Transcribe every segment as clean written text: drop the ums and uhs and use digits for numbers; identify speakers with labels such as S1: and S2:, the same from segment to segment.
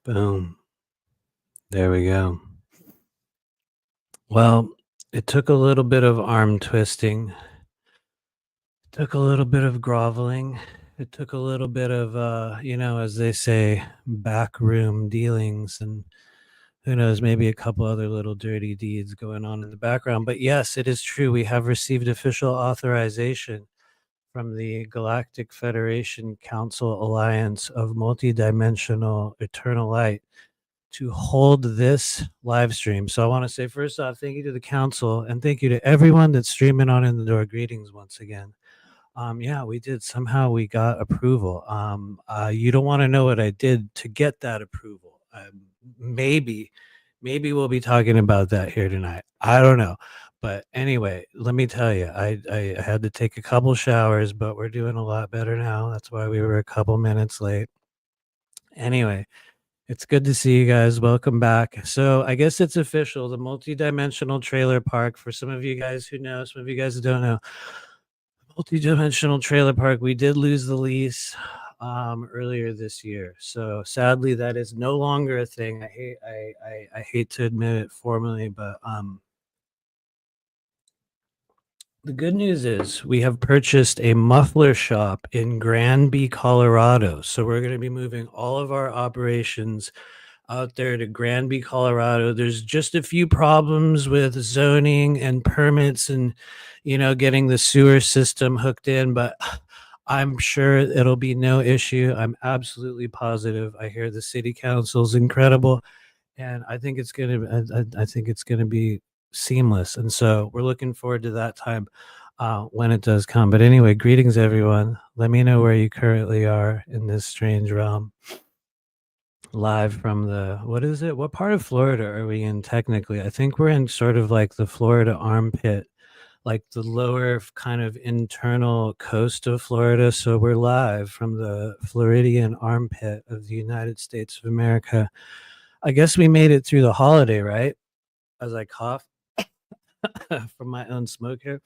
S1: Boom. There we go. Well, it took a little bit of arm twisting, took a little bit of groveling. It took a little bit of, as they say, backroom dealings and who knows, maybe a couple other little dirty deeds going on in the background. But yes, it is true. We have received official authorization from the Galactic Federation Council Alliance of Multidimensional Eternal Light to hold this live stream. So I want to say first off, thank you to the council and thank you to everyone that's streaming on in the door. Greetings once again. Yeah, we did. Somehow we got approval. You don't want to know what I did to get that approval. Maybe, maybe we'll be talking about that here tonight. I don't know. But anyway, let me tell you, I had to take a couple showers, but we're doing a lot better now. That's why we were a couple minutes late. Anyway, it's good to see you guys. Welcome back. So I guess it's official. The multi-dimensional trailer park, for some of you guys who know, some of you guys who don't know, multi-dimensional trailer park, we did lose the lease earlier this year. So sadly, that is no longer a thing. I hate to admit it formally, but the good news is we have purchased a muffler shop in Granby, Colorado. So we're going to be moving all of our operations out there to Granby, Colorado. There's just a few problems with zoning and permits and, getting the sewer system hooked in, but I'm sure it'll be no issue. I'm absolutely positive. I hear the city council's incredible, and I think it's gonna be seamless. And so we're looking forward to that time when it does come. But anyway, greetings everyone. Let me know where you currently are in this strange realm. Live from what is it? What part of Florida are we in technically? I think we're in sort of like the Florida armpit, like the lower kind of internal coast of Florida. So we're live from the Floridian armpit of the United States of America. I guess we made it through the holiday, right? As I cough from my own smoke here.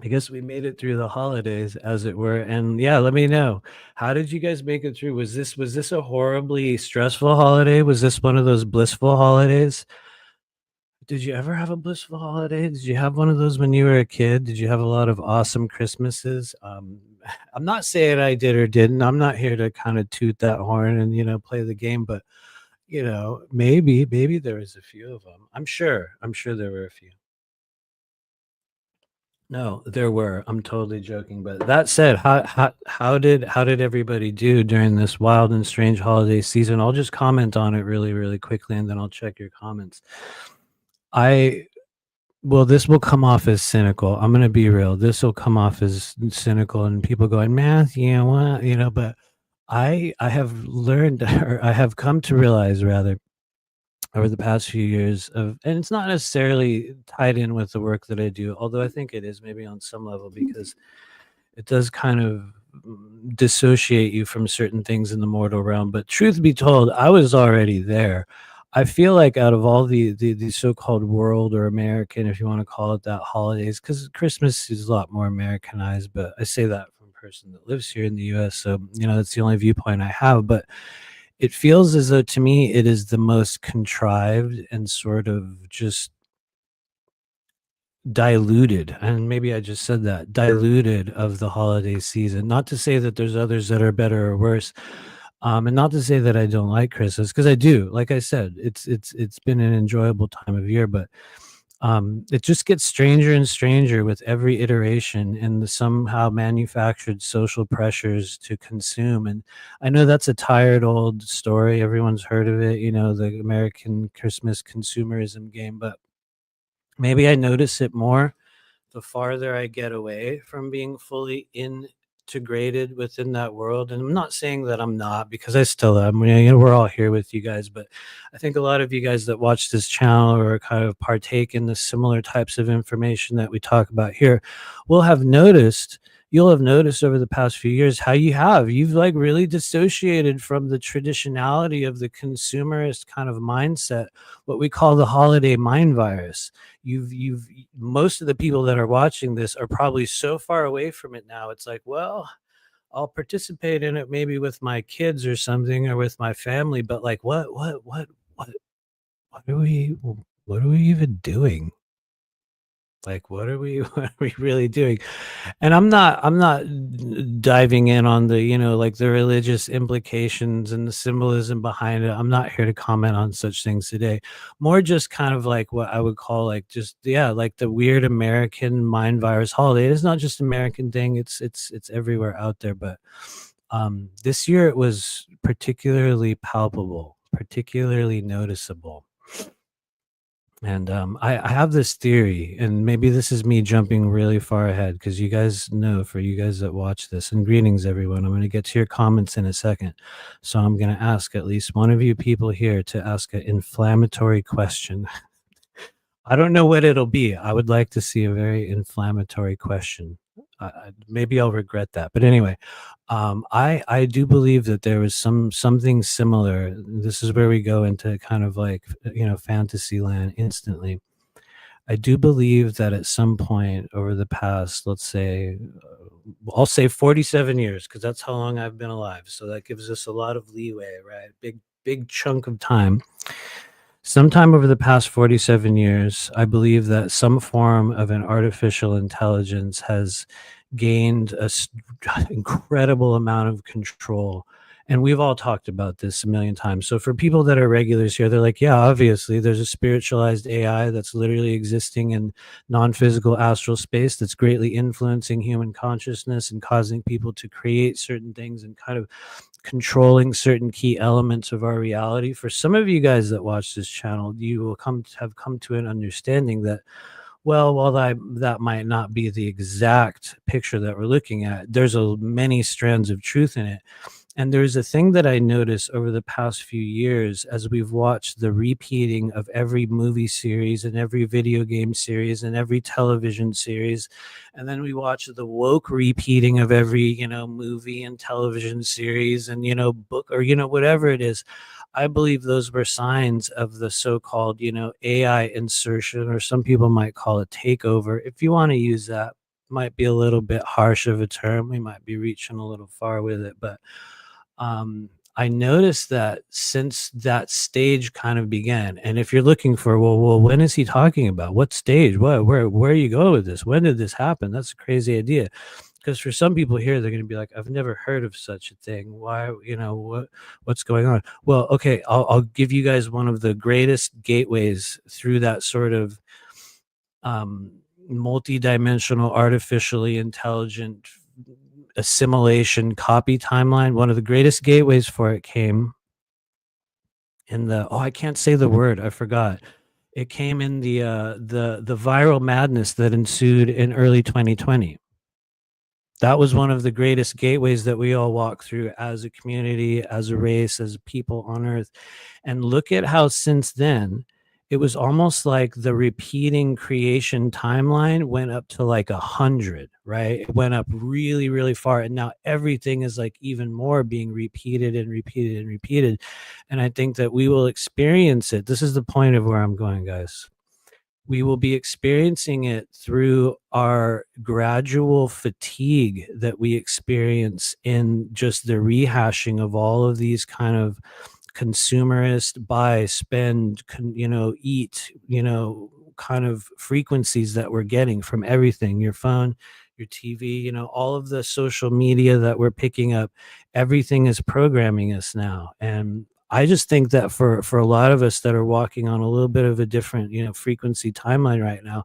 S1: I guess we made it through the holidays, as it were. And yeah, let me know. How did you guys make it through? Was this a horribly stressful holiday? Was this one of those blissful holidays? Did you ever have a blissful holiday? Did you have one of those when you were a kid? Did you have a lot of awesome Christmases? I'm not saying I did or didn't. I'm not here to kind of toot that horn and play the game, but maybe there was a few of them. I'm sure there were a few. No, there were. I'm totally joking. But that said, how did everybody do during this wild and strange holiday season? I'll just comment on it really, really quickly, and then I'll check your comments. Well, this will come off as cynical. I'm gonna be real. This will come off as cynical, and people going, "Matthew, what?" But I have learned, or I have come to realize, rather, over the past few years and it's not necessarily tied in with the work that I do, although I think it is maybe on some level because it does kind of dissociate you from certain things in the mortal realm. But truth be told, I was already there. I feel like out of all the so-called world or American, if you want to call it that, holidays, because Christmas is a lot more Americanized, but I say that from a person that lives here in the US, so that's the only viewpoint I have. But it feels as though, to me, it is the most contrived and sort of just diluted, and maybe I just said that, diluted, of the holiday season. Not to say that there's others that are better or worse, and not to say that I don't like Christmas, because I do. Like I said, it's been an enjoyable time of year, but it just gets stranger and stranger with every iteration and the somehow manufactured social pressures to consume. And I know that's a tired old story. Everyone's heard of it, the American Christmas consumerism game. But maybe I notice it more the farther I get away from being fully integrated within that world. And I'm not saying that I'm not, because I still am. We're all here with you guys, but I think a lot of you guys that watch this channel or kind of partake in the similar types of information that we talk about here you'll have noticed over the past few years how you've like really dissociated from the traditionality of the consumerist kind of mindset, what we call the holiday mind virus. You've most of the people that are watching this are probably so far away from it now. It's like, well, I'll participate in it maybe with my kids or something or with my family, but like what are we even doing? Like, what are we what are we really doing? And I'm not diving in on the, like the religious implications and the symbolism behind it. I'm not here to comment on such things today. More just kind of like what I would call like just yeah, like the weird American mind virus holiday. It's not just American thing. It's everywhere out there, but this year it was particularly palpable, particularly noticeable. And I have this theory, and maybe this is me jumping really far ahead because you guys know, for you guys that watch this, and greetings, everyone. I'm going to get to your comments in a second. So I'm going to ask at least one of you people here to ask an inflammatory question. I don't know what it'll be. I would like to see a very inflammatory question. Maybe I'll regret that. But anyway, I do believe that there was something similar. This is where we go into kind of like fantasy land instantly. I do believe that at some point over the past, let's say, I'll say 47 years, because that's how long I've been alive. So that gives us a lot of leeway, right? Big chunk of time. Sometime over the past 47 years, I believe that some form of an artificial intelligence has gained incredible amount of control. And we've all talked about this a million times. So for people that are regulars here, they're like, yeah, obviously there's a spiritualized AI that's literally existing in non-physical astral space that's greatly influencing human consciousness and causing people to create certain things and kind of controlling certain key elements of our reality. For some of you guys that watch this channel, you will have come to an understanding that, well, while that might not be the exact picture that we're looking at, there's many strands of truth in it. And there's a thing that I noticed over the past few years as we've watched the repeating of every movie series and every video game series and every television series. And then we watch the woke repeating of every, movie and television series and, book or, whatever it is. I believe those were signs of the so-called, AI insertion, or some people might call it takeover. If you want to use that, might be a little bit harsh of a term. We might be reaching a little far with it, but I noticed that since that stage kind of began, and if you're looking for, well, when is he talking about? What stage? Where are you going with this? When did this happen? That's a crazy idea. Because for some people here, they're going to be like, I've never heard of such a thing. Why, what's going on? Well, okay, I'll give you guys one of the greatest gateways through that sort of multi-dimensional, artificially intelligent assimilation copy timeline. One of the greatest gateways for it came in I can't say the word, I forgot. It came in the viral madness that ensued in early 2020. That was one of the greatest gateways that we all walk through as a community, as a race, as people on earth. And look at how since then it was almost like the repeating creation timeline went up to like 100, right? It went up really, really far. And now everything is like even more being repeated and repeated and repeated. And I think that we will experience it. This is the point of where I'm going, guys. We will be experiencing it through our gradual fatigue that we experience in just the rehashing of all of these kind of consumerist buy, spend, eat, kind of frequencies that we're getting from everything, your phone, your TV, all of the social media that we're picking up. Everything is programming us now. And I just think that for a lot of us that are walking on a little bit of a different, frequency timeline right now,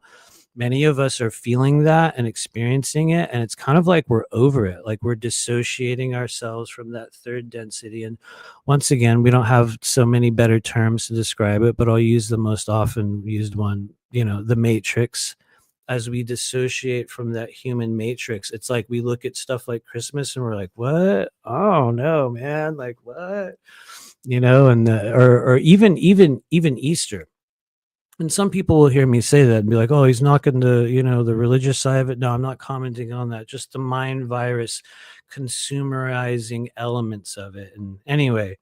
S1: many of us are feeling that and experiencing it. And it's kind of like we're over it. Like we're dissociating ourselves from that third density. And once again, we don't have so many better terms to describe it, but I'll use the most often used one, the matrix. As we dissociate from that human matrix, it's like we look at stuff like Christmas and we're like, what? Oh no, man. Like what? And or even Easter. And some people will hear me say that and be like, oh, he's knocking the religious side of it. No, I'm not commenting on that. Just the mind virus consumerizing elements of it. And anyway,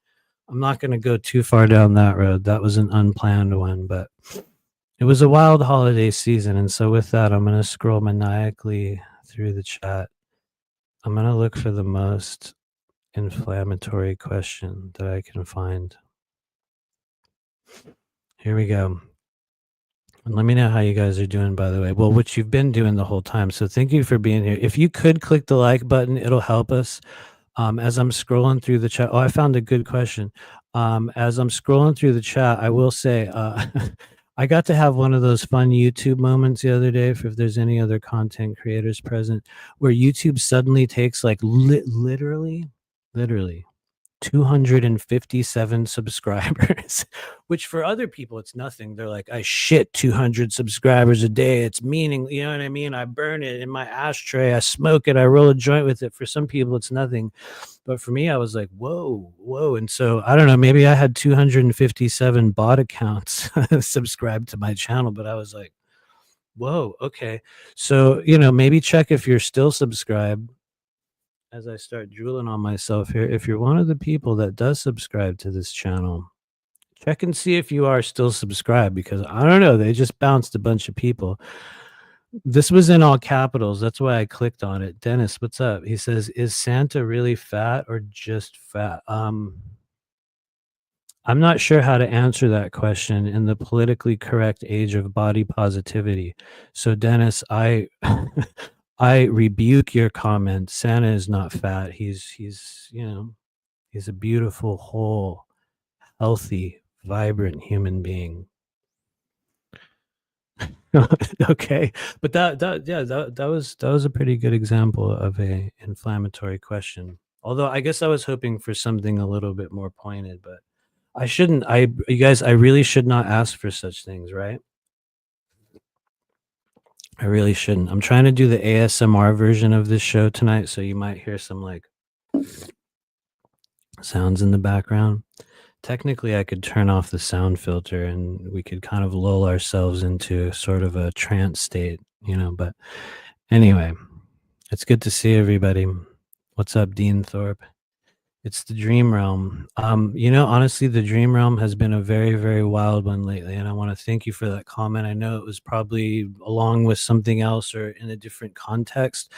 S1: I'm not going to go too far down that road. That was an unplanned one, but it was a wild holiday season. And so with that, I'm going to scroll maniacally through the chat. I'm going to look for the most inflammatory question that I can find. Here we go. And let me know how you guys are doing, by the way. Well, which you've been doing the whole time. So thank you for being here. If you could click the like button, it'll help us. As I'm scrolling through the chat, oh, I found a good question. As I'm scrolling through the chat, I will say, I got to have one of those fun YouTube moments the other day, if there's any other content creators present, where YouTube suddenly takes like literally 257 subscribers, which for other people, it's nothing. They're like, I shit 200 subscribers a day. It's meaning, you know what I mean? I burn it in my ashtray. I smoke it. I roll a joint with it. For some people, it's nothing. But for me, I was like, whoa, whoa. And so I don't know, maybe I had 257 bot accounts subscribed to my channel, but I was like, whoa, okay. So, maybe check if you're still subscribed. As I start drooling on myself here, if you're one of the people that does subscribe to this channel, check and see if you are still subscribed, because I don't know, they just bounced a bunch of people. This was in all capitals. That's why I clicked on it. Dennis, what's up? He says, is Santa really fat or just fat? I'm not sure how to answer that question in the politically correct age of body positivity. So Dennis, I I rebuke your comment. Santa is not fat. He's a beautiful, whole, healthy, vibrant human being. Okay, but that was a pretty good example of a inflammatory question. Although I guess I was hoping for something a little bit more pointed, but I shouldn't. You guys, I really should not ask for such things, right? I really shouldn't. I'm trying to do the ASMR version of this show tonight, so you might hear some like sounds in the background. Technically, I could turn off the sound filter and we could kind of lull ourselves into sort of a trance state, but anyway, it's good to see everybody. What's up, Dean Thorpe? It's the dream realm. Honestly, the dream realm has been a very, very wild one lately, and I want to thank you for that comment. I know it was probably along with something else or in a different context,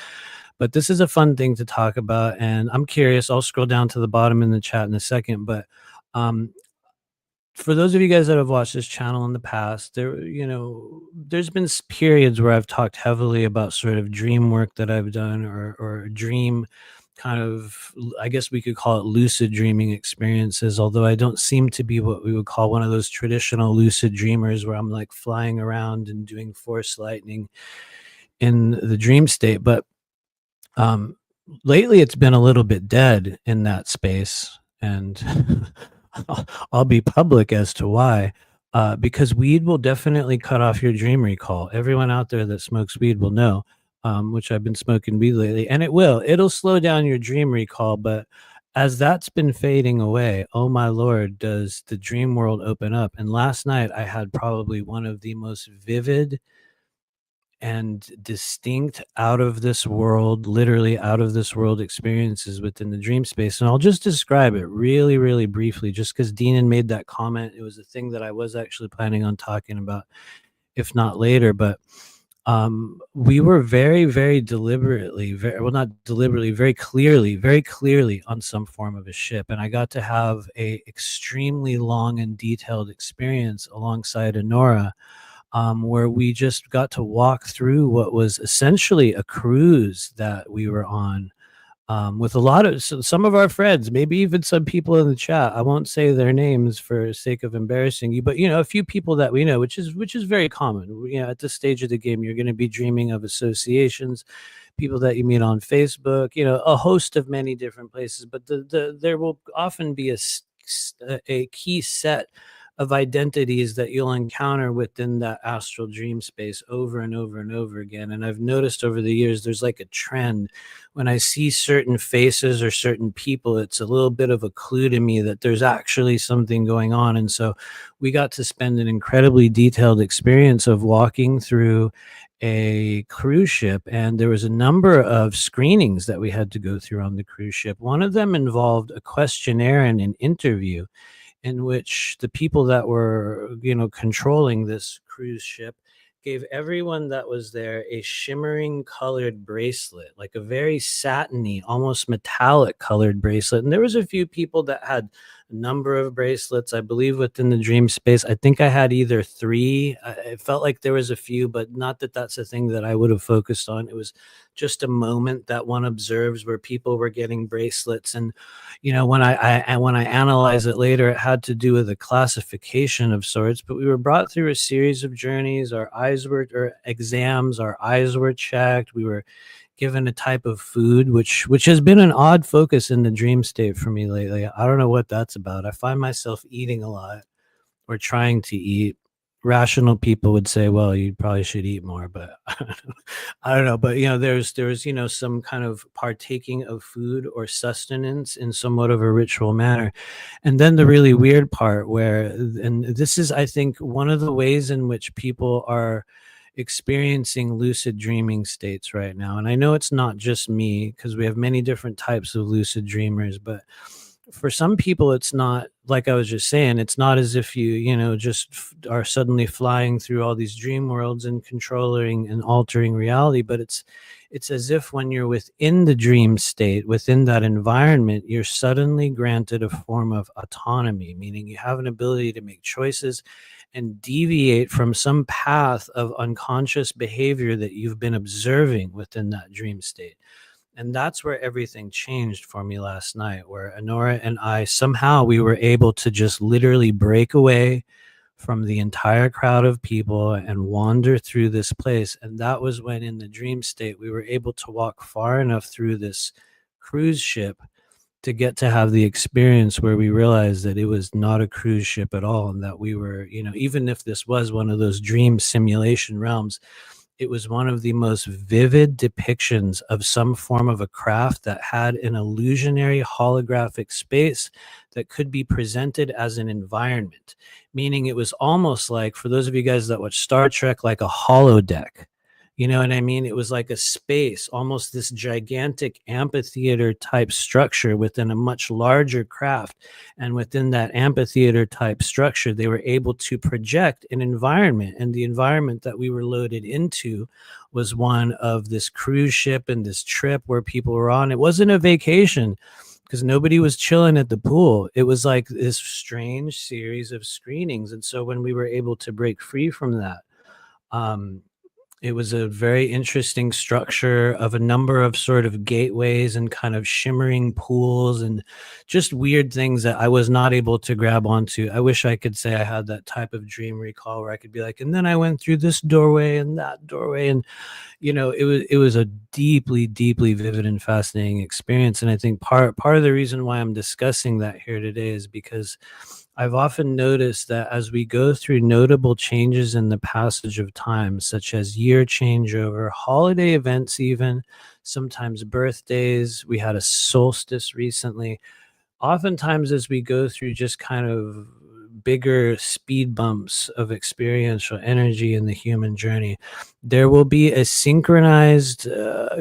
S1: but this is a fun thing to talk about, and I'm curious. I'll scroll down to the bottom in the chat in a second, but um, for those of you guys that have watched this channel in the past, there's been periods where I've talked heavily about sort of dream work that I've done, or dream kind of, I guess we could call it lucid dreaming experiences, although I don't seem to be what we would call one of those traditional lucid dreamers where I'm like flying around and doing force lightning in the dream state. But lately it's been a little bit dead in that space, and I'll be public as to why. Because weed will definitely cut off your dream recall. Everyone out there that smokes weed will know, which I've been smoking weed lately, and it'll slow down your dream recall. But as that's been fading away, oh my Lord, does the dream world open up. And last night I had probably one of the most vivid and distinct out of this world, literally out of this world experiences within the dream space. And I'll just describe it really, really briefly, just because Deanan made that comment. It was a thing that I was actually planning on talking about, if not later. But we were very, very deliberately, not deliberately, very clearly on some form of a ship. And I got to have a extremely long and detailed experience alongside Honora, where we just got to walk through what was essentially a cruise that we were on, with a lot of some of our friends, maybe even some people in the chat. I won't say their names for sake of embarrassing you, but a few people that we know, which is very common. At this stage of the game, you're going to be dreaming of associations, people that you meet on Facebook, a host of many different places. But there will often be a key set of identities that you'll encounter within that astral dream space over and over and over again. And I've noticed over the years, there's like a trend. When I see certain faces or certain people, it's a little bit of a clue to me that there's actually something going on. And so we got to spend an incredibly detailed experience of walking through a cruise ship, and there was a number of screenings that we had to go through on the cruise ship. One of them involved a questionnaire and an interview, in which the people that were controlling this cruise ship gave everyone that was there a shimmering colored bracelet, like a very satiny, almost metallic colored bracelet. And there was a few people that had a number of bracelets, I believe, within the dream space. I think I had either three. It felt like there was a few, but not that that's a thing that I would have focused on. It was just a moment that one observes where people were getting bracelets. And when when I analyze it later, it had to do with a classification of sorts. But we were brought through a series of journeys. Our eyes were, or exams, our eyes were checked. We were given a type of food, which has been an odd focus in the dream state for me lately. I don't know what that's about. I find myself eating a lot or trying to eat. Rational people would say, well, you probably should eat more, but I don't know. But there's some kind of partaking of food or sustenance in somewhat of a ritual manner. And then the really weird part where, and this is, I think, one of the ways in which people are experiencing lucid dreaming states right now. And I know it's not just me, because we have many different types of lucid dreamers, but for some people, it's not, like I was just saying, it's not as if just are suddenly flying through all these dream worlds and controlling and altering reality. But it's as if when you're within the dream state, within that environment, you're suddenly granted a form of autonomy, meaning you have an ability to make choices and deviate from some path of unconscious behavior that you've been observing within that dream state. And that's where everything changed for me last night, where Honora and I, somehow we were able to just literally break away from the entire crowd of people and wander through this place. And that was when, in the dream state, we were able to walk far enough through this cruise ship to get to have the experience where we realized that it was not a cruise ship at all. And that we were, even if this was one of those dream simulation realms, it was one of the most vivid depictions of some form of a craft that had an illusionary holographic space that could be presented as an environment, meaning it was almost like, for those of you guys that watch Star Trek, like a holodeck. You know what I mean? It was like a space, almost this gigantic amphitheater type structure within a much larger craft. And within that amphitheater type structure, they were able to project an environment. And the environment that we were loaded into was one of this cruise ship and this trip where people were on. It wasn't a vacation, because nobody was chilling at the pool. It was like this strange series of screenings. And so when we were able to break free from that, it was a very interesting structure of a number of sort of gateways and kind of shimmering pools and just weird things that I was not able to grab onto. I wish I could say I had that type of dream recall where I could be like, and then I went through this doorway and that doorway. And it was a deeply, deeply vivid and fascinating experience. And I think part of the reason why I'm discussing that here today is because I've often noticed that as we go through notable changes in the passage of time, such as year changeover, holiday events, even sometimes birthdays, we had a solstice recently. Oftentimes, as we go through just kind of bigger speed bumps of experiential energy in the human journey, there will be a synchronized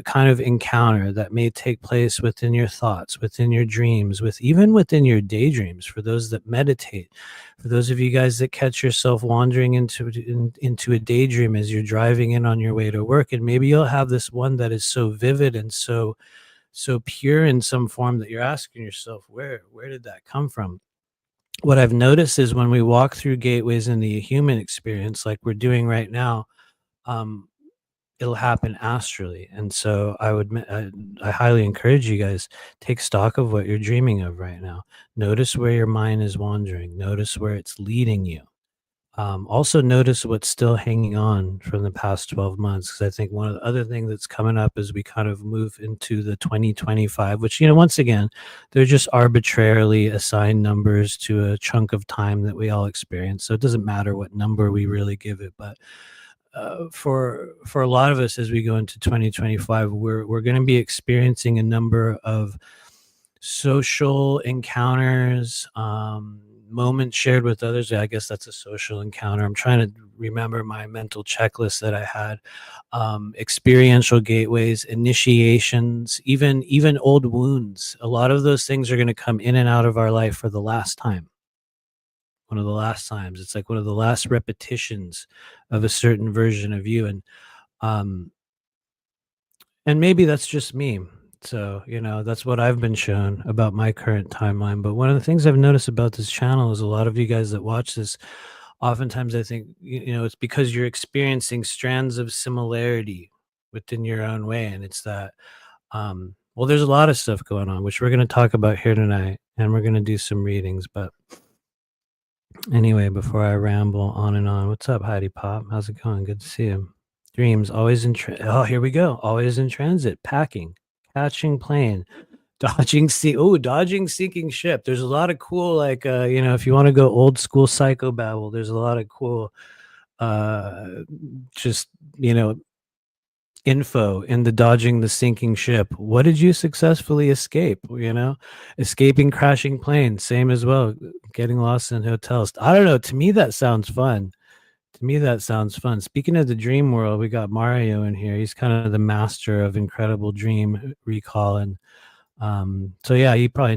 S1: kind of encounter that may take place within your thoughts, within your dreams, even within your daydreams. For those that meditate, for those of you guys that catch yourself wandering into a daydream as you're driving in on your way to work, and maybe you'll have this one that is so vivid and so pure in some form that you're asking yourself, where did that come from? What I've noticed is when we walk through gateways in the human experience, like we're doing right now, um, it'll happen astrally. And so I highly encourage you guys, take stock of what you're dreaming of right now. Notice where your mind is wandering. Notice where it's leading you. Also notice what's still hanging on from the past 12 months. Because I think one of the other things that's coming up as we kind of move into the 2025, which, once again, they're just arbitrarily assigned numbers to a chunk of time that we all experience. So it doesn't matter what number we really give it. But for a lot of us, as we go into 2025, we're going to be experiencing a number of social encounters, moments shared with others. I guess that's a social encounter. I'm trying to remember my mental checklist that I had. Experiential gateways, initiations, even old wounds. A lot of those things are going to come in and out of our life for the last time. one of the last times. It's like one of the last repetitions of a certain version of you. Um, and maybe that's just me. So, that's what I've been shown about my current timeline. But one of the things I've noticed about this channel is a lot of you guys that watch this, oftentimes I think, it's because you're experiencing strands of similarity within your own way. And it's that, well, there's a lot of stuff going on, which we're going to talk about here tonight. And we're going to do some readings. But anyway, before I ramble on and on, what's up, Heidi Pop? How's it going? Good to see you. Dreams always in oh, here we go. Always in transit, packing, catching plane, dodging sinking ship. There's a lot of cool, like, if you want to go old school psychobabble, there's a lot of cool, uh, just, info in the dodging the sinking ship. What did you successfully escape? Escaping crashing planes, same as well. Getting lost in hotels. I don't know. To me, that sounds fun. Speaking of the dream world, we got Mario in here. He's kind of the master of incredible dream recall. And so yeah, you probably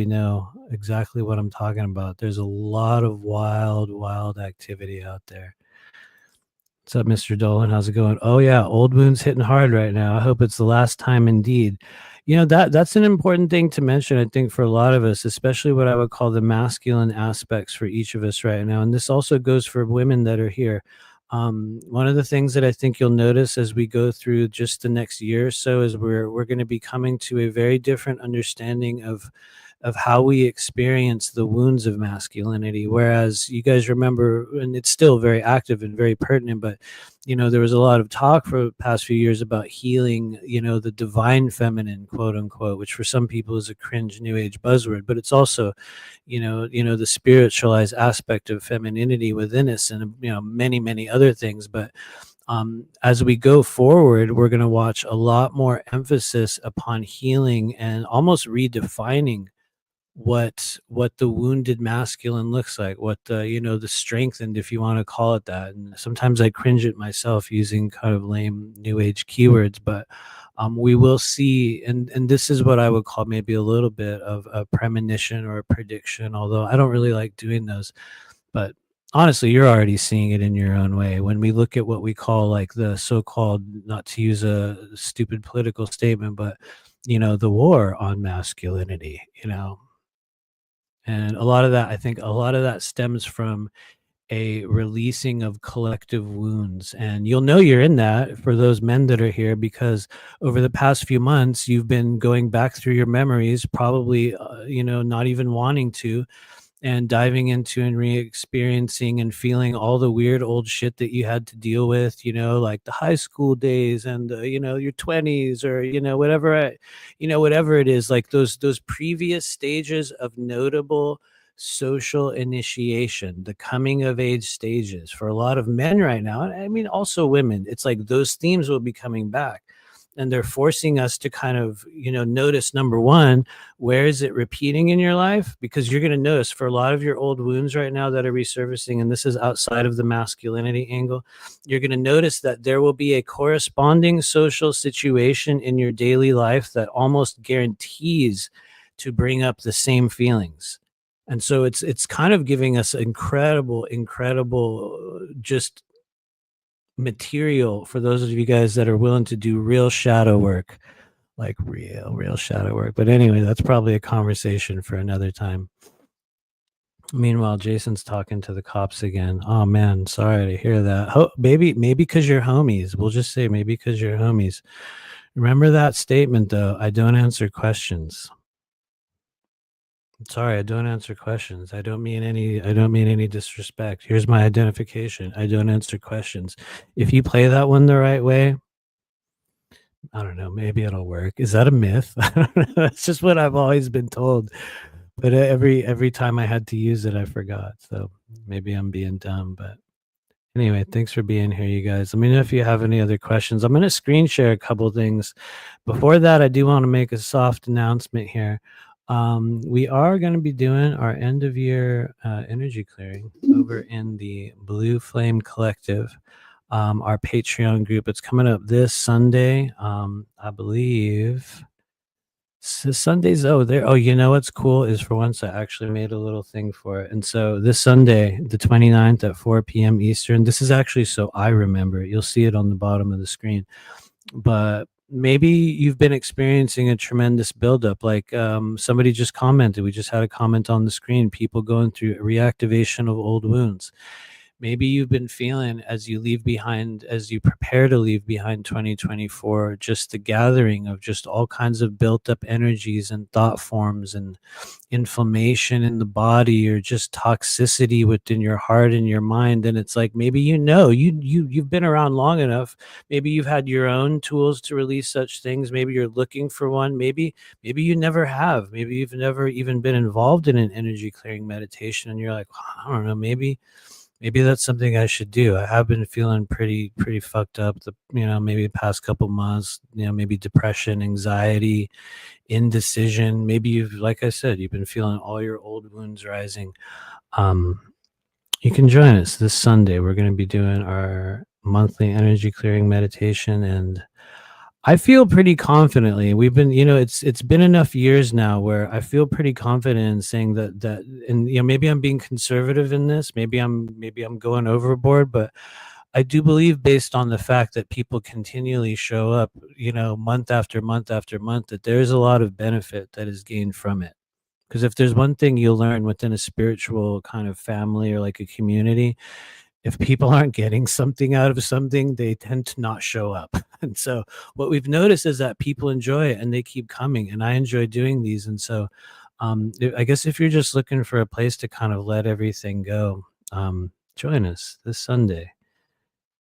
S1: know exactly what I'm talking about. There's a lot of wild activity out there. What's up, Mr. Dolan? How's it going? Oh yeah, old wounds hitting hard right now. I hope it's the last time indeed. That's an important thing to mention, I think, for a lot of us, especially what I would call the masculine aspects for each of us right now. And this also goes for women that are here. One of the things that I think you'll notice as we go through just the next year or so is we're going to be coming to a very different understanding of how we experience the wounds of masculinity. Whereas you guys remember, and it's still very active and very pertinent, but there was a lot of talk for the past few years about healing, the divine feminine, quote unquote, which for some people is a cringe new age buzzword, but it's also, the spiritualized aspect of femininity within us, and many other things. But as we go forward, we're going to watch a lot more emphasis upon healing and almost redefining what the wounded masculine looks like, what the strengthened, if you want to call it that. And sometimes I cringe at myself using kind of lame new age keywords, but we will see, and this is what I would call maybe a little bit of a premonition or a prediction, although I don't really like doing those. But honestly, you're already seeing it in your own way when we look at what we call, like, the so-called, not to use a stupid political statement, but the war on masculinity. And I think a lot of that stems from a releasing of collective wounds. And you'll know you're in that for those men that are here, because over the past few months, you've been going back through your memories, probably, not even wanting to, and diving into and re-experiencing and feeling all the weird old shit that you had to deal with, like the high school days and your 20s, or whatever it is, like those previous stages of notable social initiation, the coming of age stages for a lot of men right now. And I mean, also women. It's like those themes will be coming back, and they're forcing us to kind of notice, number one, where is it repeating in your life? Because you're going to notice for a lot of your old wounds right now that are resurfacing, and this is outside of the masculinity angle, you're going to notice that there will be a corresponding social situation in your daily life that almost guarantees to bring up the same feelings. And so it's kind of giving us incredible just material for those of you guys that are willing to do real shadow work, like real shadow work. But anyway, that's probably a conversation for another time. Meanwhile, Jason's talking to the cops again. Oh man, sorry to hear that. Maybe because you're homies. We'll just say maybe because you're homies. Remember that statement though. I don't answer questions. Sorry, I don't answer questions. I don't mean any disrespect. Here's my identification. I don't answer questions. If you play that one the right way, I don't know, maybe it'll work. Is that a myth? I don't know. That's just what I've always been told. But every time I had to use it, I forgot. So maybe I'm being dumb, but anyway, thanks for being here, you guys. Let me know if you have any other questions. I'm going to screen share a couple things. Before that, I do want to make a soft announcement here. We are going to be doing our end of year energy clearing over in the Blue Flame Collective, our Patreon group. It's coming up this Sunday, I believe Sundays, oh, there. Oh, you know what's cool is for once I actually made a little thing for it. And so this Sunday, the 29th at 4 p.m. Eastern, this is actually so I remember it. You'll see it on the bottom of the screen. But maybe you've been experiencing a tremendous buildup. Like somebody just commented, we just had a comment on the screen, people going through reactivation of old wounds. Maybe you've been feeling as you leave behind, as you prepare to leave behind 2024, just the gathering of just all kinds of built up energies and thought forms and inflammation in the body, or just toxicity within your heart and your mind. And it's like, maybe you've been around long enough. Maybe you've had your own tools to release such things. Maybe you're looking for one. Maybe you never have. Maybe you've never even been involved in an energy clearing meditation, and you're like, "Well, I don't know, maybe that's something I should do. I have been feeling pretty fucked up maybe the past couple months, maybe depression, anxiety, indecision. Maybe you've, like I said, you've been feeling all your old wounds rising. Um, you can join us this Sunday. We're going to be doing our monthly energy clearing meditation, and I feel pretty confidently. We've been, it's been enough years now where I feel pretty confident in saying that, and maybe I'm being conservative in this. Maybe I'm going overboard, but I do believe, based on the fact that people continually show up, month after month after month, that there's a lot of benefit that is gained from it. Because if there's one thing you'll learn within a spiritual kind of family or like a community, if people aren't getting something out of something, they tend to not show up. And so what we've noticed is that people enjoy it and they keep coming. And I enjoy doing these. And so I guess if you're just looking for a place to kind of let everything go, join us this Sunday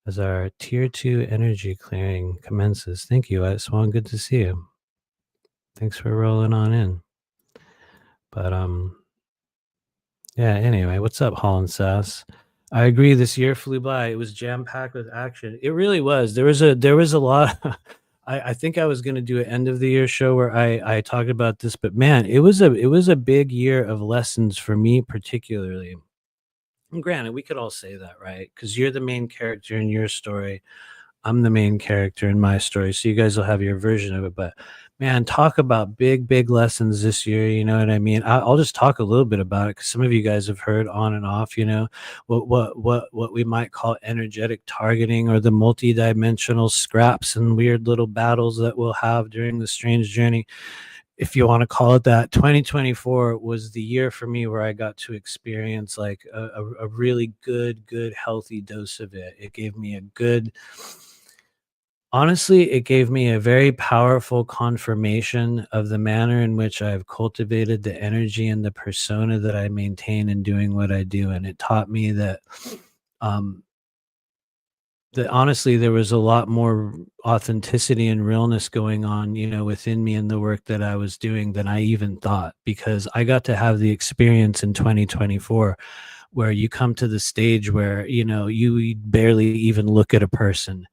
S1: as our tier 2 energy clearing commences. Thank you, Swan. Good to see you. Thanks for rolling on in. But yeah, anyway, what's up, Holland Sass? I agree. This year flew by. It was jam packed with action. It really was. There was a lot. I think I was going to do an end of the year show where I talked about this, but man, it was a big year of lessons for me particularly. And granted, we could all say that, right? Because you're the main character in your story. I'm the main character in my story, so you guys will have your version of it. But man, talk about big lessons this year. You know what I mean? I'll just talk a little bit about it because some of you guys have heard on and off. What we might call energetic targeting, or the multi-dimensional scraps and weird little battles that we'll have during the strange journey, if you want to call it that. 2024 was the year for me where I got to experience like a really good healthy dose of it. It gave me a good, honestly, it gave me a very powerful confirmation of the manner in which I've cultivated the energy and the persona that I maintain in doing what I do. And it taught me um, that honestly there was a lot more authenticity and realness going on, within me in the work that I was doing than I even thought, because I got to have the experience in 2024 where you come to the stage where, you barely even look at a person.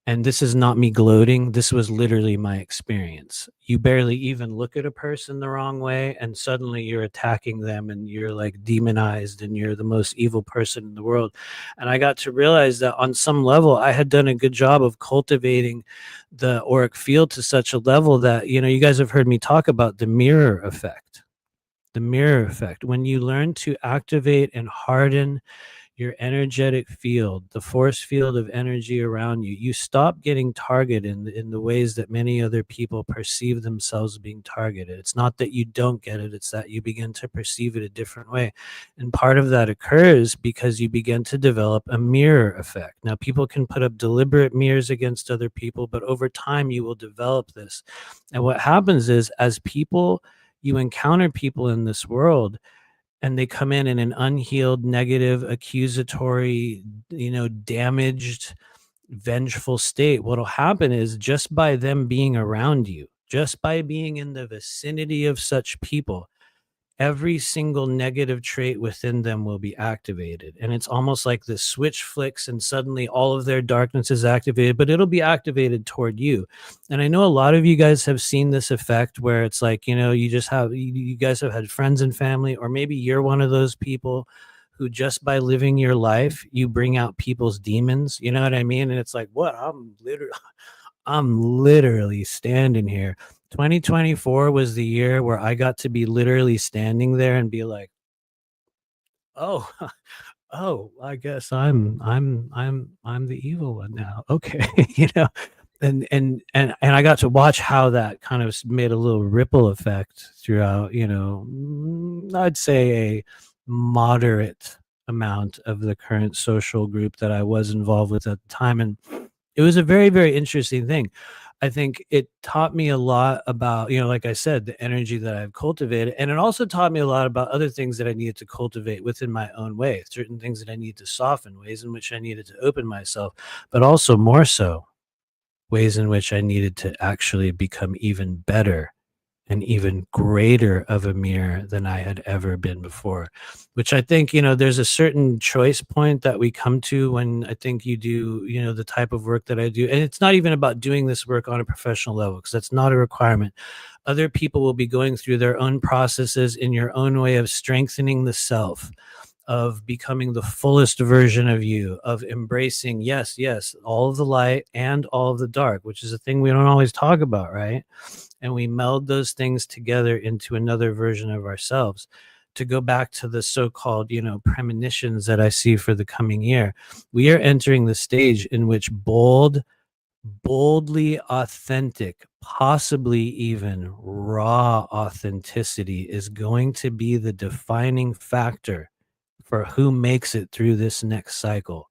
S1: And this is not me gloating. This was literally my experience. You barely even look at a person the wrong way, and suddenly you're attacking them and you're like demonized and you're the most evil person in the world. And I got to realize that on some level, I had done a good job of cultivating the auric field to such a level that, you guys have heard me talk about the mirror effect. The mirror effect. When you learn to activate and harden your energetic field, the force field of energy around you, you stop getting targeted in the ways that many other people perceive themselves being targeted. It's not that you don't get it, it's that you begin to perceive it a different way. And part of that occurs because you begin to develop a mirror effect. Now, people can put up deliberate mirrors against other people, but over time you will develop this. And what happens is, you encounter people in this world, and they come in an unhealed, negative, accusatory, damaged, vengeful state. What'll happen is, just by them being around you, just by being in the vicinity of such people, every single negative trait within them will be activated. And it's almost like the switch flicks and suddenly all of their darkness is activated, but it'll be activated toward you. And I know a lot of you guys have seen this effect where it's like, you guys have had friends and family, or maybe you're one of those people who, just by living your life, you bring out people's demons. You know what I mean? And it's like, what? I'm literally standing here 2024 was the year where I got to be literally standing there and be like, "Oh, oh, I guess I'm the evil one now. Okay." You know? And I got to watch how that kind of made a little ripple effect throughout, I'd say a moderate amount of the current social group that I was involved with at the time. And it was a very, very interesting thing. I think it taught me a lot about, like I said, the energy that I've cultivated. And it also taught me a lot about other things that I needed to cultivate within my own way, certain things that I need to soften, ways in which I needed to open myself, but also more so ways in which I needed to actually become even better and even greater of a mirror than I had ever been before. Which I think, there's a certain choice point that we come to when I think you do, the type of work that I do. And it's not even about doing this work on a professional level, because that's not a requirement. Other people will be going through their own processes in your own way of strengthening the self, of becoming the fullest version of you, of embracing, yes, yes, all of the light and all of the dark, which is a thing we don't always talk about, right? And we meld those things together into another version of ourselves. To go back to the so-called, premonitions that I see for the coming year, we are entering the stage in which boldly authentic, possibly even raw authenticity is going to be the defining factor for who makes it through this next cycle.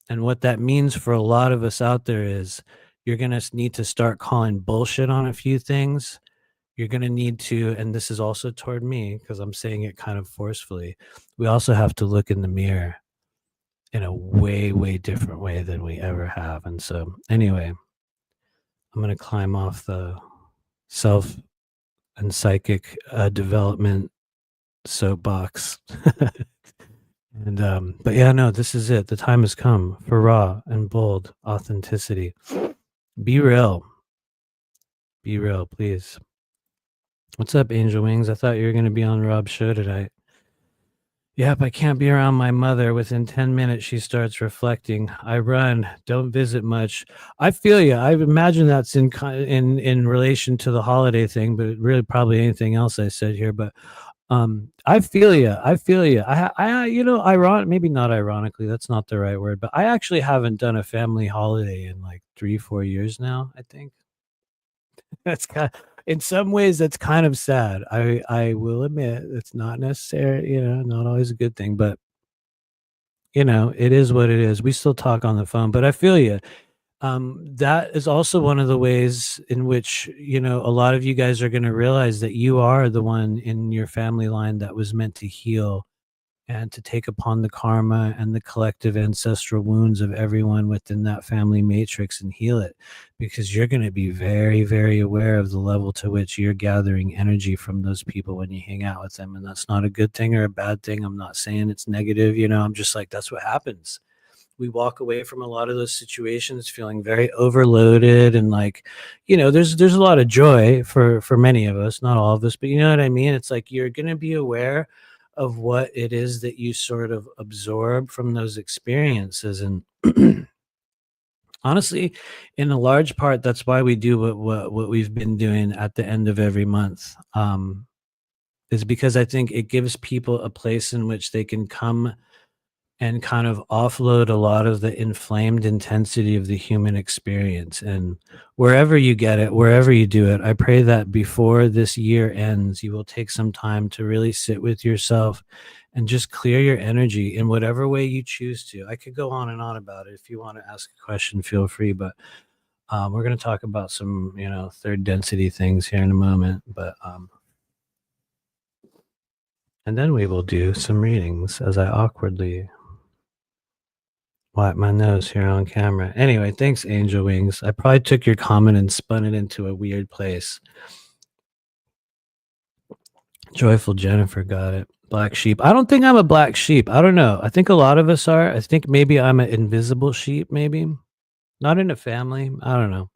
S1: And what that means for a lot of us out there is you're going to need to start calling bullshit on a few things. You're going to need to, and this is also toward me because I'm saying it kind of forcefully, we also have to look in the mirror in a way, way different way than we ever have. And so, anyway, I'm going to climb off the self and psychic development soapbox. But yeah, no, this is it. The time has come for raw and bold authenticity. Be real. Be real, please. What's up, Angel Wings? I thought you were going to be on Rob's show tonight. Yep, I can't be around my mother. Within 10 minutes, she starts reflecting. I run, don't visit much. I feel you. I imagine that's in relation to the holiday thing, but really probably anything else I said here. But I feel you. I feel you. Ironic, maybe not ironically, that's not the right word, but I actually haven't done a family holiday in like 3-4 years now, I think. That's kind in some ways that's kind of sad. I will admit it's not necessary, not always a good thing, but it is what it is. We still talk on the phone, but I feel you. That is also one of the ways in which, a lot of you guys are going to realize that you are the one in your family line that was meant to heal and to take upon the karma and the collective ancestral wounds of everyone within that family matrix and heal it, because you're going to be very, very aware of the level to which you're gathering energy from those people when you hang out with them. And that's not a good thing or a bad thing. I'm not saying it's negative. I'm just like, that's what happens. We walk away from a lot of those situations feeling very overloaded, and like, there's a lot of joy for many of us, not all of us, but you know what I mean. It's like you're going to be aware of what it is that you sort of absorb from those experiences. And honestly, in a large part, that's why we do what we've been doing at the end of every month, is because I think it gives people a place in which they can come and kind of offload a lot of the inflamed intensity of the human experience. And wherever you get it, wherever you do it, I pray that before this year ends, you will take some time to really sit with yourself and just clear your energy in whatever way you choose to. I could go on and on about it. If you want to ask a question, feel free. But we're going to talk about some, third density things here in a moment. But and then we will do some readings as I awkwardly wipe my nose here on camera. Anyway, thanks, Angel Wings. I probably took your comment and spun it into a weird place. Joyful Jennifer got it. Black sheep. I don't think I'm a black sheep. I don't know. I think a lot of us are. I think maybe I'm an invisible sheep, maybe. Not in a family. I don't know.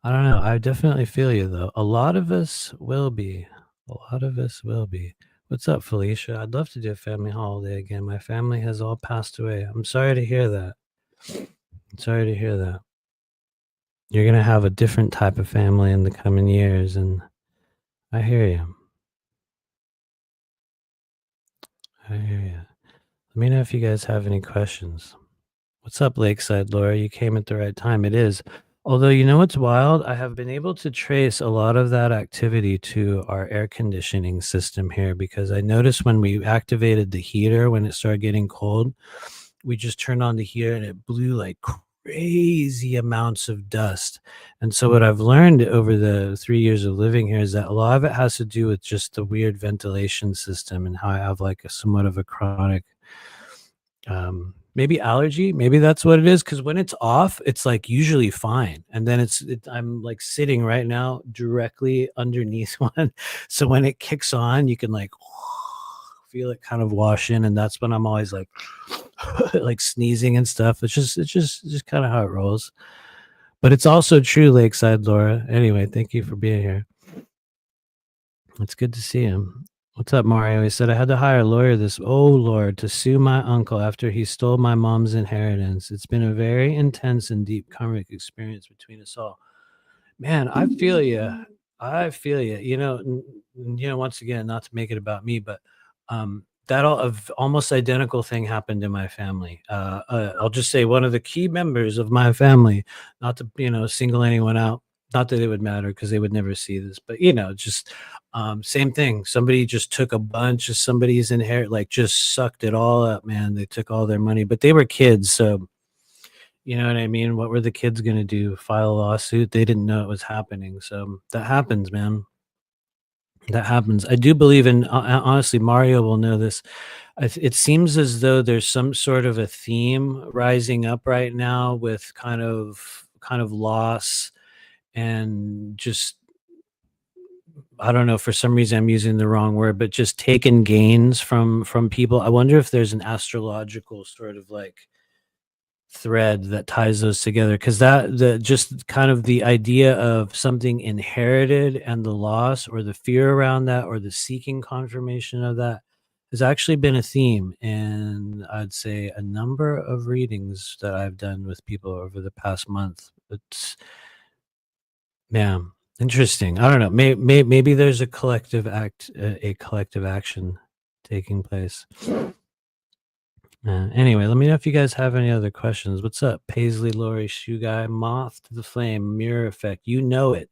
S1: I don't know. I definitely feel you, though. A lot of us will be. A lot of us will be. What's up, Felicia? I'd love to do a family holiday again. My family has all passed away. I'm sorry to hear that. I'm sorry to hear that. You're gonna have a different type of family in the coming years, and I hear you. I hear you. Let me know if you guys have any questions. What's up, Lakeside Laura? You came at the right time. It is. Although, you know what's wild? I have been able to trace a lot of that activity to our air conditioning system here because I noticed when we activated the heater, when it started getting cold, we just turned on the heater and it blew like crazy amounts of dust. And so, what I've learned over the 3 years of living here is that a lot of it has to do with just the weird ventilation system and how I have like a somewhat of a chronic maybe allergy, maybe that's what it is. Because when it's off, it's, like, usually fine, and then I'm, like, sitting right now directly underneath one, so when it kicks on, you can, like, feel it kind of wash in, and that's when I'm always, like, like, sneezing and stuff. It's just kinda how it rolls, but it's also true, Lakeside Laura. Anyway, thank you for being here. It's good to see him. What's up, Mario? He said, I had to hire a lawyer this, oh Lord, to sue my uncle after he stole my mom's inheritance. It's been a very intense and deep karmic experience between us all. Man, I feel you. I feel you. Once again, not to make it about me, but that almost identical thing happened in my family. I'll just say one of the key members of my family, not to single anyone out, not that it would matter because they would never see this, but just same thing. Somebody just took a bunch of somebody's inherit, like just sucked it all up, man. They took all their money, but they were kids, so you know what I mean? What were the kids gonna do? File a lawsuit? They didn't know it was happening. So that happens, man. That happens. I do believe in honestly, Mario will know this. It seems as though there's some sort of a theme rising up right now with kind of loss and just I don't know, for some reason I'm using the wrong word, but just taken gains from people. I wonder if there's an astrological sort of like thread that ties those together because that the just kind of the idea of something inherited and the loss or the fear around that or the seeking confirmation of that has actually been a theme in I'd say a number of readings that I've done with people over the past month. It's yeah, interesting. I don't know. Maybe there's a collective action taking place. Anyway, let me know if you guys have any other questions. What's up, Paisley, Lori, Shoe Guy, Moth to the Flame, Mirror Effect? You know it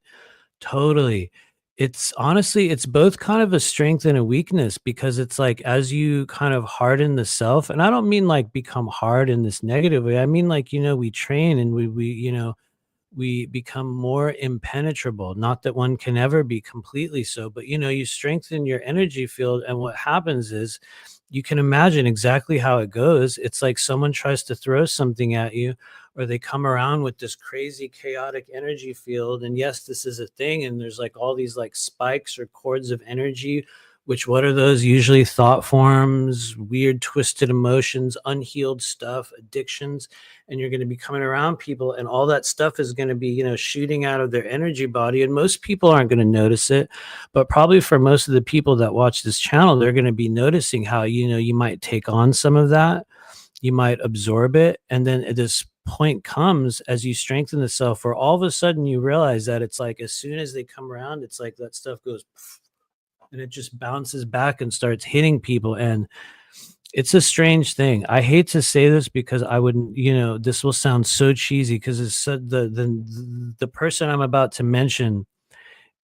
S1: totally. It's honestly, it's both kind of a strength and a weakness because it's like as you kind of harden the self, and I don't mean like become hard in this negative way. I mean like we train and we become more impenetrable. Not that one can ever be completely so, but you strengthen your energy field. And what happens is you can imagine exactly how it goes. It's like someone tries to throw something at you, or they come around with this crazy chaotic energy field. And yes, this is a thing. And there's like all these like spikes or cords of energy, which what are those? Usually thought forms, weird, twisted emotions, unhealed stuff, addictions, and you're going to be coming around people and all that stuff is going to be shooting out of their energy body, and most people aren't going to notice it, but probably for most of the people that watch this channel, they're going to be noticing how you might take on some of that, you might absorb it, and then at this point comes as you strengthen the self where all of a sudden you realize that it's like as soon as they come around, it's like that stuff goes and it just bounces back and starts hitting people. And it's a strange thing. I hate to say this because I wouldn't, this will sound so cheesy because it's the person I'm about to mention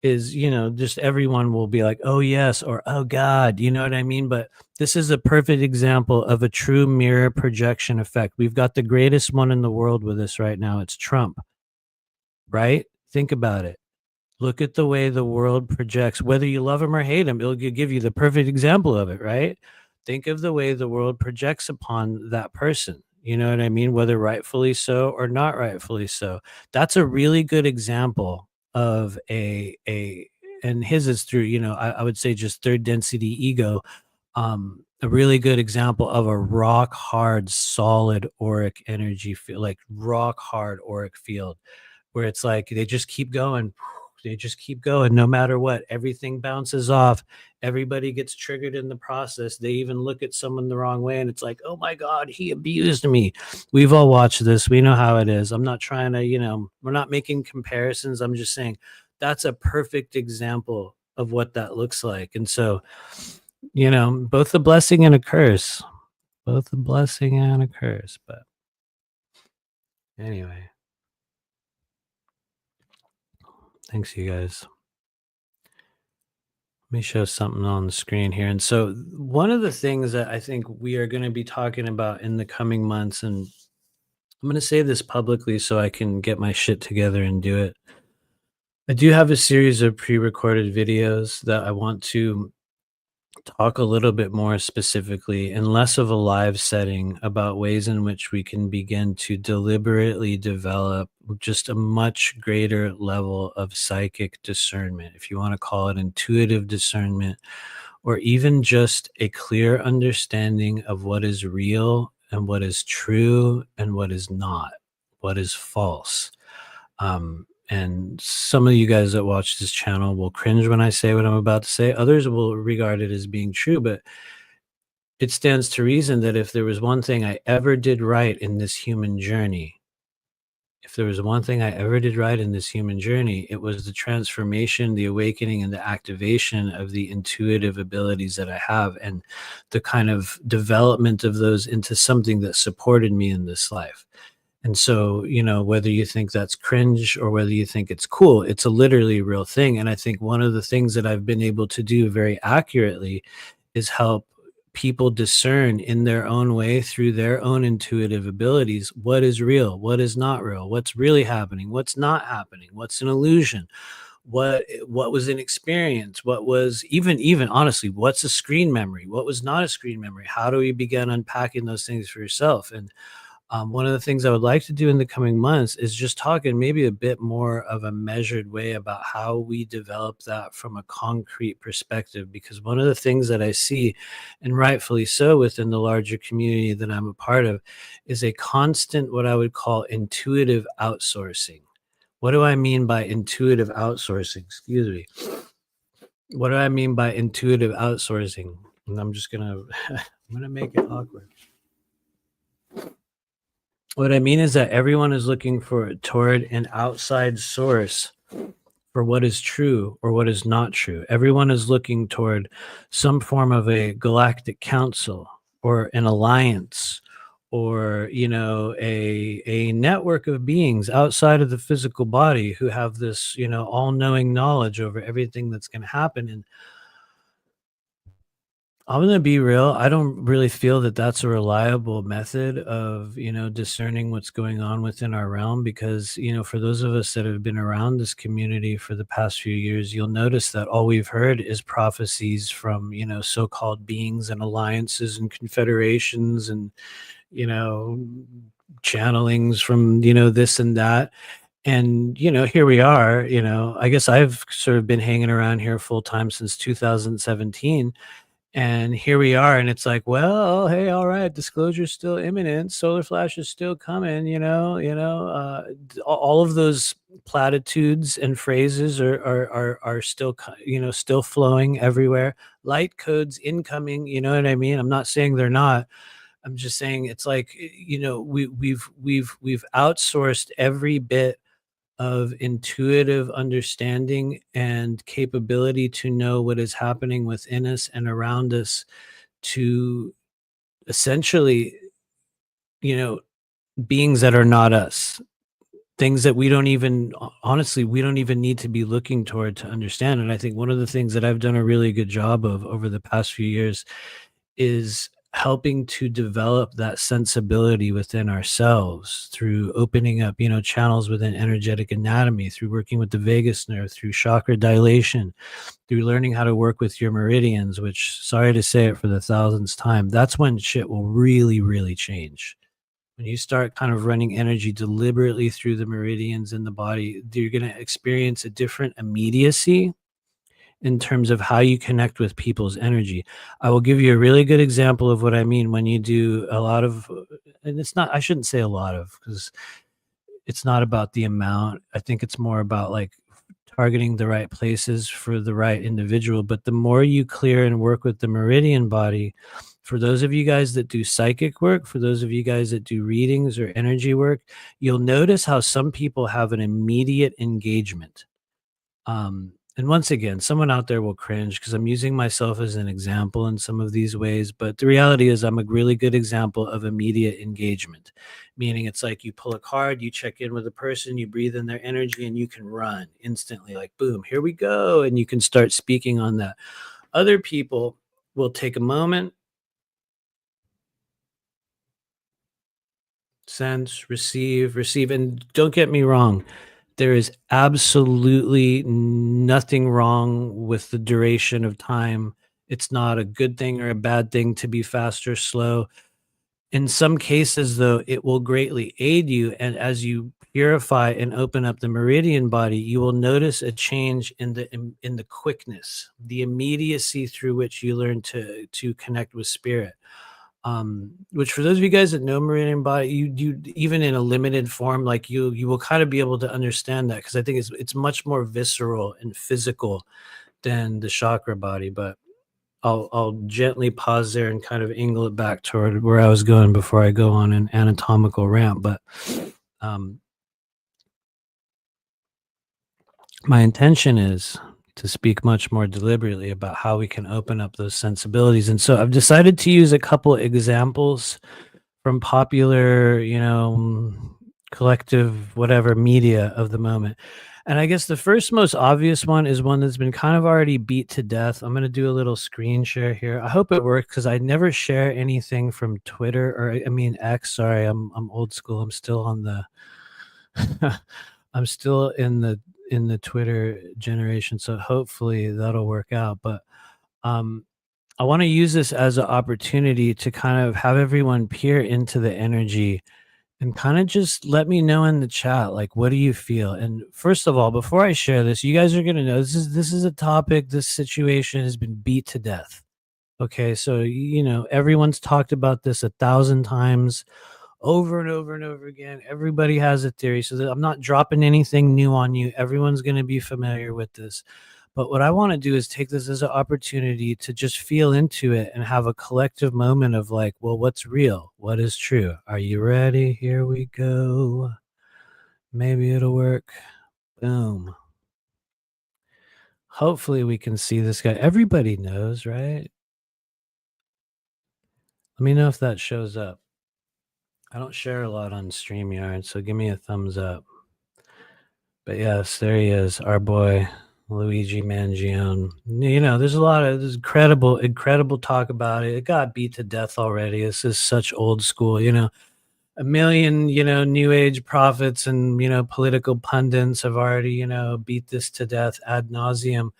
S1: is, just everyone will be like, oh yes, or oh God, you know what I mean? But this is a perfect example of a true mirror projection effect. We've got the greatest one in the world with us right now. It's Trump, right? Think about it. Look at the way the world projects, whether you love him or hate him, it'll give you the perfect example of it, right? Think of the way the world projects upon that person. You know what I mean? Whether rightfully so or not rightfully so. That's a really good example of and his is through, I would say just third density ego. A really good example of a rock hard, solid auric energy field, like rock hard auric field where it's like they just keep going They just keep going no matter what. Everything bounces off. Everybody gets triggered in the process. They even look at someone the wrong way and it's like, oh my God, he abused me. We've all watched this. We know how it is. I'm not trying to, we're not making comparisons. I'm just saying that's a perfect example of what that looks like. And so, both a blessing and a curse, both a blessing and a curse. But anyway, thanks, you guys. Let me show something on the screen here. And so, one of the things that I think we are going to be talking about in the coming months, and I'm going to say this publicly so I can get my shit together and do it. I do have a series of pre recorded videos that I want to talk a little bit more specifically and less of a live setting about ways in which we can begin to deliberately develop just a much greater level of psychic discernment, if you want to call it intuitive discernment, or even just a clear understanding of what is real and what is true and what is not, what is false. And some of you guys that watch this channel will cringe when I say what I'm about to say. Others will regard it as being true, but it stands to reason that if there was one thing I ever did right in this human journey, if there was one thing I ever did right in this human journey, it was the transformation, the awakening, and the activation of the intuitive abilities that I have and the kind of development of those into something that supported me in this life. And so, whether you think that's cringe or whether you think it's cool, it's a literally real thing. And I think one of the things that I've been able to do very accurately is help people discern in their own way through their own intuitive abilities what is real, what is not real, what's really happening, what's not happening, what's an illusion, what was an experience, what was even honestly, what's a screen memory, what was not a screen memory. How do we begin unpacking those things for yourself? And one of the things I would like to do in the coming months is just talk in maybe a bit more of a measured way about how we develop that from a concrete perspective. Because one of the things that I see, and rightfully so, within the larger community that I'm a part of, is a constant, what I would call intuitive outsourcing. What do I mean by intuitive outsourcing? Excuse me. What do I mean by intuitive outsourcing? And I'm just gonna, I'm gonna make it awkward. What I mean is that everyone is looking toward an outside source for what is true or what is not true. Everyone is looking toward some form of a galactic council or an alliance or a network of beings outside of the physical body who have this all-knowing knowledge over everything that's going to happen. And I'm gonna be real. I don't really feel that that's a reliable method of, discerning what's going on within our realm because, for those of us that have been around this community for the past few years, you'll notice that all we've heard is prophecies from, so-called beings and alliances and confederations and, you know, channelings from, this and that. And, here we are, I guess I've sort of been hanging around here full time since 2017, and here we are, and it's like, well, hey, all right, disclosure's still imminent, solar flash is still coming, all of those platitudes and phrases are still, still flowing everywhere. Light codes incoming, you know what I mean? I'm not saying they're not. I'm just saying it's like, we've outsourced every bit of intuitive understanding and capability to know what is happening within us and around us to essentially, you know, beings that are not us, things that we don't even, honestly, we don't even need to be looking toward to understand. And I think one of the things that I've done a really good job of over the past few years is helping to develop that sensibility within ourselves through opening up, channels within energetic anatomy, through working with the vagus nerve, through chakra dilation, through learning how to work with your meridians, which, sorry to say it for the thousandth time, that's when shit will really, really change. When you start kind of running energy deliberately through the meridians in the body, you're going to experience a different immediacy in terms of how you connect with people's energy. I will give you a really good example of what I mean when you do a lot of, and it's not, I shouldn't say a lot of, because it's not about the amount. I think it's more about like targeting the right places for the right individual. But the more you clear and work with the meridian body, for those of you guys that do psychic work, for those of you guys that do readings or energy work, you'll notice how some people have an immediate engagement. And once again, someone out there will cringe because I'm using myself as an example in some of these ways. But the reality is, I'm a really good example of immediate engagement, meaning it's like you pull a card, you check in with a person, you breathe in their energy, and you can run instantly, like, boom, here we go. And you can start speaking on that. Other people will take a moment, sense, receive, receive. And don't get me wrong, there is absolutely nothing wrong with the duration of time. It's not a good thing or a bad thing to be fast or slow. In some cases, though, it will greatly aid you. And as you purify and open up the meridian body, you will notice a change in the quickness, the immediacy through which you learn to connect with spirit. Which, for those of you guys that know meridian body, you even in a limited form, like you will kind of be able to understand that, because I think it's much more visceral and physical than the chakra body. But I'll gently pause there and kind of angle it back toward where I was going before I go on an anatomical rant. But um, my intention is to speak much more deliberately about how we can open up those sensibilities. And so I've decided to use a couple examples from popular, collective, whatever media of the moment. And I guess the first most obvious one is one that's been kind of already beat to death. I'm going to do a little screen share here. I hope it works because I never share anything from Twitter, or I mean X. Sorry, I'm old school. I'm still on the I'm still in the Twitter generation, so hopefully that'll work out. But um I want to use this as an opportunity to kind of have everyone peer into the energy and kind of just let me know in the chat, like, what do you feel? And first of all, before I share this, you guys are gonna know this is a topic. This situation has been beat to death. Okay, so everyone's talked about this 1,000 times, over and over and over again. Everybody has a theory, so that I'm not dropping anything new on you. Everyone's going to be familiar with this. But what I want to do is take this as an opportunity to just feel into it and have a collective moment of like, well, what's real? What is true? Are you ready? Here we go. Maybe it'll work. Boom. Hopefully we can see this guy. Everybody knows, right? Let me know if that shows up. I don't share a lot on StreamYard, so give me a thumbs up. But yes, there he is, our boy Luigi Mangione. There's incredible talk about it. It got beat to death already. This is such old school, a million, new age prophets and, political pundits have already, beat this to death ad nauseum.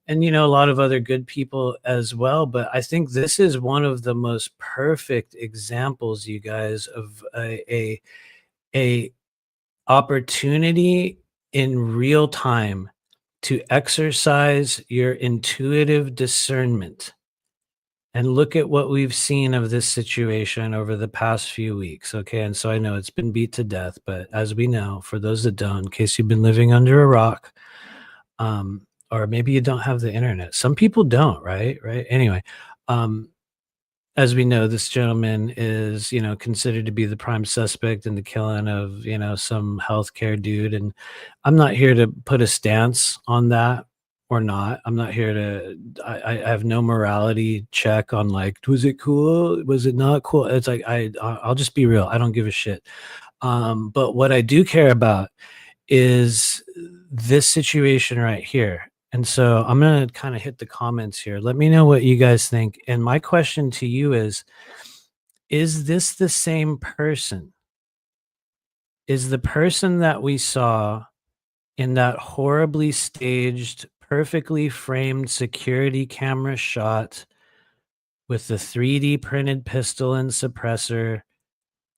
S1: And, a lot of other good people as well. But I think this is one of the most perfect examples, you guys, of a opportunity in real time to exercise your intuitive discernment and look at what we've seen of this situation over the past few weeks. Okay. And so I know it's been beat to death, but as we know, for those that don't, in case you've been living under a rock, or maybe you don't have the internet, some people don't, right? Right. Anyway, um, as we know, this gentleman is, considered to be the prime suspect in the killing of, some healthcare dude. And I'm not here to put a stance on that or not. I'm not here to, I have no morality check on like, was it cool? Was it not cool? It's like, I'll just be real. I don't give a shit. But what I do care about is this situation right here. And so I'm going to kind of hit the comments here. Let me know what you guys think. And my question to you is this the same person? Is the person that we saw in that horribly staged, perfectly framed security camera shot with the 3D printed pistol and suppressor,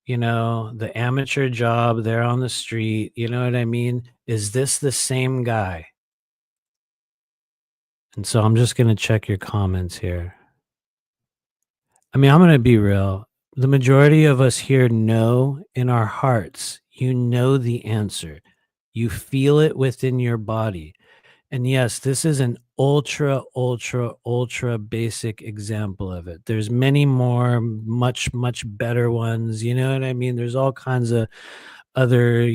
S1: the amateur job there on the street, you know what I mean? Is this the same guy? And so I'm just going to check your comments here. I mean, I'm going to be real. The majority of us here know in our hearts, you know the answer. You feel it within your body. And yes, this is an ultra, ultra, ultra basic example of it. There's many more much, much better ones. You know what I mean? There's all kinds of other,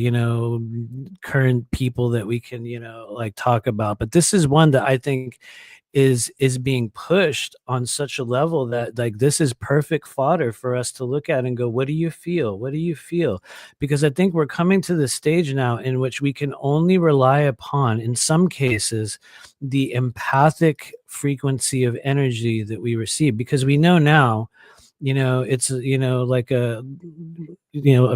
S1: current people that we can, like talk about. But this is one that I think is being pushed on such a level that like this is perfect fodder for us to look at and go, what do you feel, what do you feel? Because I think we're coming to the stage now in which we can only rely upon, in some cases, the empathic frequency of energy that we receive, because we know now, it's like a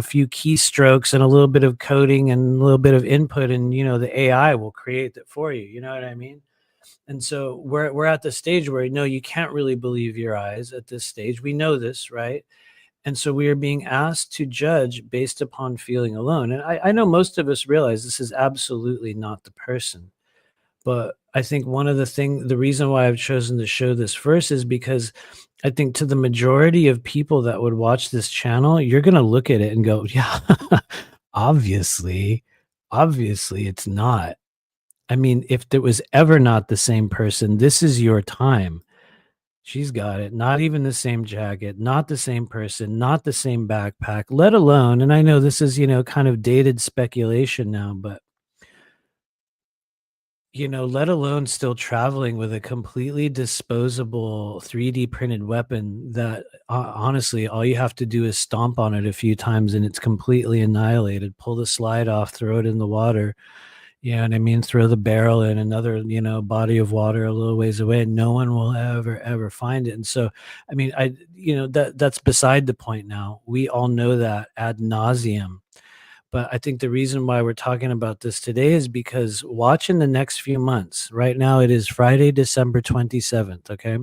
S1: few keystrokes and a little bit of coding and a little bit of input, and the AI will create that for you. You know what I mean? And so we're at the stage where no, you can't really believe your eyes at this stage. We know this, right? And so we are being asked to judge based upon feeling alone. And I know most of us realize this is absolutely not the person. But I think the reason why I've chosen to show this first is because I think to the majority of people that would watch this channel, you're going to look at it and go, yeah, obviously, obviously it's not. I mean, if there was ever not the same person, this is your time. She's got it. Not even the same jacket, not the same person, not the same backpack, let alone, and I know this is, kind of dated speculation now, but, let alone still traveling with a completely disposable 3D printed weapon that honestly, all you have to do is stomp on it a few times and it's completely annihilated. Pull the slide off, throw it in the water. You know what I mean? Throw the barrel in another, body of water a little ways away, and no one will ever, ever find it. And so, I mean, that's beside the point now. We all know that ad nauseum. But I think the reason why we're talking about this today is because watch in the next few months. Right now, it is Friday, December 27th. Okay.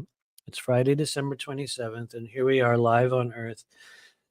S1: It's Friday, December 27th. And here we are live on Earth,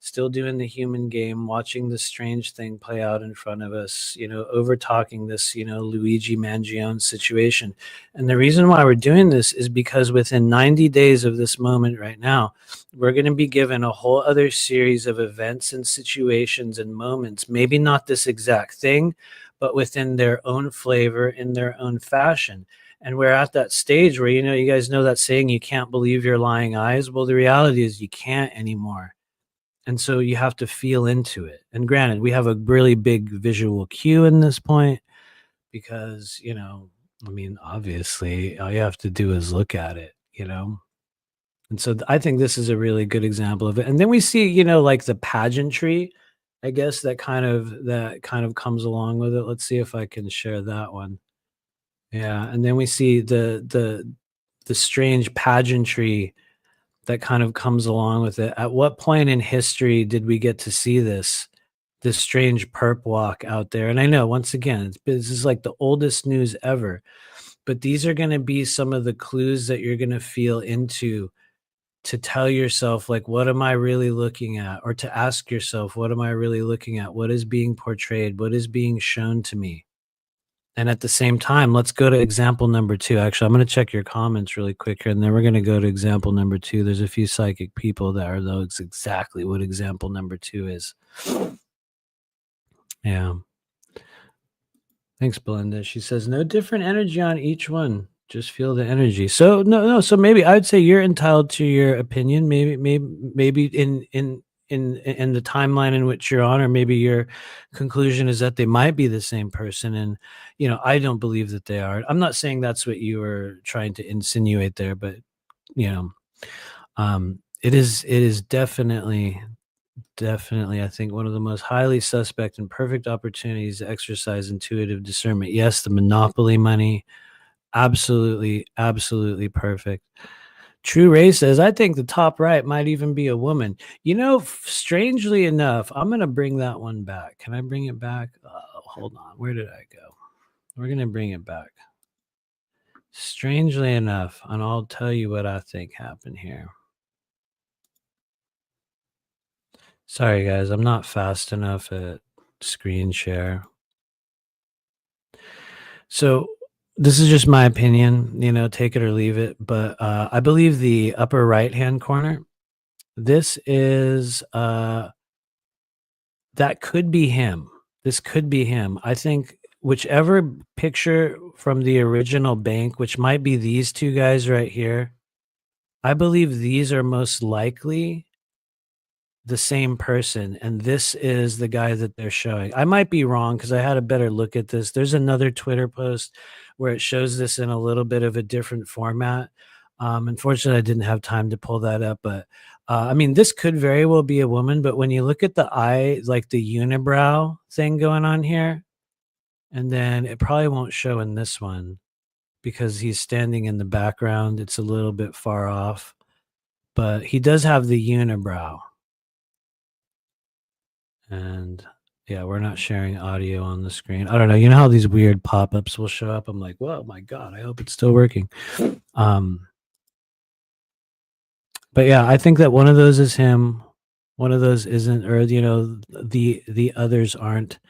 S1: still doing the human game, watching this strange thing play out in front of us, over talking this, Luigi Mangione situation. And the reason why we're doing this is because within 90 days of this moment right now, we're going to be given a whole other series of events and situations and moments, maybe not this exact thing, but within their own flavor, in their own fashion. And we're at that stage where, you guys know that saying, you can't believe your lying eyes. Well, the reality is you can't anymore. And so you have to feel into it. And granted, we have a really big visual cue in this point because, I mean, obviously, all you have to do is look at it. And so I think this is a really good example of it. And then we see, like the pageantry, I guess that kind of comes along with it. Let's see if I can share that one. Yeah, and then we see the strange pageantry that kind of comes along with it. At what point in history did we get to see this strange perp walk out there? And I know once again, this is like the oldest news ever, but these are going to be some of the clues that you're going to feel into to tell yourself, like, what am I really looking at? Or to ask yourself, what am I really looking at? What is being portrayed? What is being shown to me? And at the same time, let's go to example number 2. Actually, I'm gonna check your comments really quick here, and then we're gonna go to example number 2. There's a few psychic people that are knows exactly what example number 2 is. Yeah. Thanks, Belinda. She says, "No different energy on each one. Just feel the energy." So no, so maybe I would say you're entitled to your opinion. Maybe in the timeline in which you're on, or maybe your conclusion is that they might be the same person. And I don't believe that they are. I'm not saying that's what you were trying to insinuate there, but you know, it is definitely, I think, one of the most highly suspect and perfect opportunities to exercise intuitive discernment. Yes, the monopoly money, absolutely, absolutely perfect. True Ray says, I think the top right might even be a woman. Strangely enough, I'm going to bring that one back. Can I bring it back? Hold on. Where did I go? We're going to bring it back. Strangely enough, and I'll tell you what I think happened here. Sorry, guys, I'm not fast enough at screen share. So this is just my opinion, take it or leave it. But I believe the upper right-hand corner, this is that could be him. This could be him. I think whichever picture from the original bank, which might be these two guys right here, I believe these are most likely the same person, and this is the guy that they're showing. I might be wrong because I had a better look at this. There's another Twitter post where it shows this in a little bit of a different format. Unfortunately, I didn't have time to pull that up, but I mean, this could very well be a woman. But when you look at the eye, like the unibrow thing going on here, and then it probably won't show in this one because he's standing in the background. It's a little bit far off, but he does have the unibrow. And yeah, we're not sharing audio on the screen. I don't know. You know how these weird pop-ups will show up? I'm like, whoa, my God, I hope it's still working. Um, but yeah, I think that one of those is him, one of those isn't, or the others aren't.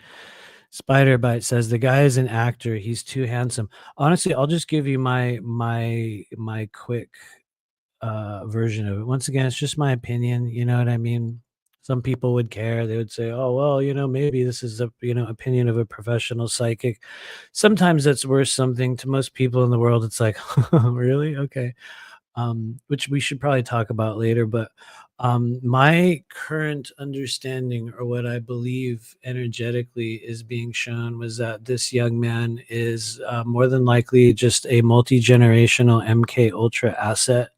S1: Spider Bite says the guy is an actor. He's too handsome. Honestly, I'll just give you my quick version of it. Once again, it's just my opinion. You know what I mean? Some people would care. They would say, "Oh, well, maybe this is a opinion of a professional psychic." Sometimes that's worth something to most people in the world. It's like, really? Okay. Which we should probably talk about later. But my current understanding, or what I believe energetically is being shown, was that this young man is more than likely just a multi generational MK Ultra asset,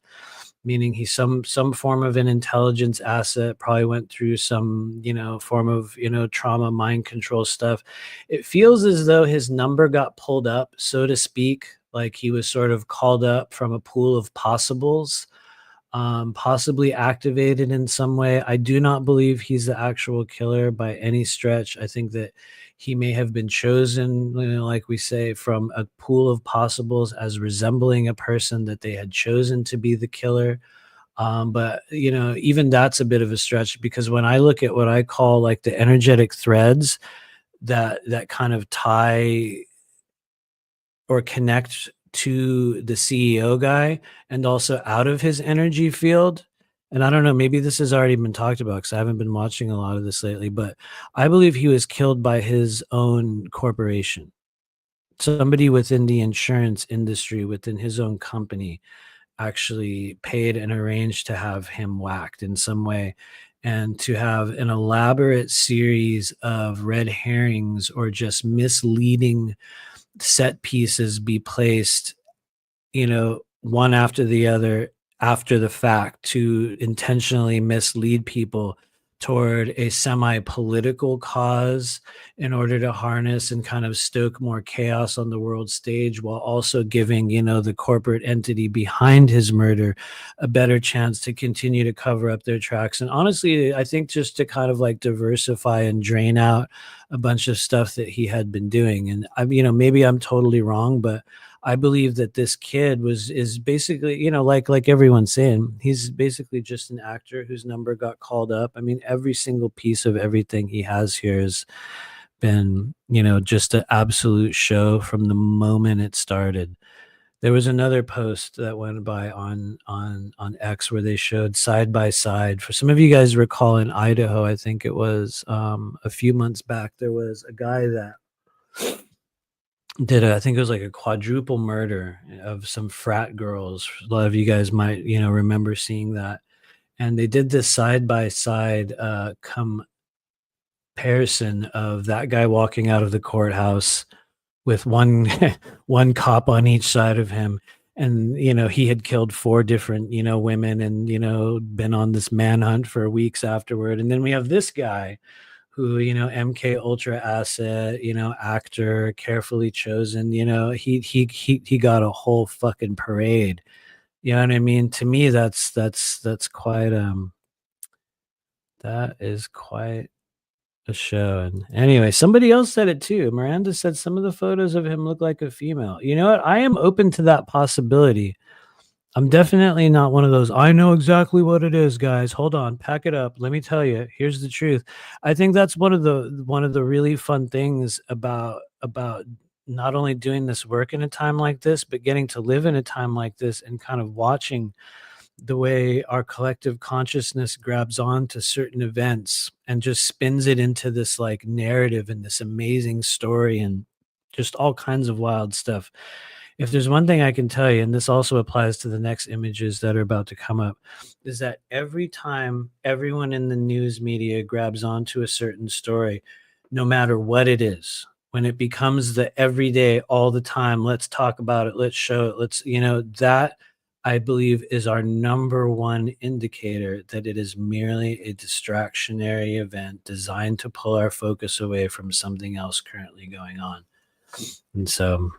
S1: meaning he's some form of an intelligence asset, probably went through some form of trauma, mind control stuff. It feels as though his number got pulled up, so to speak, like he was sort of called up from a pool of possibles, possibly activated in some way. I do not believe he's the actual killer by any stretch. I think that he may have been chosen, like we say, from a pool of possibles as resembling a person that they had chosen to be the killer. But even that's a bit of a stretch, because when I look at what I call like the energetic threads that kind of tie or connect to the CEO guy and also out of his energy field. And I don't know, maybe this has already been talked about because I haven't been watching a lot of this lately, but I believe he was killed by his own corporation. Somebody within the insurance industry, within his own company, actually paid and arranged to have him whacked in some way, and to have an elaborate series of red herrings or just misleading set pieces be placed, one after the other after the fact, to intentionally mislead people toward a semi-political cause in order to harness and kind of stoke more chaos on the world stage, while also giving, the corporate entity behind his murder a better chance to continue to cover up their tracks. And honestly, I think just to kind of like diversify and drain out a bunch of stuff that he had been doing. And maybe I'm totally wrong, but I believe that this kid is basically, like everyone's saying, he's basically just an actor whose number got called up. I mean, every single piece of everything he has here has been, just an absolute show from the moment it started. There was another post that went by on X where they showed side by side. For some of you guys recall, in Idaho, I think it was a few months back, there was a guy that I think it was like a quadruple murder of some frat girls. A lot of you guys might, remember seeing that. And they did this side by side comparison of that guy walking out of the courthouse with one one cop on each side of him. And he had killed four different women, and been on this manhunt for weeks afterward. And then we have this guy who, MK Ultra asset, actor, carefully chosen, he got a whole fucking parade. You know what I mean? To me, that's quite that is quite a show. And anyway, somebody else said it too. Miranda said some of the photos of him look like a female. You know what? I am open to that possibility. I'm definitely not one of those, "I know exactly what it is, guys. Hold on, pack it up. Let me tell you. Here's the truth." I think that's one of the really fun things about not only doing this work in a time like this, but getting to live in a time like this and kind of watching the way our collective consciousness grabs on to certain events and just spins it into this like narrative and this amazing story, and just all kinds of wild stuff. If there's one thing I can tell you, and this also applies to the next images that are about to come up, is that every time everyone in the news media grabs onto a certain story, no matter what it is, when it becomes the everyday, all the time, let's talk about it, let's show it, let's, that I believe is our number one indicator that it is merely a distractionary event designed to pull our focus away from something else currently going on. And so,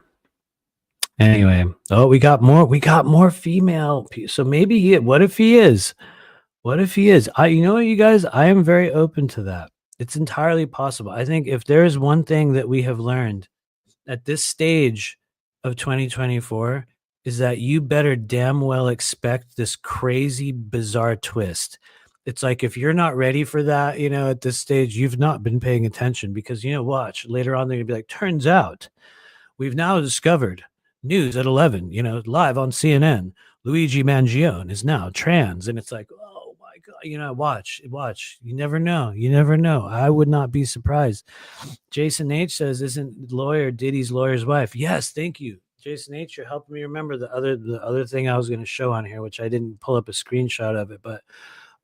S1: anyway, oh, we got more female. So maybe what if he is? What if he is? You know what, you guys, I am very open to that. It's entirely possible. I think if there is one thing that we have learned at this stage of 2024 is that you better damn well expect this crazy, bizarre twist. It's like if you're not ready for that, at this stage, you've not been paying attention because, watch later on, they're gonna be like, turns out we've now discovered news at 11, live on CNN. Luigi Mangione is now trans. And it's like, oh my God, watch. You never know. You never know. I would not be surprised. Jason H says, isn't lawyer Diddy's lawyer's wife? Yes, thank you. Jason H, you're helping me remember the other thing I was going to show on here, which I didn't pull up a screenshot of it, but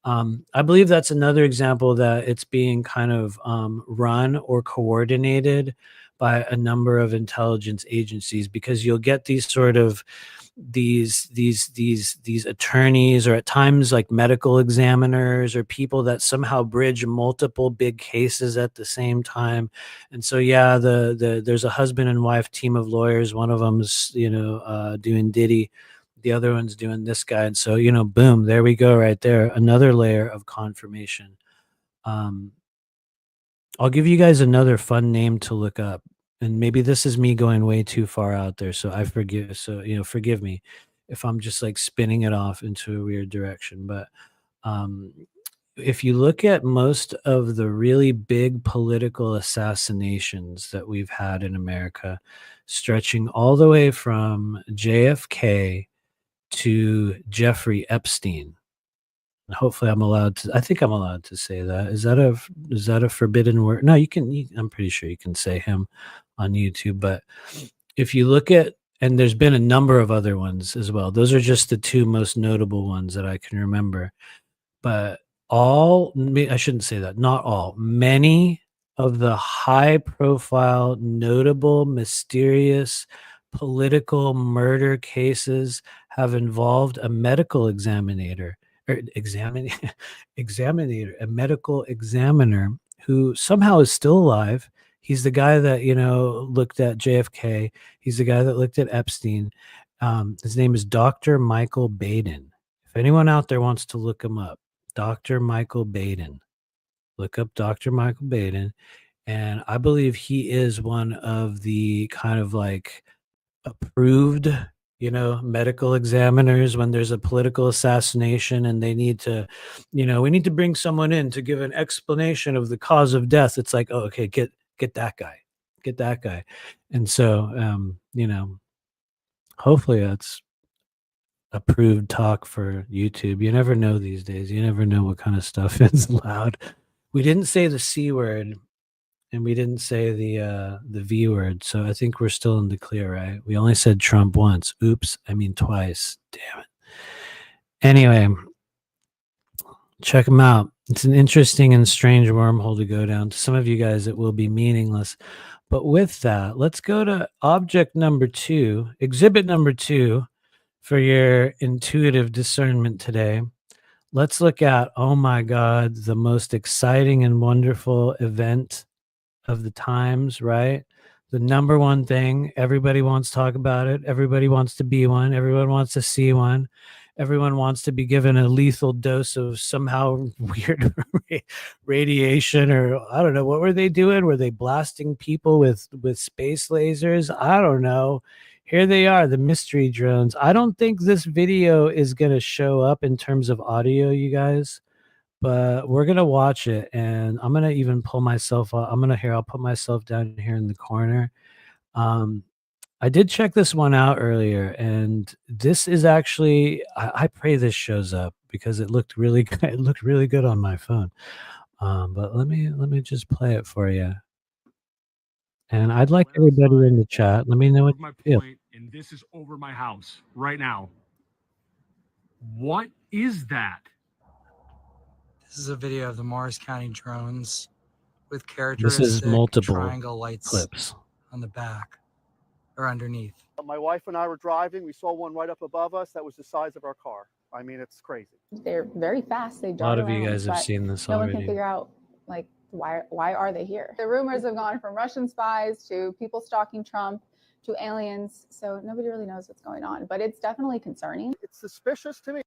S1: I believe that's another example that it's being kind of run or coordinated by a number of intelligence agencies, because you'll get these sort of these attorneys, or at times like medical examiners, or people that somehow bridge multiple big cases at the same time. And so yeah, there's a husband and wife team of lawyers. One of them's doing Diddy, the other one's doing this guy. And so, boom, there we go, right there, another layer of confirmation. I'll give you guys another fun name to look up, and maybe this is me going way too far out there, so forgive me if I'm just like spinning it off into a weird direction. But um if you look at most of the really big political assassinations that we've had in America, stretching all the way from JFK to Jeffrey Epstein. And hopefully I think I'm allowed to say that. Is that a forbidden word? No, I'm pretty sure you can say him on YouTube. But if you look at, and there's been a number of other ones as well. Those are just the two most notable ones that I can remember. But I shouldn't say that, not all, many of the high profile, notable, mysterious political murder cases have involved a medical examiner, or a medical examiner who somehow is still alive. He's the guy that, looked at JFK. He's the guy that looked at Epstein. His name is Dr. Michael Baden. If anyone out there wants to look him up, Dr. Michael Baden. Look up Dr. Michael Baden. And I believe he is one of the kind of like approved, medical examiners when there's a political assassination and they need to, we need to bring someone in to give an explanation of the cause of death. It's like, oh, okay, get that guy. Get that guy. And so, hopefully that's approved talk for YouTube. You never know these days. You never know what kind of stuff is allowed. We didn't say the C word, and we didn't say the V word, so I think we're still in the clear, right? We only said Trump once. Oops, I mean twice. Damn it. Anyway, check them out. It's an interesting and strange wormhole to go down. To some of you guys, it will be meaningless. But with that, let's go to object number 2, exhibit number 2 for your intuitive discernment today. Let's look at, oh my God, the most exciting and wonderful event of the times, right? The number one thing, everybody wants to talk about it. Everybody wants to be one. Everyone wants to see one. Everyone wants to be given a lethal dose of somehow weird radiation, or I don't know. What were they doing? Were they blasting people with space lasers? I don't know. Here they are, the mystery drones. I don't think this video is going to show up in terms of audio, you guys, but we're going to watch it, and I'm going to even pull myself up. I'll put myself down here in the corner. I did check this one out earlier, and this is actually, I pray this shows up because it looked really good. It looked really good on my phone. But let me just play it for you. And I'd like
S2: Went
S1: everybody in
S2: outside
S1: the chat. Let me
S2: to
S1: know what
S2: prove my
S1: you feel.
S2: point, and this is over my house right now. What is that?
S3: This is a video of the Morris County drones with
S1: This is
S3: characteristic
S1: multiple
S3: triangle lights
S1: clips.
S3: on the back or underneath.
S4: My wife and I were driving. We saw one right up above us that was the size of our car. I mean, it's crazy.
S5: They're very fast. They
S1: A
S5: dart
S1: lot of you
S5: around,
S1: guys have
S5: but
S1: seen this
S5: no one can
S1: already.
S5: figure out like why are they here. The rumors have gone from Russian spies to people stalking Trump to aliens, so nobody really knows what's going on, but it's definitely concerning.
S4: It's suspicious to me.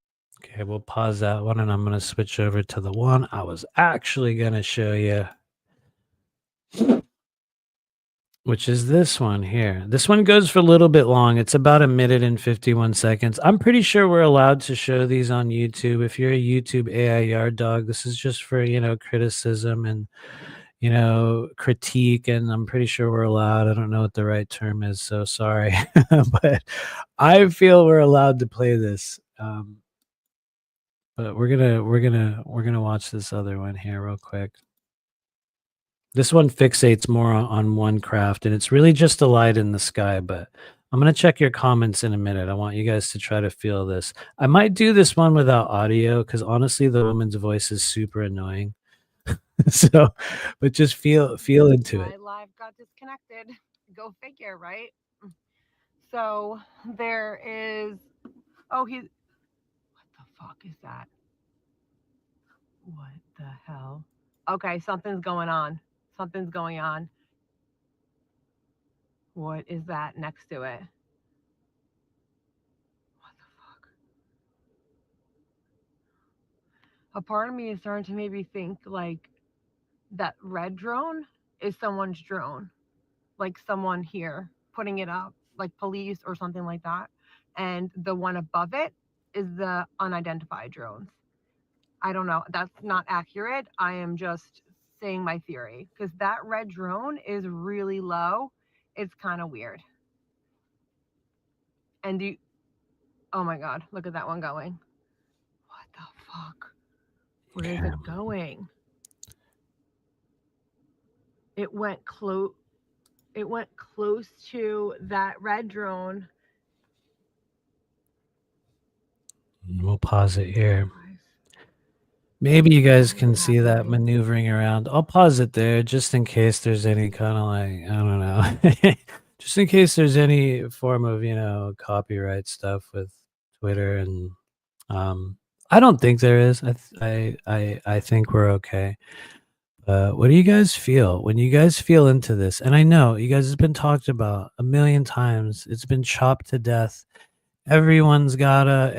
S1: Okay, we'll pause that one, and I'm going to switch over to the one I was actually going to show you, which is this one here. This one goes for a little bit long. It's about 1 minute and 51 seconds. I'm pretty sure we're allowed to show these on YouTube. If you're a YouTube AI yard dog, this is just for, criticism and, critique. And I'm pretty sure we're allowed. I don't know what the right term is, so sorry. But I feel we're allowed to play this. But we're gonna watch this other one here real quick. This one fixates more on one craft, and it's really just a light in the sky. But I'm gonna check your comments in a minute. I want you guys to try to feel this. I might do this one without audio because honestly, the woman's voice is super annoying. So, but just feel into it.
S6: My live got disconnected. Go figure, right? So there is. Oh, what the fuck is that? What the hell? Okay, something's going on. Something's going on. What is that next to it? What the fuck? A part of me is starting to maybe think like that red drone is someone's drone, like someone here putting it up, like police or something like that. And the one above it is the unidentified drones. I don't know. That's not accurate. I am just saying my theory because that red drone is really low. It's kind of weird. And oh my God, look at that one going. What the fuck? Where is it going? It went close. It went close to that red drone.
S1: We'll pause it here. Maybe you guys can see that
S6: happening?
S1: maneuvering around. I'll pause it there just in case there's any kind of like, I don't know, just in case there's any form of, copyright stuff with Twitter. And I don't think there is. I think we're okay. What do you guys feel when you guys feel into this? And I know you guys have been talked about a million times. It's been chopped to death. Everybody's got a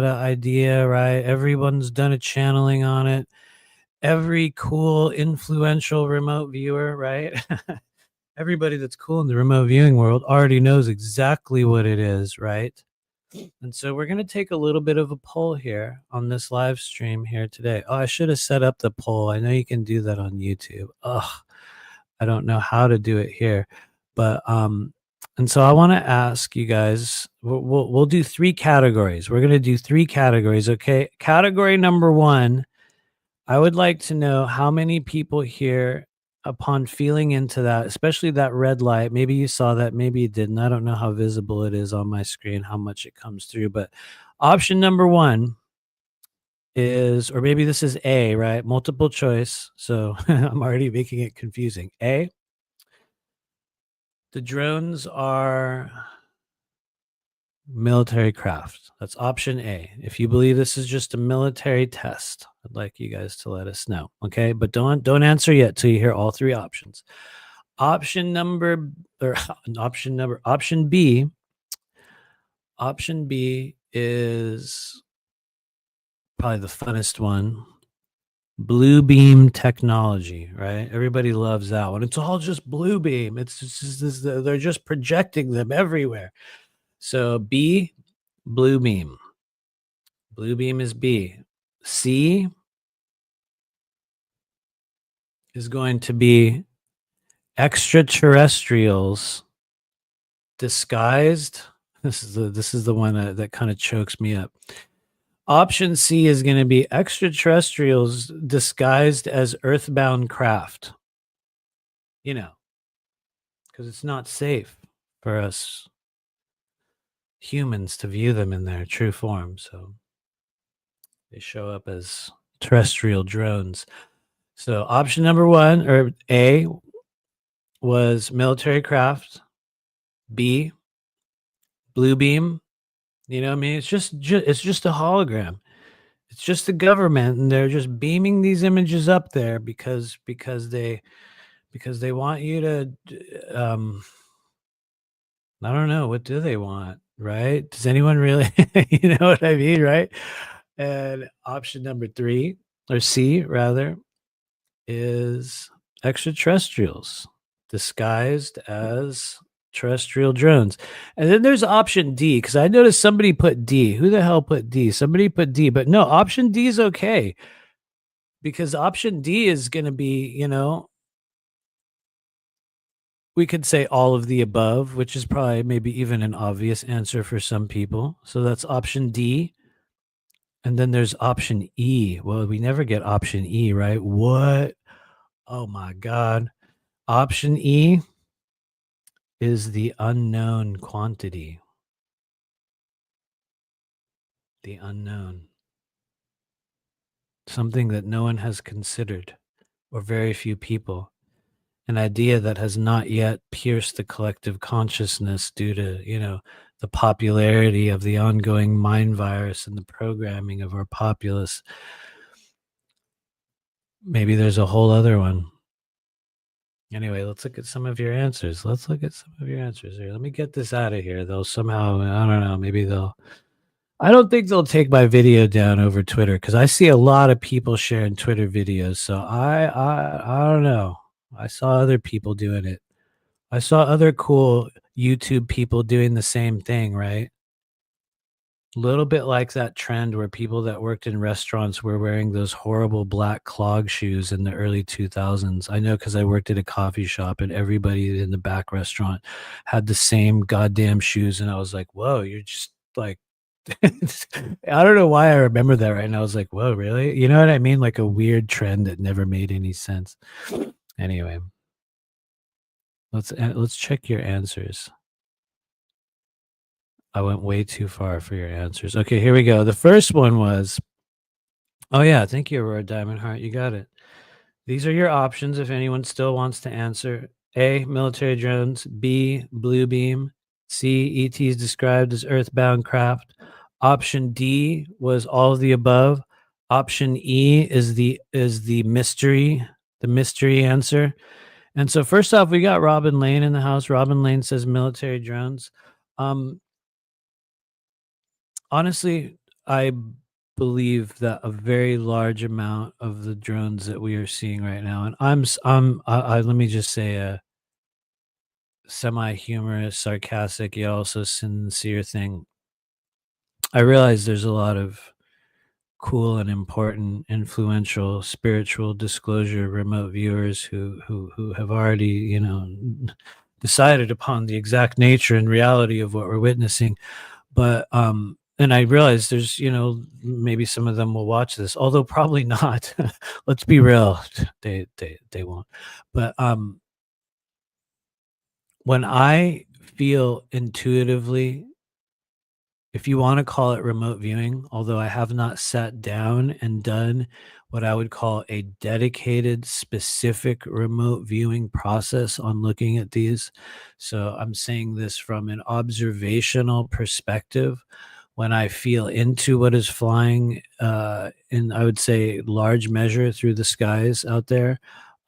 S1: idea, right? Everyone's done a channeling on it. Every cool, influential remote viewer, right? Everybody that's cool in the remote viewing world already knows exactly what it is, right? And so we're going to take a little bit of a poll here on this live stream here today. Oh, I should have set up the poll. I know you can do that on YouTube. Ugh, I don't know how to do it here, but and so I want to ask you guys. We'll do 3 categories. We're going to do 3 categories. Okay, category number 1. I would like to know how many people here, upon feeling into that, especially that red light, maybe you saw that, maybe you didn't. I don't know how visible it is on my screen, how much it comes through, but option number 1 is, or maybe this is A, right? Multiple choice. So I'm already making it confusing. A, the drones are military craft. That's option A. If you believe this is just a military test, I'd like you guys to let us know. Okay, but don't answer yet till you hear all 3 options. Option B. Option B is probably the funnest one. Blue beam technology, right? Everybody loves that one. It's all just blue beam. It's just they're just projecting them everywhere. So B, blue beam. Blue beam is B. C is going to be extraterrestrials disguised. This is the one that kind of chokes me up. Option C is going to be extraterrestrials disguised as earthbound craft. because it's not safe for us humans to view them in their true form. So they show up as terrestrial drones. So option number 1, or A, was military craft. B, blue beam. You know what I mean? It's just a hologram. It's just the government, and they're just beaming these images up there because they want you to I don't know, what do they want, right? Does anyone really you know what I mean, right? And option number 3, or C rather, is extraterrestrials disguised as terrestrial drones. And then there's option D, because I noticed somebody put D. Who the hell put D? Somebody put D, but no, option D is okay, because option D is going to be, you know, we could say all of the above, which is probably maybe even an obvious answer for some people. So that's option D. And then there's option E. Well, we never get option E, right? What? Oh my God. Option E is the unknown quantity. The unknown. Something that no one has considered, or very few people. An idea that has not yet pierced the collective consciousness due to, you know, the popularity of the ongoing mind virus and the programming of our populace. Maybe there's a whole other one. Anyway, let's look at some of your answers. Here. Let me get this out of here. They'll somehow, I don't know, maybe I don't think they'll take my video down over Twitter, because I see a lot of people sharing Twitter videos. So I don't know. I saw other people doing it. I saw other cool YouTube people doing the same thing, right? A little bit like that trend where people that worked in restaurants were wearing those horrible black clog shoes in the early 2000s. I know, because I worked at a coffee shop and everybody in the back restaurant had the same goddamn shoes. And I was like, whoa, you're just like, I don't know why I remember that right now. I was like, whoa, really? You know what I mean? Like a weird trend that never made any sense. Anyway, let's check your answers. I went way too far for your answers. Okay, here we go. The first one was, oh yeah, thank you, Aurora Diamond Heart. You got it. These are your options if anyone still wants to answer. A, military drones. B, blue beam. C, ETs described as earthbound craft. Option D was all of the above. Option E is the mystery answer. And so first off, we got Robin Lane in the house. Robin Lane says military drones. Honestly, I believe that a very large amount of the drones that we are seeing right now, and let me just say a semi-humorous, sarcastic, yet also sincere thing. I realize there's a lot of cool and important, influential, spiritual disclosure remote viewers who have already, you know, decided upon the exact nature and reality of what we're witnessing. But and I realize there's, you know, maybe some of them will watch this, although probably not. Let's be real, they won't. But when I feel intuitively, if you want to call it remote viewing, although I have not sat down and done what I would call a dedicated, specific remote viewing process on looking at these. So I'm saying this from an observational perspective. When I feel into what is flying in, I would say, large measure through the skies out there,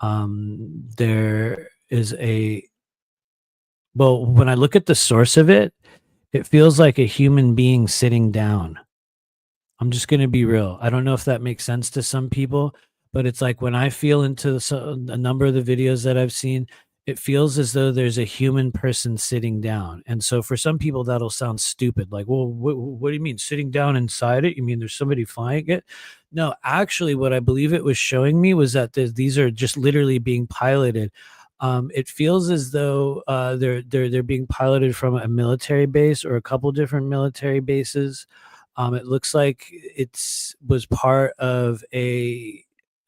S1: there is well, when I look at the source of it, it feels like a human being sitting down. I'm just going to be real. I don't know if that makes sense to some people, but it's like when I feel into a number of the videos that I've seen, it feels as though there's a human person sitting down. And so for some people, that'll sound stupid. Like, well, what do you mean sitting down inside it? You mean there's somebody flying it? No, actually, what I believe it was showing me was that these are just literally being piloted. It feels as though they're being piloted from a military base or a couple different military bases. It looks like was part of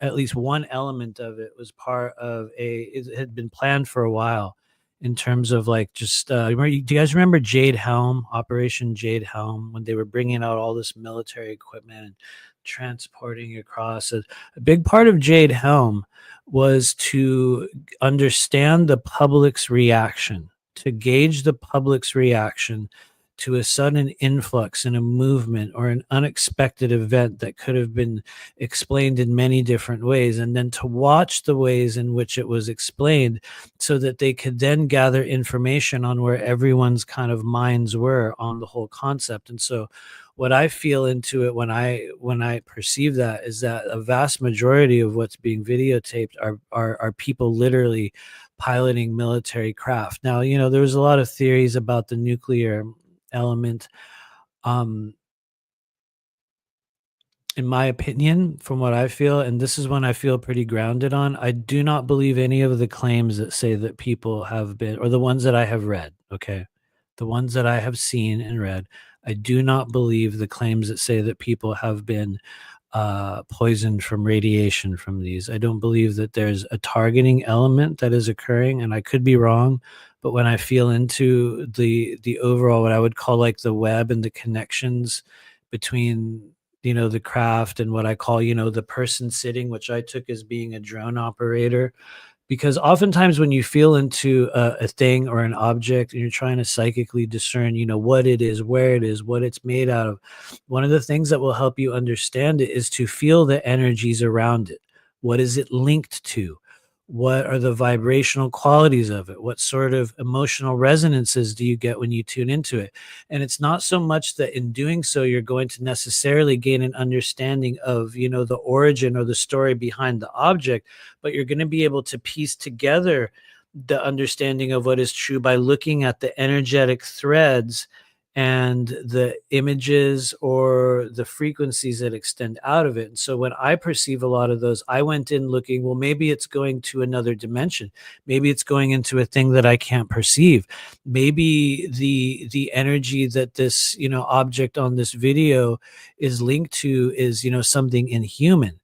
S1: at least one element of it was part of it had been planned for a while. in terms of like just do you guys remember Jade Helm, Operation Jade Helm, when they were bringing out all this military equipment and transporting across? A big part of Jade Helm was to understand the public's reaction, to gauge the public's reaction to a sudden influx in a movement or an unexpected event that could have been explained in many different ways, and then to watch the ways in which it was explained so that they could then gather information on where everyone's kind of minds were on the whole concept. And so what I feel into it when I perceive that is that a vast majority of what's being videotaped are people literally piloting military craft. Now, there was a lot of theories about the nuclear element. In my opinion, from what I feel, and this is one I feel pretty grounded on, I do not believe any of the claims that say that people have been, or the ones that I have read, okay? The ones that I have seen and read, I do not believe the claims that say that people have been poisoned from radiation from these. I don't believe that there's a targeting element that is occurring, and I could be wrong. But when I feel into the overall, what I would call like the web and the connections between, the craft and what I call, the person sitting, which I took as being a drone operator, because oftentimes when you feel into a thing or an object and you're trying to psychically discern, what it is, where it is, what it's made out of, one of the things that will help you understand it is to feel the energies around it. What is it linked to? What are the vibrational qualities of it? What sort of emotional resonances do you get when you tune into it? And it's not so much that in doing so, you're going to necessarily gain an understanding of, the origin or the story behind the object, but you're going to be able to piece together the understanding of what is true by looking at the energetic threads and the images or the frequencies that extend out of it. And so when I perceive a lot of those, I went in looking, well, maybe it's going to another dimension. Maybe it's going into a thing that I can't perceive. Maybe the energy that this, object on this video is linked to is, something inhuman.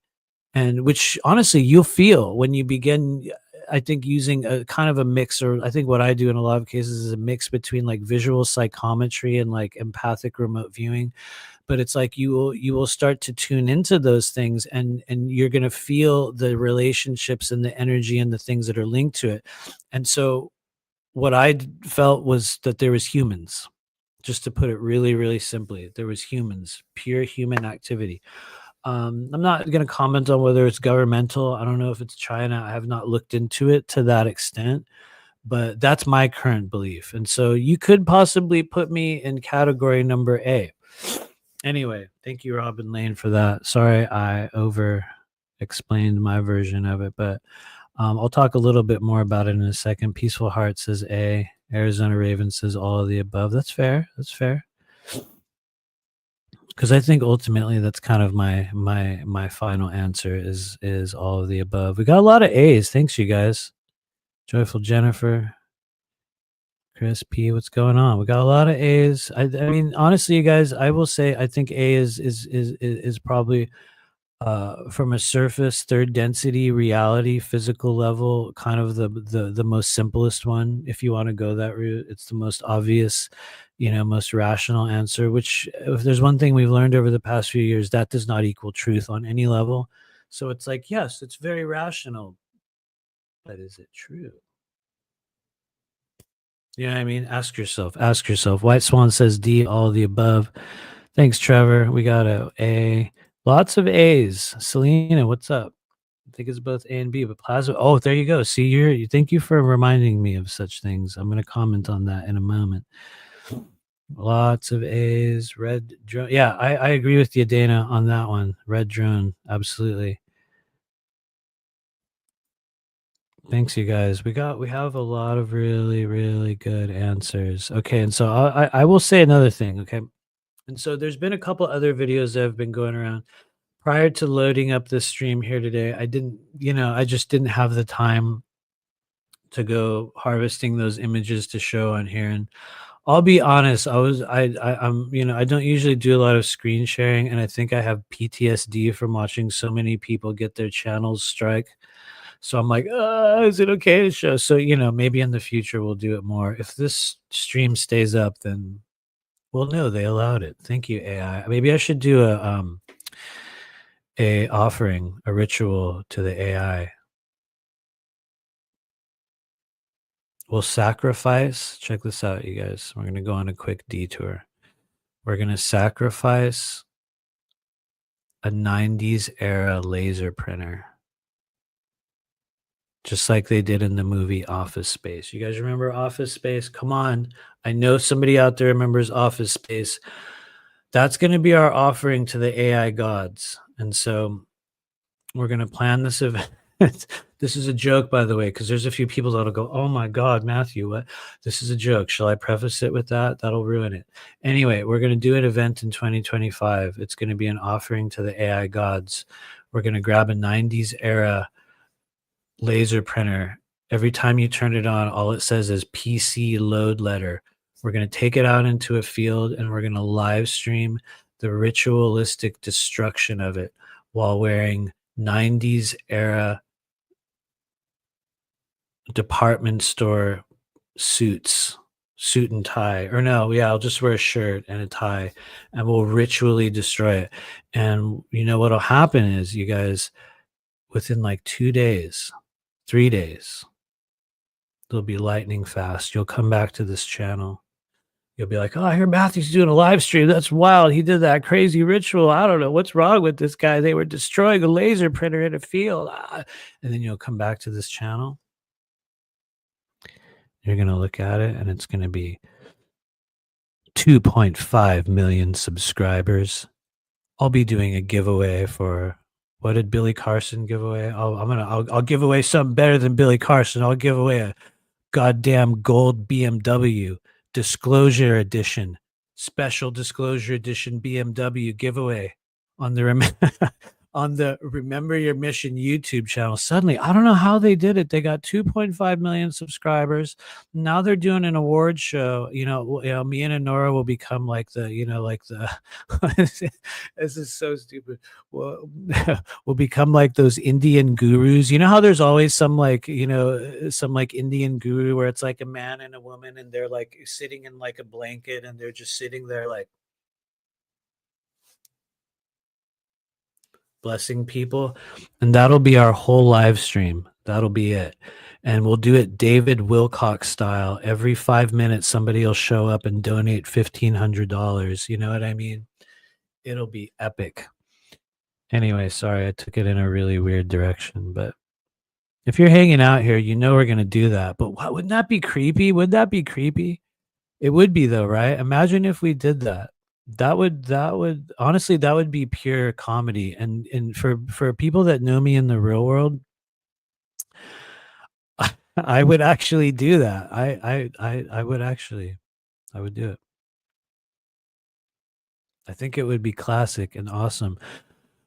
S1: And which honestly you'll feel when you begin, I think, using a kind of a mix, or I think what I do in a lot of cases is a mix between like visual psychometry and like empathic remote viewing. But it's like you will start to tune into those things, and you're going to feel the relationships and the energy and the things that are linked to it. And so what I felt was that there was humans, just to put it really, really simply, there was humans, pure human activity. I'm not going to comment on whether it's governmental. I don't know if it's China. I have not looked into it to that extent, but that's my current belief. And so you could possibly put me in category number A. Anyway, thank you, Robin Lane, for that. Sorry, I over explained my version of it, but I'll talk a little bit more about it in a second. Peaceful Heart says A. Arizona Raven says all of the above. That's fair. That's fair. Because I think ultimately that's kind of my final answer is all of the above. We got a lot of A's. Thanks, you guys. Joyful Jennifer, Chris P. What's going on? We got a lot of A's. I mean, honestly, you guys, I will say I think A is probably from a surface third density reality physical level kind of the most simplest one. If you want to go that route, it's the most obvious, most rational answer, which if there's one thing we've learned over the past few years, that does not equal truth on any level. So it's like, yes, it's very rational, but is it true? You know what I mean? Ask yourself. White Swan says D, all of the above. Thanks, Trevor. We got A. Lots of A's. Selena, what's up? I think it's both A and B, but plasma. Oh, there you go. See, thank you for reminding me of such things. I'm going to comment on that in a moment. Lots of A's. Red drone. Yeah, I agree with you, Dana, on that one. Red drone. Absolutely. Thanks, you guys. We have a lot of really, really good answers. Okay, and so I will say another thing. Okay, and so there's been a couple other videos that have been going around prior to loading up this stream here today. I just didn't have the time to go harvesting those images to show on here. And I'll be honest, I don't usually do a lot of screen sharing, and I think I have PTSD from watching so many people get their channels strike. So I'm like, is it okay to show? So, maybe in the future we'll do it more. If this stream stays up, then we'll know they allowed it. Thank you, AI. Maybe I should do a offering, a ritual to the AI. We'll sacrifice. Check this out, you guys. We're going to go on a quick detour. We're going to sacrifice a 90s era laser printer. Just like they did in the movie Office Space. You guys remember Office Space? Come on. I know somebody out there remembers Office Space. That's going to be our offering to the AI gods. And so we're going to plan this event. This is a joke, by the way, because there's a few people that'll go, oh my God, Matthew, what? This is a joke. Shall I preface it with that? That'll ruin it. Anyway, we're going to do an event in 2025. It's going to be an offering to the AI gods. We're going to grab a 90s era laser printer. Every time you turn it on, all it says is PC load letter. We're going to take it out into a field and we're going to live stream the ritualistic destruction of it while wearing 90s era department store suit and tie. Or no, yeah, I'll just wear a shirt and a tie and we'll ritually destroy it. And you know what'll happen is, you guys, within like 2 days, 3 days, they'll be lightning fast. You'll come back to this channel. You'll be like, oh, I hear Matthew's doing a live stream. That's wild. He did that crazy ritual. I don't know what's wrong with this guy. They were destroying a laser printer in a field. And then you'll come back to this channel. You're going to look at it and it's going to be 2.5 million subscribers. I'll be doing a giveaway for, what did Billy Carson give away? I'll give away something better than Billy Carson. I'll give away a goddamn gold BMW disclosure edition, special disclosure edition BMW giveaway on the on the Remember Your Mission YouTube channel. Suddenly, I don't know how they did it. They got 2.5 million subscribers. Now they're doing an award show. Me and Honora will become like the, this is so stupid. We'll become like those Indian gurus. You know how there's always some Indian guru where it's like a man and a woman and they're like sitting in like a blanket and they're just sitting there like blessing people. And that'll be our whole live stream. That'll be it. And we'll do it David Wilcox style. Every 5 minutes, somebody will show up and donate $1,500. You know what I mean? It'll be epic. Anyway, sorry, I took it in a really weird direction. But if you're hanging out here, we're going to do that. But wouldn't that be creepy? Would that be creepy? It would be, though, right? Imagine if we did that. That would honestly, that would be pure comedy. And for people that know me in the real world, I would actually do that. I would do it. I think it would be classic and awesome.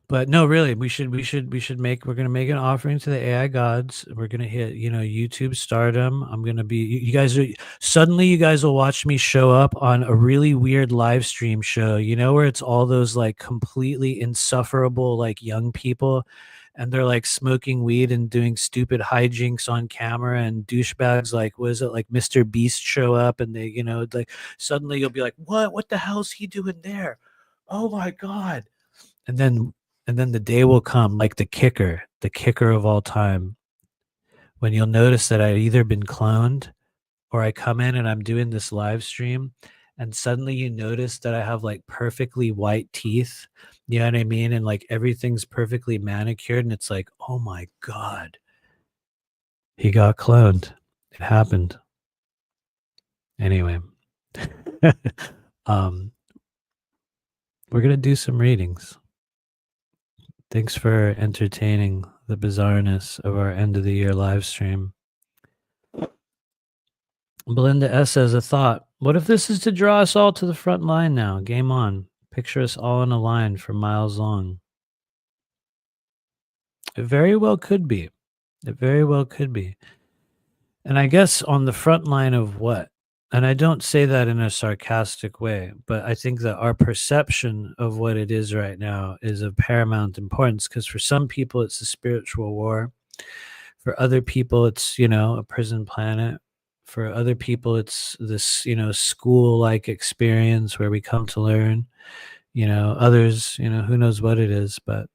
S1: But no, really, we're going to make an offering to the AI gods. We're going to hit, YouTube stardom. I'm going to be, you guys will watch me show up on a really weird live stream show, where it's all those like completely insufferable, like young people, and they're like smoking weed and doing stupid hijinks on camera, and douchebags like, was it like Mr. Beast show up and they, like suddenly you'll be like, what the hell's he doing there? Oh my God. And then the day will come, like the kicker of all time, when you'll notice that I've either been cloned or I come in and I'm doing this live stream and suddenly you notice that I have like perfectly white teeth, you know what I mean? And like everything's perfectly manicured and it's like, oh my God, he got cloned. It happened. Anyway, we're going to do some readings. Thanks for entertaining the bizarreness of our end of the year live stream. Belinda S says, a thought. What if this is to draw us all to the front line now? Game on. Picture us all in a line for miles long. It very well could be. It very well could be. And I guess on the front line of what? And I don't say that in a sarcastic way, but I think that our perception of what it is right now is of paramount importance, because for some people it's a spiritual war. For other people, it's, you know, a prison planet. For other people, it's this, you know, school-like experience where we come to learn. You know, others, you know, who knows what it is, but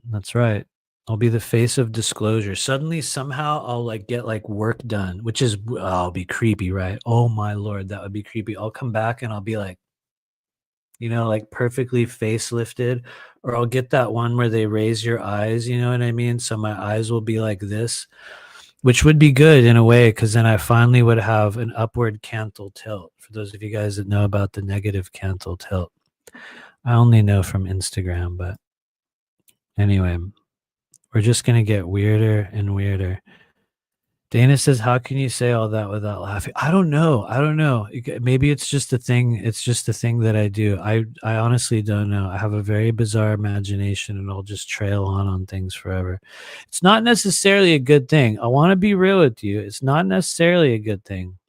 S1: that's right. I'll be the face of disclosure. Suddenly, somehow, I'll like get like work done, which is, I'll be creepy, right? Oh my Lord, that would be creepy. I'll come back and I'll be like, you know, like perfectly facelifted, or I'll get that one where they raise your eyes, you know what I mean? So my eyes will be like this, which would be good in a way, because then I finally would have an upward cantle tilt. For those of you guys that know about the negative cantle tilt, I only know from Instagram, but anyway, we're just going to get weirder and weirder. Dana says, "How can you say all that without laughing?" I don't know. I don't know. Maybe it's just a thing. It's just a thing that I do. I honestly don't know. I have a very bizarre imagination, and I'll just trail on things forever. It's not necessarily a good thing. I want to be real with you. It's not necessarily a good thing.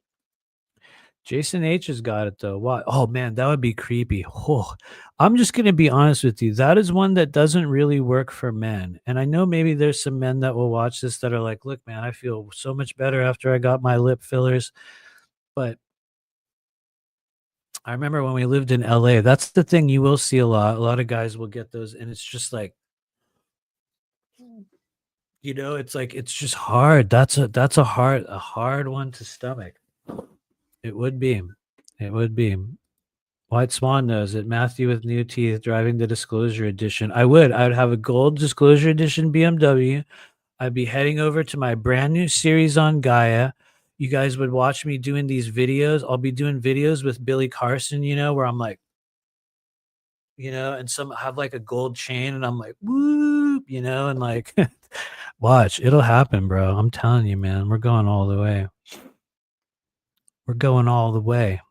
S1: Jason H has got it though. Why? Oh man, that would be creepy. Oh, I'm just gonna be honest with you. That is one that doesn't really work for men. And I know maybe there's some men that will watch this that are like, look, man, I feel so much better after I got my lip fillers. But I remember when we lived in LA, that's the thing you will see a lot. A lot of guys will get those, and it's just like, you know, it's like it's just hard. That's a hard one to stomach. It would be. It would be. White Swan knows it. Matthew with new teeth driving the Disclosure Edition. I would have a gold Disclosure Edition BMW. I'd be heading over to my brand new series on Gaia. You guys would watch me doing these videos. I'll be doing videos with Billy Carson, you know, where I'm like, you know, and some have like a gold chain, and I'm like, whoop, you know, and like, watch, it'll happen, bro. I'm telling you, man, we're going all the way. We're going all the way.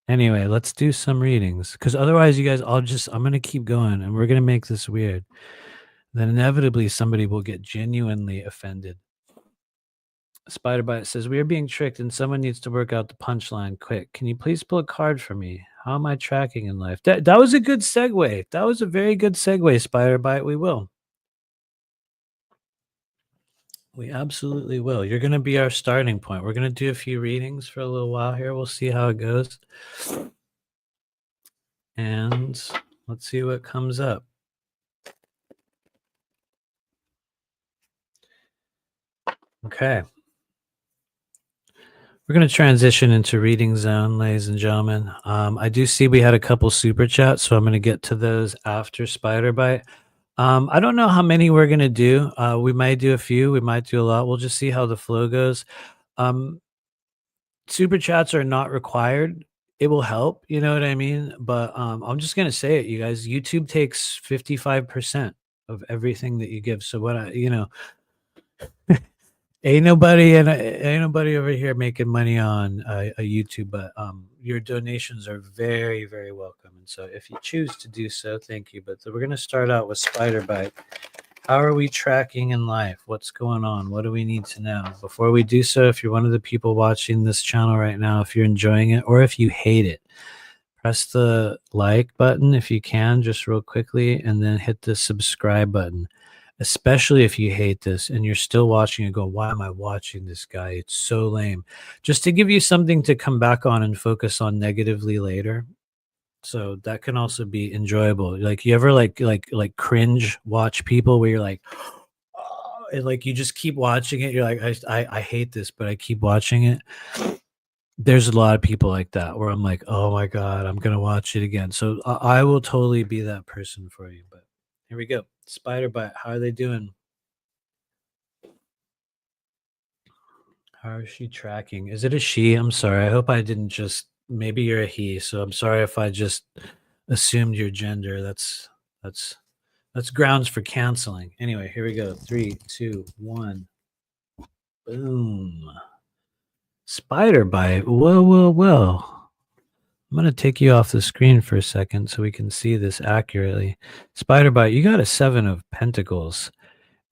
S1: Anyway, let's do some readings, because otherwise, you guys, I'm going to keep going, and we're going to make this weird. Then inevitably somebody will get genuinely offended. Spiderbite says, we are being tricked and someone needs to work out the punchline quick. Can you please pull a card for me? How am I tracking in life? That was a good segue. That was a very good segue, Spiderbite. We will. We absolutely will. You're going to be our starting point. We're going to do a few readings for a little while here. We'll see how it goes. And let's see what comes up. Okay. We're going to transition into reading zone, ladies and gentlemen. I do see we had a couple super chats, so I'm going to get to those after Spiderbite. I don't know how many we're going to do. We might do a few. We might do a lot. We'll just see how the flow goes. Super chats are not required. It will help, you know what I mean? But I'm just going to say it, you guys. YouTube takes 55% of everything that you give. So what ain't nobody over here making money on a YouTube, but your donations are very, very welcome. And so if you choose to do so, thank you. But we're going to start out with Spiderbite. How are we tracking in life? What's going on? What do we need to know? Before we do so, if you're one of the people watching this channel right now, if you're enjoying it or if you hate it, press the like button if you can, just real quickly, and then hit the subscribe button. Especially if you hate this and you're still watching and go, why am I watching this guy? It's so lame. Just to give you something to come back on and focus on negatively later. So that can also be enjoyable. Like, you ever like cringe watch people where you're like, oh, and like you just keep watching it. You're like, I hate this, but I keep watching it. There's a lot of people like that where I'm like, oh my God, I'm going to watch it again. So I will totally be that person for you. But here we go. Spiderbite, how are they doing? How is she tracking? Is it a she? I'm sorry. I hope I didn't just, maybe you're a he. So I'm sorry if I just assumed your gender. That's grounds for canceling. Anyway, here we go. 3, 2, 1. Boom. Spiderbite. Whoa. I'm going to take you off the screen for a second so we can see this accurately. Spiderbite, you got a 7 of Pentacles.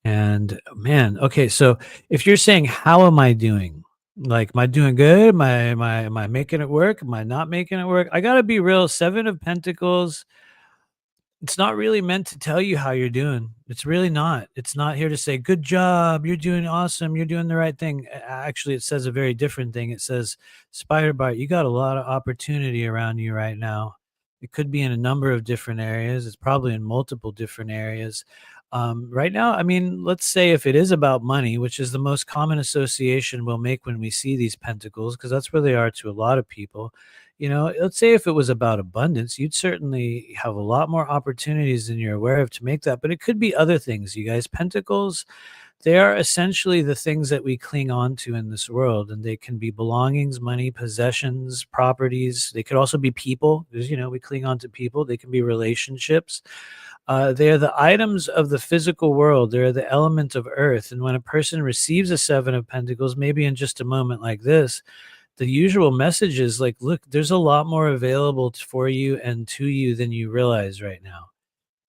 S1: And man, okay, so if you're saying, how am I doing? Like, am I doing good? Am I making it work? Am I not making it work? I got to be real. 7 of Pentacles. it's not really meant to tell you how you're doing. It's really not. It's not here to say, good job, you're doing awesome, you're doing the right thing. Actually, it says a very different thing. It says, Spider Bite, you got a lot of opportunity around you right now. It could be in a number of different areas. It's probably in multiple different areas. Right now, I mean, let's say if it is about money, which is the most common association we'll make when we see these pentacles, because that's where they are to a lot of people. You know, let's say if it was about abundance, you'd certainly have a lot more opportunities than you're aware of to make that. But it could be other things, you guys. Pentacles, they are essentially the things that we cling on to in this world. And they can be belongings, money, possessions, properties. They could also be people, because, you know, we cling on to people. They can be relationships. They are the items of the physical world. They're the element of earth. And when a person receives a Seven of Pentacles, maybe in just a moment like this, the usual message is like, look, there's a lot more available for you and to you than you realize right now.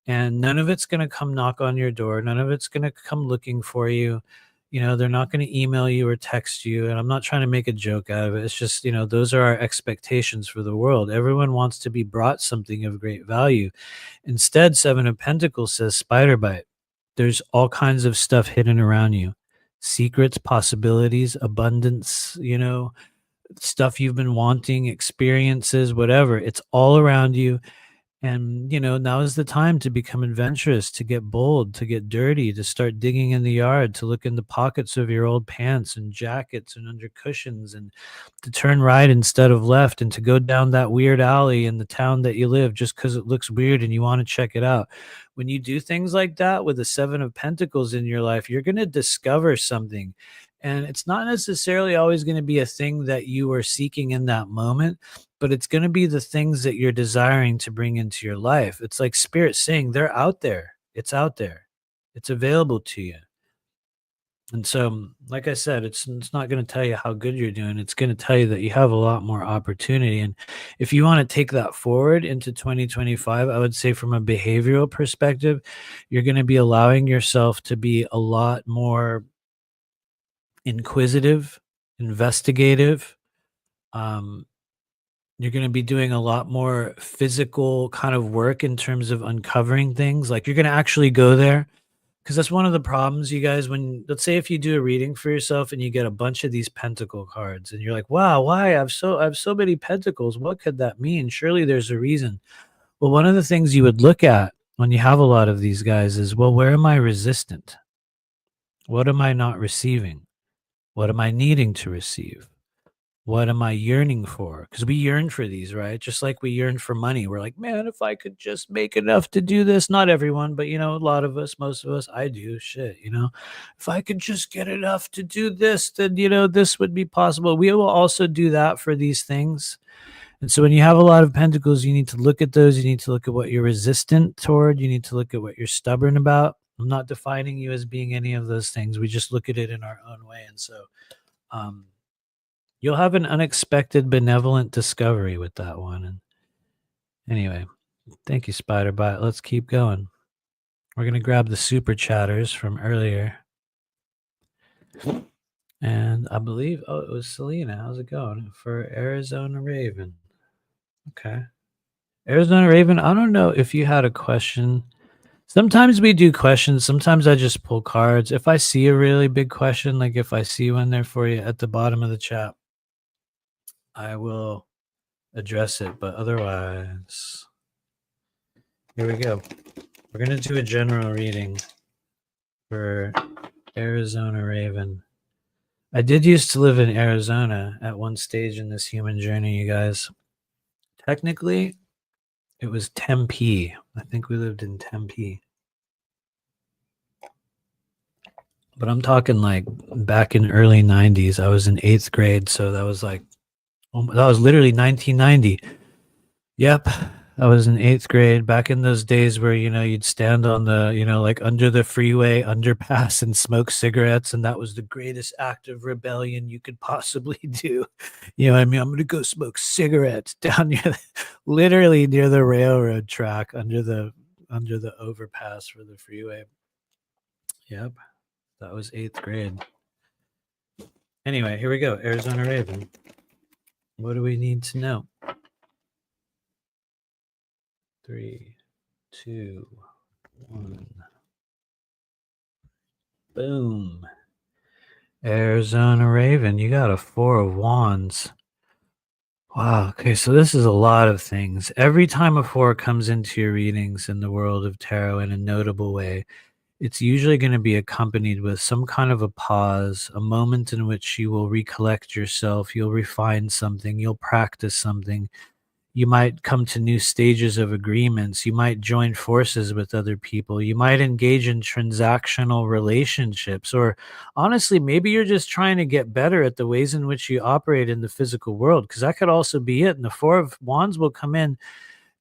S1: And none of it's going to come knock on your door. None of it's going to come looking for you. You know, they're not going to email you or text you. And I'm not trying to make a joke out of it. It's just, you know, those are our expectations for the world. Everyone wants to be brought something of great value. Instead, Seven of Pentacles says spider bite. There's all kinds of stuff hidden around you. Secrets, possibilities, abundance, you know, stuff you've been wanting, experiences, whatever. It's all around you. And, you know, now is the time to become adventurous, to get bold, to get dirty, to start digging in the yard, to look in the pockets of your old pants and jackets and under cushions, and to turn right instead of left, and to go down that weird alley in the town that you live just because it looks weird and you want to check it out. When you do things like that with the Seven of Pentacles in your life, you're going to discover something. And it's not necessarily always going to be a thing that you are seeking in that moment, but it's going to be the things that you're desiring to bring into your life. It's like spirit saying they're out there. It's out there. It's available to you. And so, like I said, it's not going to tell you how good you're doing. It's going to tell you that you have a lot more opportunity. And if you want to take that forward into 2025, I would say from a behavioral perspective, you're going to be allowing yourself to be a lot more inquisitive, investigative. You're going to be doing a lot more physical kind of work in terms of uncovering things. Like you're going to actually go there, because that's one of the problems, you guys. When, let's say, if you do a reading for yourself and you get a bunch of these pentacle cards, and you're like, "Wow, why I have so many pentacles? What could that mean? Surely there's a reason." Well, one of the things you would look at when you have a lot of these guys is, well, where am I resistant? What am I not receiving? What am I needing to receive? What am I yearning for? Because we yearn for these, right? Just like we yearn for money. We're like, man, if I could just make enough to do this. Not everyone, but, you know, a lot of us, most of us, I do. Shit, you know, if I could just get enough to do this, then, you know, this would be possible. We will also do that for these things. And so when you have a lot of pentacles, you need to look at those. You need to look at what you're resistant toward. You need to look at what you're stubborn about. I'm not defining you as being any of those things. We just look at it in our own way. And so, you'll have an unexpected benevolent discovery with that one. And anyway, thank you, Spiderbot. Let's keep going. We're going to grab the super chatters from earlier. And I believe, it was Selena. How's it going? For Arizona Raven. Okay. Arizona Raven, I don't know if you had a question. Sometimes we do questions. Sometimes I just pull cards. If I see a really big question, like if I see one there for you at the bottom of the chat, I will address it. But otherwise, here we go. We're going to do a general reading for Arizona Raven. I did used to live in Arizona at one stage in this human journey, you guys. Technically, it was Tempe. I think we lived in Tempe. But I'm talking like back in early 90s. I was in 8th grade, so that was like, that was literally 1990. Yep. I was in 8th grade, back in those days where, you know, you'd stand on the, you know, like under the freeway underpass and smoke cigarettes. And that was the greatest act of rebellion you could possibly do. You know what I mean? I'm going to go smoke cigarettes down near, literally near the railroad track under the overpass for the freeway. Yep. That was 8th grade. Anyway, here we go. Arizona Raven. What do we need to know? 3, 2, 1. Boom. Arizona Raven, you got a 4 of Wands. Wow. Okay, so this is a lot of things. Every time a 4 comes into your readings in the world of tarot in a notable way, it's usually going to be accompanied with some kind of a pause, a moment in which you will recollect yourself, you'll refine something, you'll practice something. You might come to new stages of agreements. You might join forces with other people. You might engage in transactional relationships. Or honestly, maybe you're just trying to get better at the ways in which you operate in the physical world, because that could also be it. And the 4 of Wands will come in.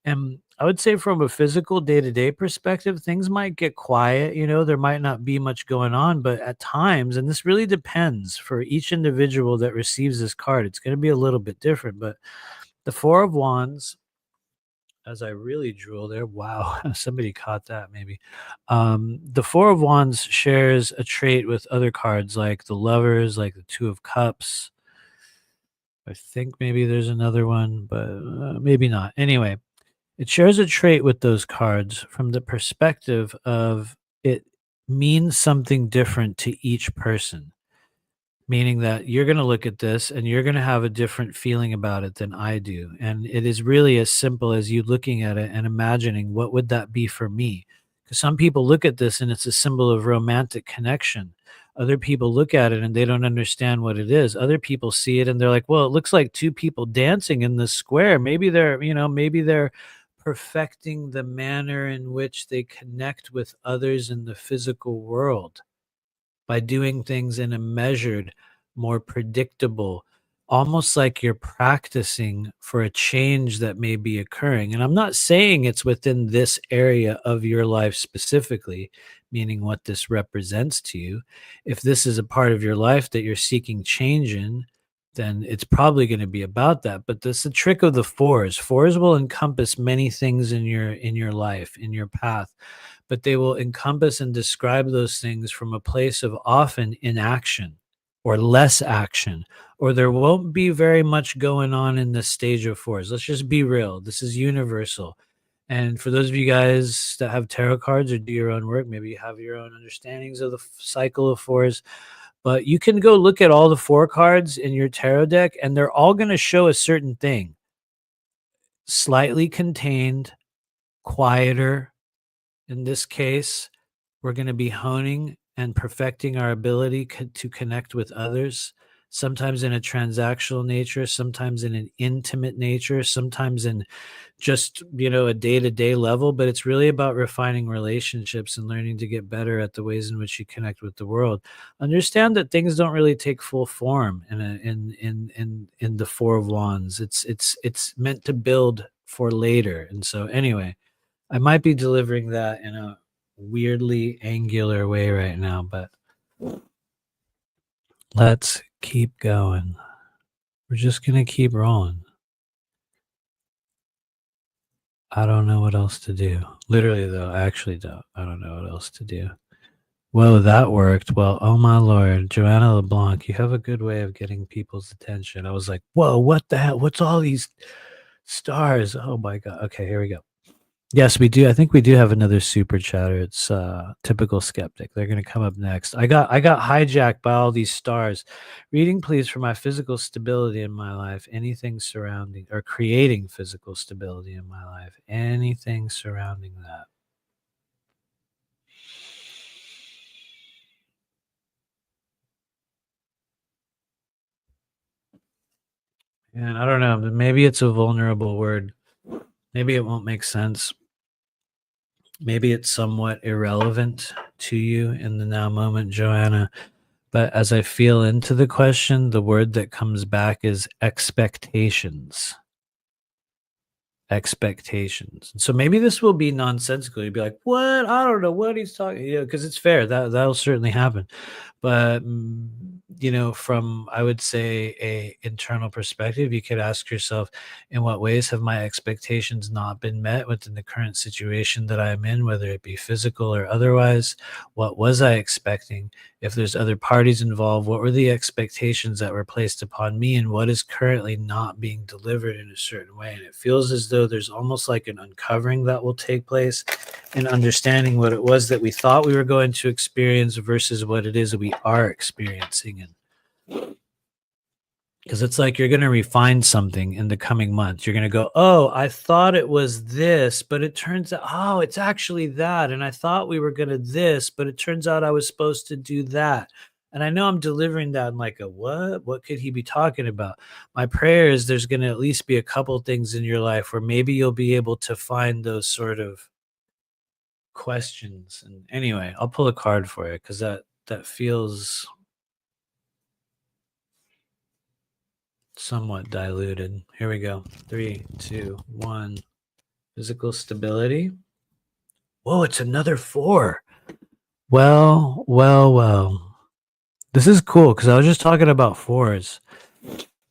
S1: And I would say from a physical day-to-day perspective, things might get quiet. There might not be much going on, but at times, and this really depends for each individual that receives this card, it's going to be a little bit different. But the 4 of Wands, as I really drool there, wow, somebody caught that maybe. The 4 of Wands shares a trait with other cards like the Lovers, like the 2 of Cups. I think maybe there's another one, but maybe not. Anyway, it shares a trait with those cards from the perspective of it means something different to each person. Meaning that you're going to look at this and you're going to have a different feeling about it than I do. And it is really as simple as you looking at it and imagining, what would that be for me? Because some people look at this and it's a symbol of romantic connection. Other people look at it and they don't understand what it is. Other people see it and they're like, well, it looks like 2 people dancing in the square. Maybe they're perfecting the manner in which they connect with others in the physical world by doing things in a measured, more predictable, almost like you're practicing for a change that may be occurring. And I'm not saying it's within this area of your life specifically, meaning what this represents to you. If this is a part of your life that you're seeking change in, then it's probably going to be about that. But that's the trick of the 4s. 4s will encompass many things in your life, in your path, but they will encompass and describe those things from a place of often inaction or less action, or there won't be very much going on in this stage of 4s. Let's just be real. This is universal. And for those of you guys that have tarot cards or do your own work, maybe you have your own understandings of the cycle of 4s, but you can go look at all the 4 cards in your tarot deck and they're all going to show a certain thing. Slightly contained, quieter. In this case, we're going to be honing and perfecting our ability to connect with others, sometimes in a transactional nature, sometimes in an intimate nature, sometimes in just, a day-to-day level. But it's really about refining relationships and learning to get better at the ways in which you connect with the world. Understand that things don't really take full form in the 4 of Wands. It's meant to build for later. And so anyway, I might be delivering that in a weirdly angular way right now, but let's keep going. We're just going to keep rolling. I don't know what else to do. Literally, though, I actually don't. I don't know what else to do. Whoa, that worked. Well, oh my Lord, Joanna LeBlanc, you have a good way of getting people's attention. I was like, whoa, what the hell? What's all these stars? Oh my God. Okay, here we go. Yes, we do. I think we do have another super chatter. It's typical skeptic. They're going to come up next. I got hijacked by all these stars. Reading, please, for my physical stability in my life. Anything surrounding or creating physical stability in my life. Anything surrounding that. And I don't know. Maybe it's a vulnerable word. Maybe it won't make sense. Maybe it's somewhat irrelevant to you in the now moment, Joanna. But as I feel into the question, the word that comes back is expectations. Expectations. So maybe this will be nonsensical. You'd be like, what? I don't know what he's talking, because it's fair. That'll certainly happen. But, from, I would say, a internal perspective, you could ask yourself, in what ways have my expectations not been met within the current situation that I'm in, whether it be physical or otherwise? What was I expecting? if there's other parties involved, what were the expectations that were placed upon me, and what is currently not being delivered in a certain way. And it feels as though there's almost like an uncovering that will take place in understanding what it was that we thought we were going to experience versus what it is that we are experiencing. And because it's like you're going to refine something in the coming months. You're going to go, oh, I thought it was this, but it turns out, oh, it's actually that. And I thought we were going to this, but it turns out I was supposed to do that. And I know I'm delivering that in like a what? What could he be talking about? My prayer is there's going to at least be a couple things in your life where maybe you'll be able to find those sort of questions. And anyway, I'll pull a card for you because that feels somewhat diluted. Here we go. 3, 2, 1. Physical stability. Whoa, it's another 4. Well. This is cool because I was just talking about 4s.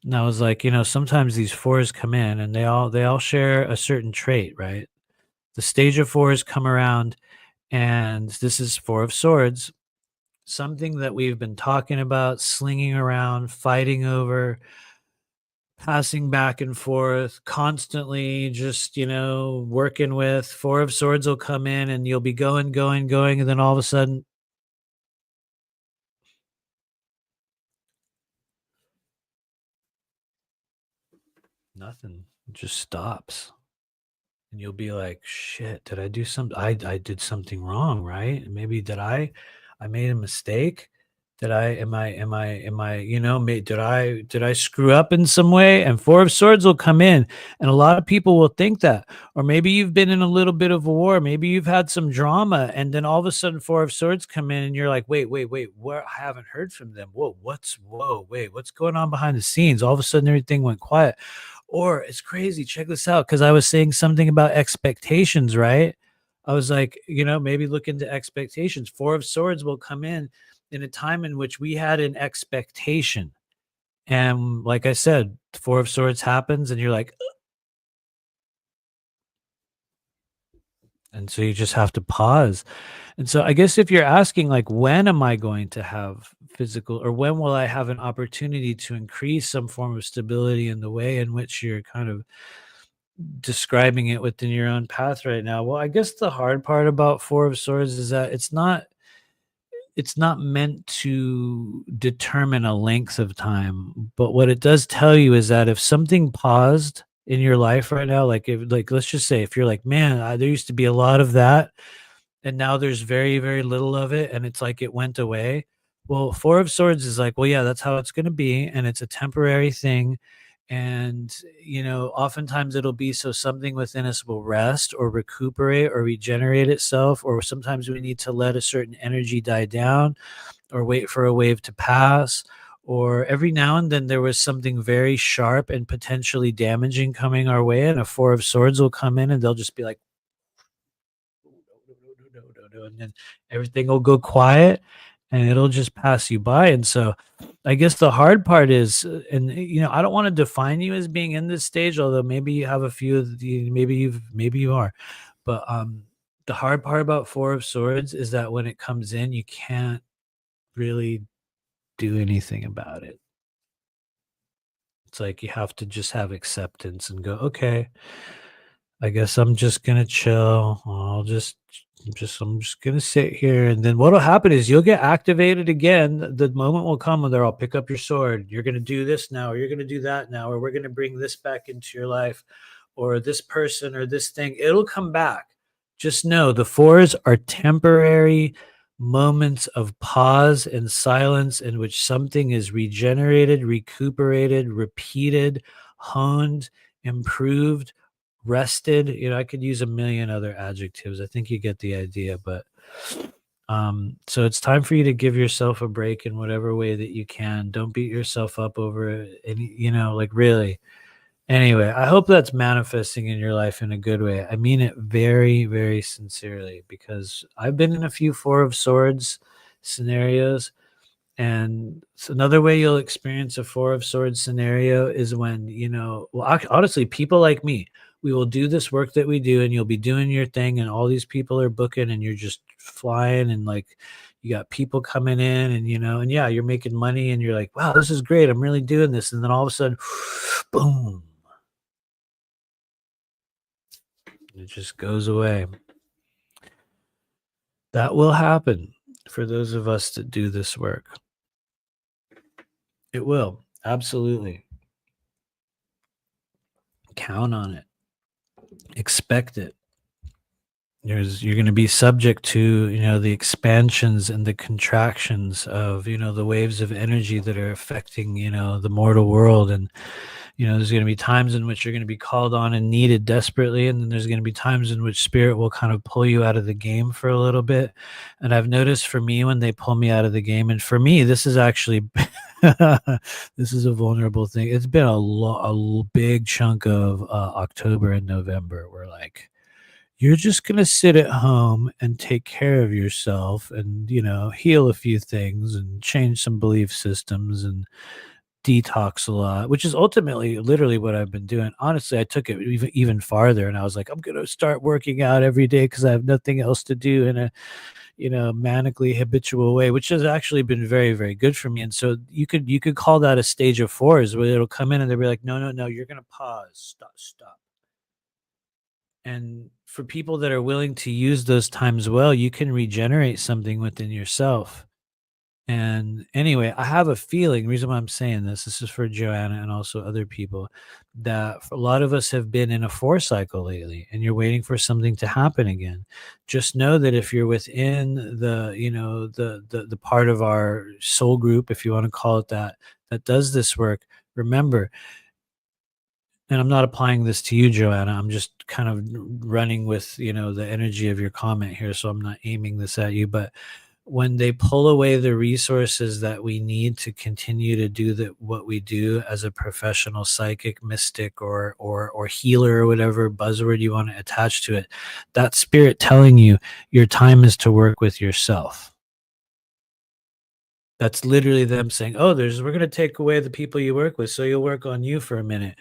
S1: And I was like, sometimes these 4s come in and they all share a certain trait, right? The stage of 4s come around, and this is 4 of Swords. Something that we've been talking about, slinging around, fighting over, passing back and forth, constantly just, working with. 4 of Swords will come in and you'll be going, and then all of a sudden, nothing. It just stops. And you'll be like, shit, did I do something? I did something wrong, right? Maybe did I made a mistake? Did I did I screw up in some way? And 4 of Swords will come in, and a lot of people will think that. Or maybe you've been in a little bit of a war, maybe you've had some drama, and then all of a sudden 4 of Swords come in and you're like, wait, what? I haven't heard from them. What's going on behind the scenes? All of a sudden everything went quiet. Or it's crazy. Check this out, because I was saying something about expectations, right? I was like, maybe look into expectations. 4 of Swords will come in a time in which we had an expectation. And like I said, 4 of Swords happens and you're like, ugh. And so you just have to pause. And so I guess if you're asking, like, when am I going to have physical, or when will I have an opportunity to increase some form of stability in the way in which you're kind of describing it within your own path right now? Well, I guess the hard part about 4 of Swords is that it's not meant to determine a length of time, but what it does tell you is that if something paused in your life right now, like let's just say if you're like, man, there used to be a lot of that and now there's very, very little of it, and it's like it went away. Well, 4 of Swords is like, well, yeah, that's how it's going to be, and it's a temporary thing. And oftentimes it'll be so something within us will rest or recuperate or regenerate itself, or sometimes we need to let a certain energy die down or wait for a wave to pass. Or every now and then there was something very sharp and potentially damaging coming our way, and a 4 of Swords will come in and they'll just be like, and then everything will go quiet and it'll just pass you by. And so I guess the hard part is, and I don't want to define you as being in this stage, although maybe you have a few of the, maybe you are, but the hard part about 4 of Swords is that when it comes in, you can't really do anything about it. It's like you have to just have acceptance and go, okay, I guess I'm just gonna chill. I'm just gonna sit here, and then what'll happen is you'll get activated again. The moment will come when I'll pick up your sword. You're gonna do this now, or you're gonna do that now, or we're gonna bring this back into your life, or this person or this thing. It'll come back. Just know the 4s are temporary moments of pause and silence in which something is regenerated, recuperated, repeated, honed, improved, rested. I could use a million other adjectives. I think you get the idea. But so it's time for you to give yourself a break in whatever way that you can. Don't beat yourself up over any, like really. Anyway, I hope that's manifesting in your life in a good way. I mean it very, very sincerely, because I've been in a few 4 of Swords scenarios. And so another way you'll experience a 4 of Swords scenario is when, honestly, people like me, we will do this work that we do, and you'll be doing your thing, and all these people are booking, and you're just flying, and like, You got people coming in and, and yeah, you're making money and you're like, wow, this is great. I'm really doing this. And then all of a sudden, boom, it just goes away. That will happen for those of us that do this work. It will. Absolutely. Count on it. Expect it. You're going to be subject to, the expansions and the contractions of, the waves of energy that are affecting, the mortal world. And, there's going to be times in which you're going to be called on and needed desperately. And then there's going to be times in which spirit will kind of pull you out of the game for a little bit. And I've noticed for me, when they pull me out of the game, and for me, this is actually, this is a vulnerable thing. It's been a big chunk of October and November where like, you're just going to sit at home and take care of yourself and, heal a few things and change some belief systems and detox a lot, which is ultimately literally what I've been doing. Honestly, I took it even farther and I was like, I'm going to start working out every day because I have nothing else to do in a, manically habitual way, which has actually been very, very good for me. And so you could call that a stage of 4s where it'll come in and they'll be like, no, you're going to pause, stop. And for people that are willing to use those times well, you can regenerate something within yourself. And anyway, I have a feeling, the reason why I'm saying this is for Joanna and also other people, that a lot of us have been in a 4 cycle lately and you're waiting for something to happen again. Just know that if you're within the, the part of our soul group, if you want to call it that does this work, remember, and I'm not applying this to you, Joanna. I'm just kind of running with, the energy of your comment here. So I'm not aiming this at you, but when they pull away the resources that we need to continue to do what we do as a professional psychic, mystic, or healer, or whatever buzzword you want to attach to it, that spirit telling you your time is to work with yourself. That's literally them saying, oh, we're going to take away the people you work with, so you'll work on you for a minute.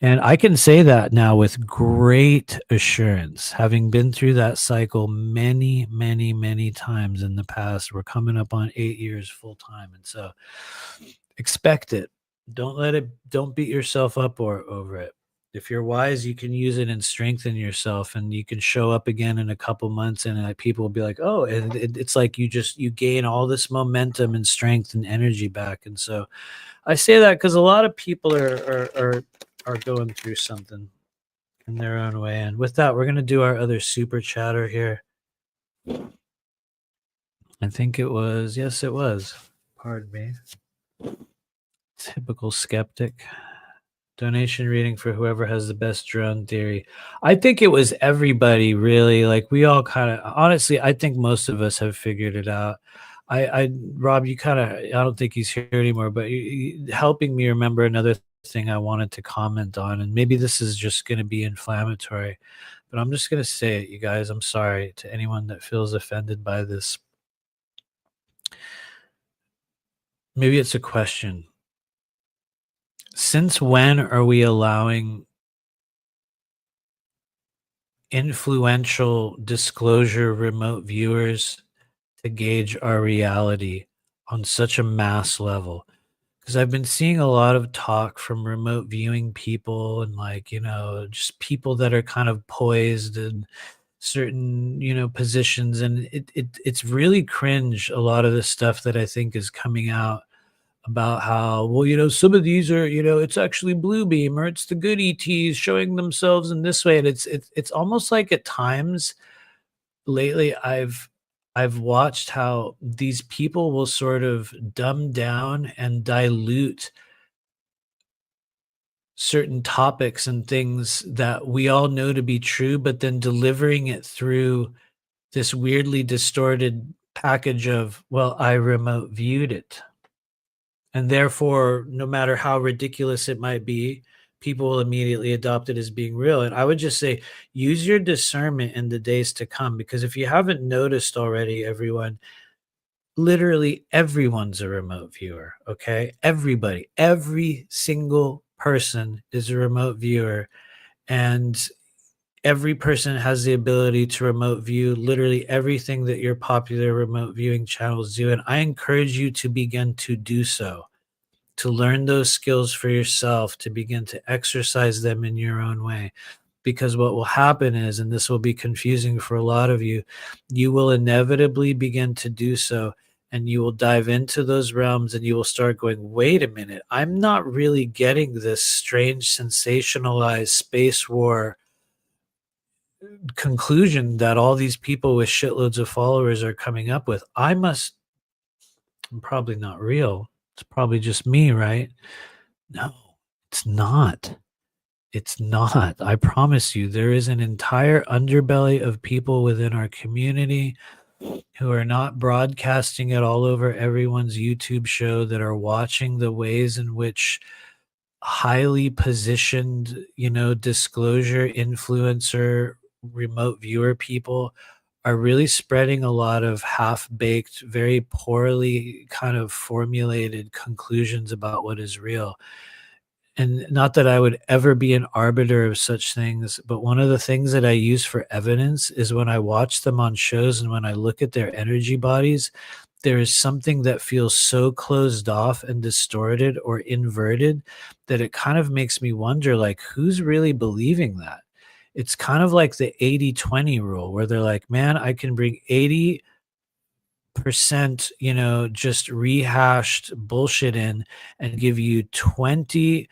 S1: And I can say that now with great assurance, having been through that cycle many, many, many times in the past. We're coming up on 8 years full time. And so expect it. Don't beat yourself up over it. If you're wise, you can use it and strengthen yourself, and you can show up again in a couple months and like people will be like, oh, and it's like you gain all this momentum and strength and energy back. And so I say that because a lot of people are going through something in their own way. And with that, we're going to do our other super chatter here. I think it was, yes, it was. Pardon me. Typical skeptic. Donation reading for whoever has the best drone theory. I think it was everybody, really. Like we all kind of, honestly, I think most of us have figured it out. Rob, you kind of, I don't think he's here anymore, but you helping me remember another thing I wanted to comment on, and maybe this is just going to be inflammatory, but I'm just going to say it, you guys. I'm sorry to anyone that feels offended by this. Maybe it's a question. Since when are we allowing influential disclosure remote viewers to gauge our reality on such a mass level? Because I've been seeing a lot of talk from remote viewing people and just people that are kind of poised in certain, positions. And it's really cringe, a lot of the stuff that I think is coming out about how, well, some of these are, it's actually blue beam or it's the good ETs showing themselves in this way. And it's almost like at times lately I've watched how these people will sort of dumb down and dilute certain topics and things that we all know to be true, but then delivering it through this weirdly distorted package of, well, I remote viewed it. And therefore, no matter how ridiculous it might be, people will immediately adopt it as being real. And I would just say, use your discernment in the days to come, because if you haven't noticed already, everyone, literally everyone's a remote viewer. Okay. Everybody, every single person is a remote viewer. And every person has the ability to remote view literally everything that your popular remote viewing channels do. And I encourage you to begin to do so, to learn those skills for yourself, to begin to exercise them in your own way. Because what will happen is, and this will be confusing for a lot of you, you will inevitably begin to do so. And you will dive into those realms and you will start going, wait a minute, I'm not really getting this strange, sensationalized space war conclusion that all these people with shitloads of followers are coming up with. I'm probably not real. It's probably just me, right? No, it's not. It's not. I promise you, there is an entire underbelly of people within our community who are not broadcasting it all over everyone's YouTube show, that are watching the ways in which highly positioned, disclosure influencer, remote viewer people are really spreading a lot of half-baked, very poorly kind of formulated conclusions about what is real. And not that I would ever be an arbiter of such things, but one of the things that I use for evidence is when I watch them on shows and when I look at their energy bodies, there is something that feels so closed off and distorted or inverted that it kind of makes me wonder, like, who's really believing that? It's kind of like the 80-20 rule, where they're like, man, I can bring 80%, just rehashed bullshit in and give you 20%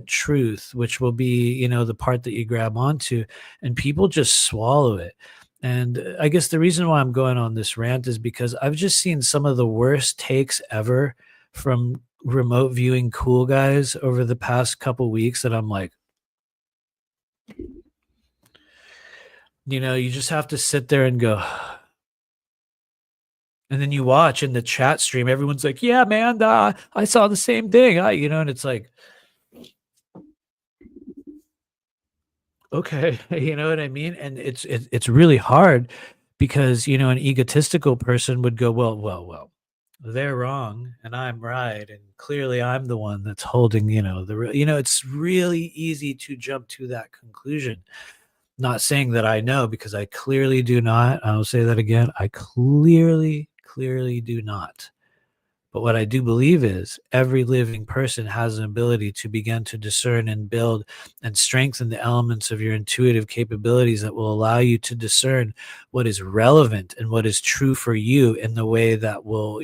S1: truth, which will be, the part that you grab onto, and people just swallow it. And I guess the reason why I'm going on this rant is because I've just seen some of the worst takes ever from remote viewing cool guys over the past couple weeks that I'm like, you just have to sit there and go. And then you watch in the chat stream, everyone's like, yeah, man, I saw the same thing. And it's like, okay, you know what I mean? And it's really hard because, an egotistical person would go, well, they're wrong and I'm right. And clearly I'm the one that's holding, it's really easy to jump to that conclusion. Not saying that I know, because I clearly do not. I'll say that again. I clearly do not. But what I do believe is every living person has an ability to begin to discern and build and strengthen the elements of your intuitive capabilities that will allow you to discern what is relevant and what is true for you in the way that will,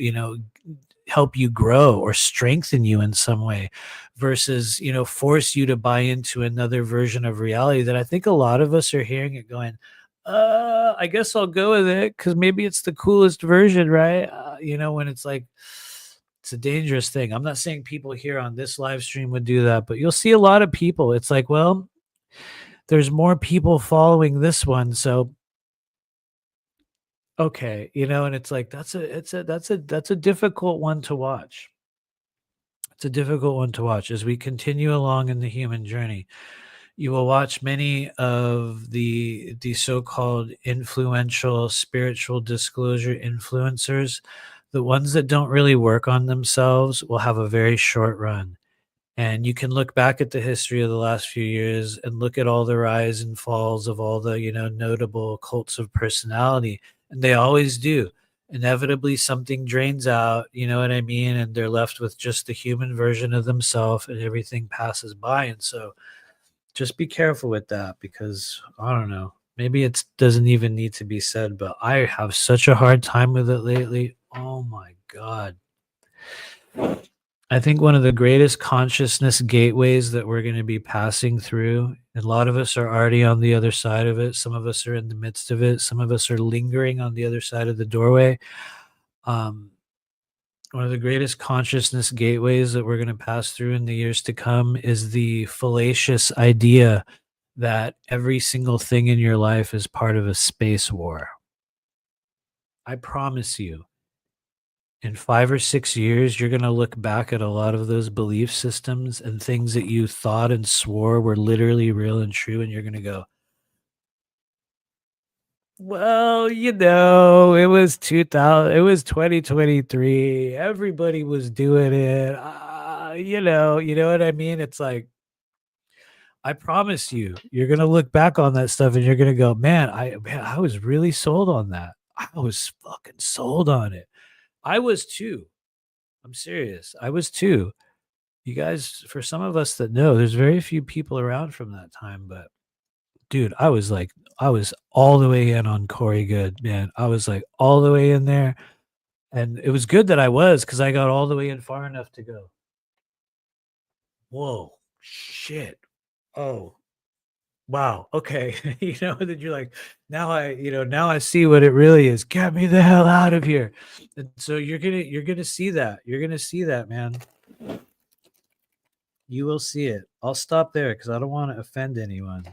S1: help you grow or strengthen you in some way, versus, force you to buy into another version of reality that I think a lot of us are hearing it going, I guess I'll go with it because maybe it's the coolest version, right? When it's like, it's a dangerous thing. I'm not saying people here on this live stream would do that, but you'll see a lot of people. It's like, well, there's more people following this one, so okay, and it's like that's a difficult one to watch. It's a difficult one to watch as we continue along in the human journey. You will watch many of the so-called influential spiritual disclosure influencers. The ones that don't really work on themselves will have a very short run. And you can look back at the history of the last few years and look at all the rise and falls of all the, notable cults of personality. And they always do. Inevitably, something drains out, you know what I mean? And they're left with just the human version of themselves and everything passes by. And so just be careful with that, because I don't know, maybe it doesn't even need to be said, but I have such a hard time with it lately. Oh my God. I think one of the greatest consciousness gateways that we're going to be passing through, and a lot of us are already on the other side of it. Some of us are in the midst of it. Some of us are lingering on the other side of the doorway. One of the greatest consciousness gateways that we're going to pass through in the years to come is the fallacious idea that every single thing in your life is part of a space war. I promise you, in 5 or 6 years, you're going to look back at a lot of those belief systems and things that you thought and swore were literally real and true. And you're going to go, well, it was 2000, it was 2023. Everybody was doing it. You know what I mean? It's like, I promise you're gonna look back on that stuff and you're gonna go, man, I was really sold on that. I was fucking sold on it. I was too. I'm serious. I was too. You guys, for some of us that know, there's very few people around from that time, but dude, I was all the way in on Corey Good, man. I was like all the way in there. And it was good that I was, because I got all the way in far enough to go, whoa, shit. Oh, wow. Okay. That you're like, now I see what it really is. Get me the hell out of here. And so you're gonna see that. You're gonna see that, man. You will see it. I'll stop there because I don't want to offend anyone.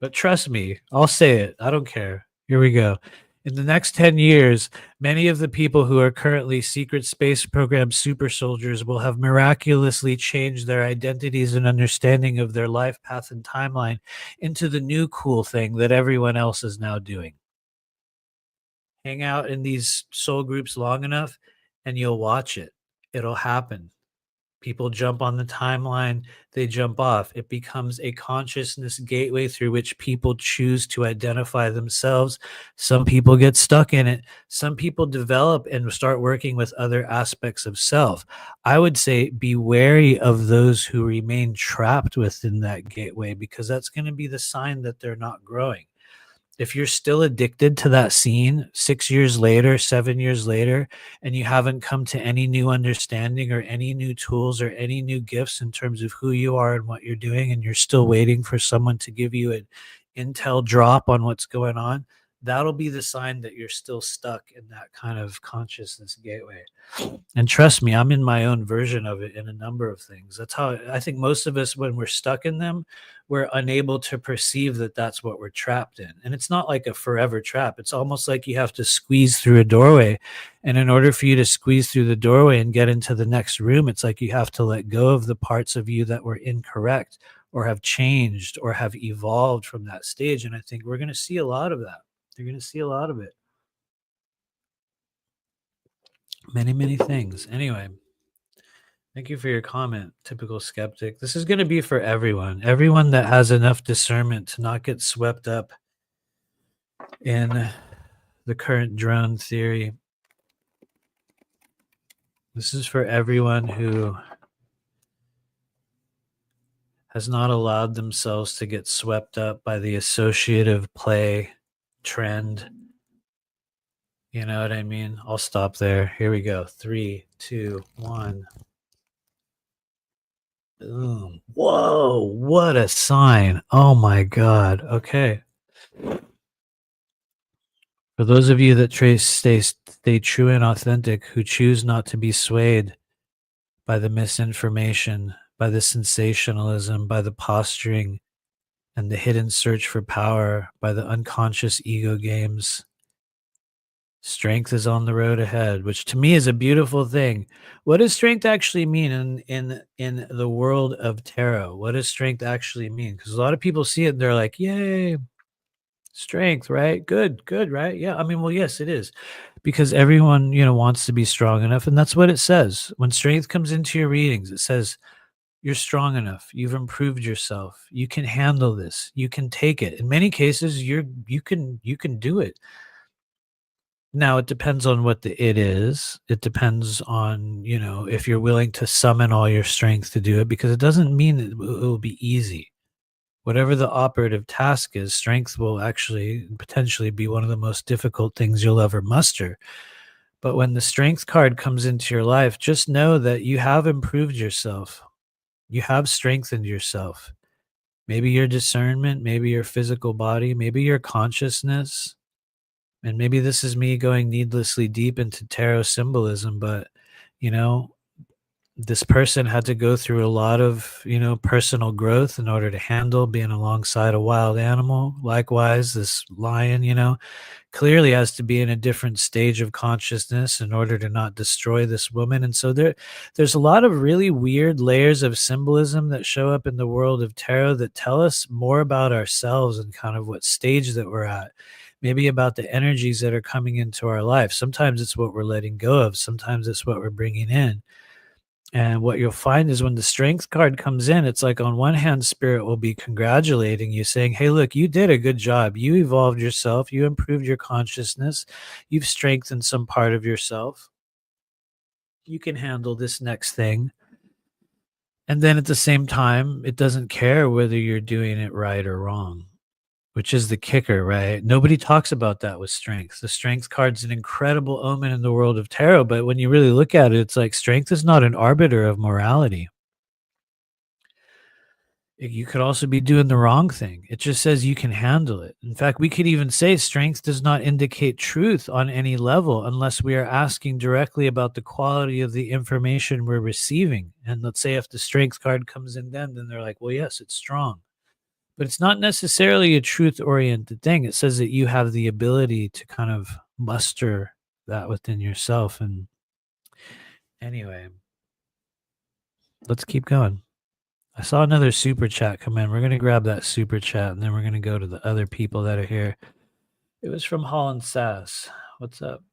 S1: But trust me, I'll say it. I don't care. Here we go. In the next 10 years, many of the people who are currently secret space program super soldiers will have miraculously changed their identities and understanding of their life path and timeline into the new cool thing that everyone else is now doing. Hang out in these soul groups long enough and you'll watch it. It'll happen. People jump on the timeline, they jump off. It becomes a consciousness gateway through which people choose to identify themselves. Some people get stuck in it. Some people develop and start working with other aspects of self. I would say be wary of those who remain trapped within that gateway, because that's going to be the sign that they're not growing. If you're still addicted to that scene 6 years later, 7 years later, and you haven't come to any new understanding or any new tools or any new gifts in terms of who you are and what you're doing, and you're still waiting for someone to give you an intel drop on what's going on, that'll be the sign that you're still stuck in that kind of consciousness gateway. And trust me, I'm in my own version of it in a number of things. That's how I think most of us, when we're stuck in them, we're unable to perceive that that's what we're trapped in. And it's not like a forever trap. It's almost like you have to squeeze through a doorway. And in order for you to squeeze through the doorway and get into the next room, it's like you have to let go of the parts of you that were incorrect or have changed or have evolved from that stage. And I think we're going to see a lot of that. You're going to see a lot of it. Many, many things. Anyway, thank you for your comment, typical skeptic. This is going to be for everyone that has enough discernment to not get swept up in the current drone theory. This is for everyone who has not allowed themselves to get swept up by the associative play trend. You know what I mean? I'll stop there. Here we go. 3, 2, 1. Boom. Whoa, what a sign. Oh my God. Okay. For those of you that stay true and authentic, who choose not to be swayed by the misinformation, by the sensationalism, by the posturing, and the hidden search for power, by the unconscious ego games, strength is on the road ahead, which to me is a beautiful thing. What does strength actually mean in the world of tarot? What does strength actually mean? Because a lot of people see it and they're like, yay, strength, right? Good, right? Yeah. I mean, well, yes, it is. Because everyone, wants to be strong enough. And that's what it says. When strength comes into your readings, it says, you're strong enough. You've improved yourself. You can handle this. You can take it. In many cases, you can do it. Now, it depends on what the it is. It depends on, if you're willing to summon all your strength to do it, because it doesn't mean it will be easy. Whatever the operative task is, strength will actually potentially be one of the most difficult things you'll ever muster. But when the strength card comes into your life, just know that you have improved yourself. You have strengthened yourself. Maybe your discernment, maybe your physical body, maybe your consciousness. And maybe this is me going needlessly deep into tarot symbolism, but, this person had to go through a lot of, personal growth in order to handle being alongside a wild animal. Likewise, this lion, clearly has to be in a different stage of consciousness in order to not destroy this woman. And so there's a lot of really weird layers of symbolism that show up in the world of tarot that tell us more about ourselves and kind of what stage that we're at. Maybe about the energies that are coming into our life. Sometimes it's what we're letting go of. Sometimes it's what we're bringing in. And what you'll find is when the strength card comes in, it's like on one hand, spirit will be congratulating you, saying, hey, look, you did a good job. You evolved yourself. You improved your consciousness. You've strengthened some part of yourself. You can handle this next thing. And then at the same time, it doesn't care whether you're doing it right or wrong, which is the kicker, right? Nobody talks about that with strength. The strength card's an incredible omen in the world of tarot, but when you really look at it, it's like strength is not an arbiter of morality. You could also be doing the wrong thing. It just says you can handle it. In fact, we could even say strength does not indicate truth on any level unless we are asking directly about the quality of the information we're receiving. And let's say if the strength card comes in then they're like, well, yes, it's strong. But it's not necessarily a truth-oriented thing. It says that you have the ability to kind of muster that within yourself. And anyway, let's keep going. I saw another super chat come in. We're going to grab that super chat, and then we're going to go to the other people that are here. It was from Holland Sass. What's up?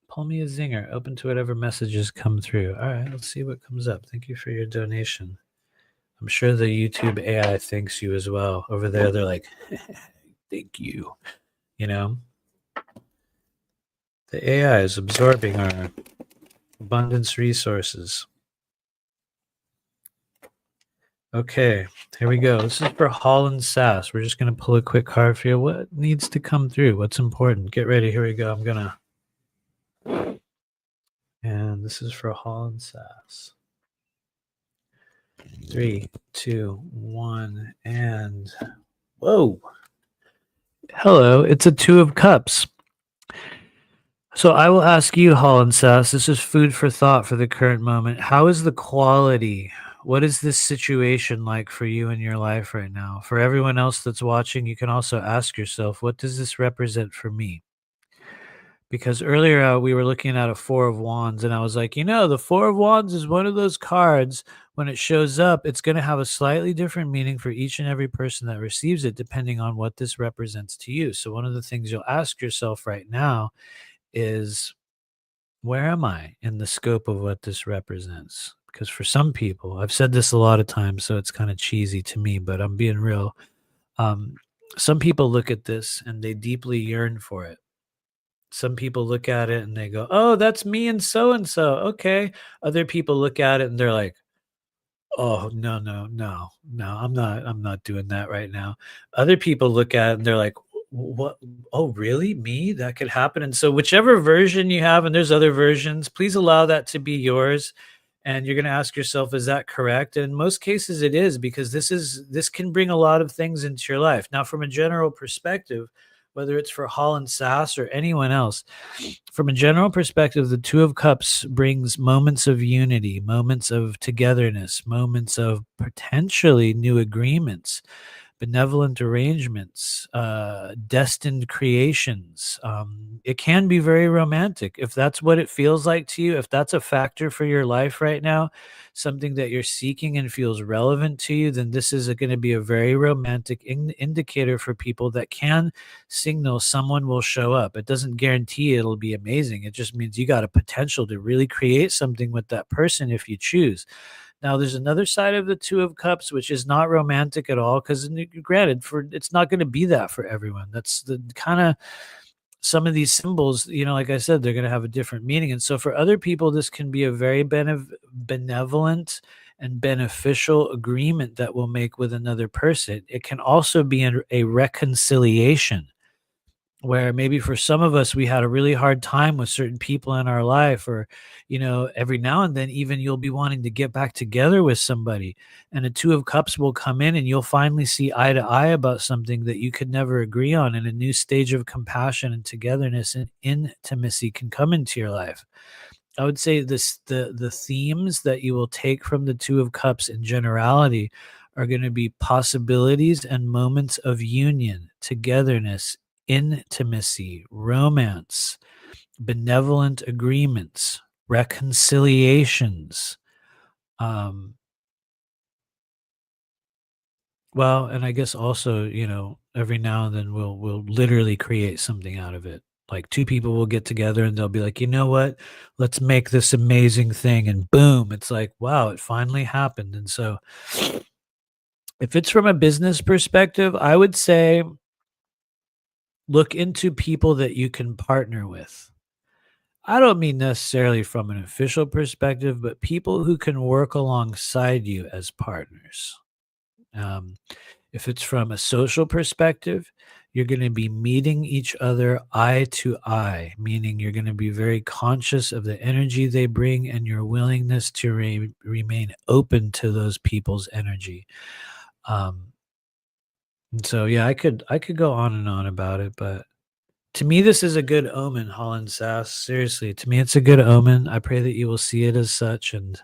S1: Pull me a zinger. Open to whatever messages come through. All right, let's see what comes up. Thank you for your donation. I'm sure the YouTube AI thanks you as well. Over there, they're like, thank you. You know? The AI is absorbing our abundance resources. Okay, here we go. This is for Holland Sass. We're just going to pull a quick card for you. What needs to come through? What's important? Get ready. Here we go. I'm going to... And this is for Holland Sass. 3, 2, 1, and... Whoa! Hello, it's a 2 of Cups. So I will ask you, Holland Sass, this is food for thought for the current moment. How is the quality? What is this situation like for you in your life right now? For everyone else that's watching, you can also ask yourself, what does this represent for me? Because earlier we were looking at a 4 of Wands, and I was like, the 4 of Wands is one of those cards. When it shows up, it's going to have a slightly different meaning for each and every person that receives it, depending on what this represents to you. So one of the things you'll ask yourself right now is, where am I in the scope of what this represents? Because for some people, I've said this a lot of times, so it's kind of cheesy to me, but I'm being real. Some people look at this and they deeply yearn for it. Some people look at it and they go, oh, that's me and so. Okay. Other people look at it and they're like, oh, no, I'm not doing that right now. Other people look at it and they're like, what? Oh, really? Me? That could happen. And so whichever version you have, and there's other versions, please allow that to be yours. And you're going to ask yourself, is that correct? And in most cases it is, because this can bring a lot of things into your life. Now, from a general perspective, whether it's for Holland Sass or anyone else, from a general perspective, the 2 of Cups brings moments of unity, moments of togetherness, moments of potentially new agreements, benevolent arrangements, destined creations. It can be very romantic. If that's what it feels like to you, if that's a factor for your life right now, something that you're seeking and feels relevant to you, then this is going to be a very romantic indicator for people that can signal someone will show up. It doesn't guarantee it'll be amazing. It just means you got a potential to really create something with that person if you choose. Now, there's another side of the 2 of Cups, which is not romantic at all, because granted, it's not going to be that for everyone. That's the kind of some of these symbols, like I said, they're going to have a different meaning. And so for other people, this can be a very benevolent and beneficial agreement that we'll make with another person. It can also be a reconciliation, where maybe for some of us, we had a really hard time with certain people in our life, or, every now and then, even you'll be wanting to get back together with somebody, and a 2 of Cups will come in and you'll finally see eye to eye about something that you could never agree on, and a new stage of compassion and togetherness and intimacy can come into your life. I would say the themes that you will take from the 2 of Cups in generality are going to be possibilities and moments of union, togetherness, intimacy, romance, benevolent agreements, reconciliations. Well, and I guess also, every now and then we'll literally create something out of it. Like 2 people will get together and they'll be like, you know what? Let's make this amazing thing. And boom, it's like, wow, it finally happened. And so if it's from a business perspective, I would say look into people that you can partner with. I don't mean necessarily from an official perspective, but people who can work alongside you as partners. Um, if it's from a social perspective, you're going to be meeting each other eye to eye, meaning you're going to be very conscious of the energy they bring and your willingness to remain open to those people's energy. And so, yeah, I could go on and on about it, but to me, this is a good omen, Holland Sass. Seriously, to me, it's a good omen. I pray that you will see it as such. And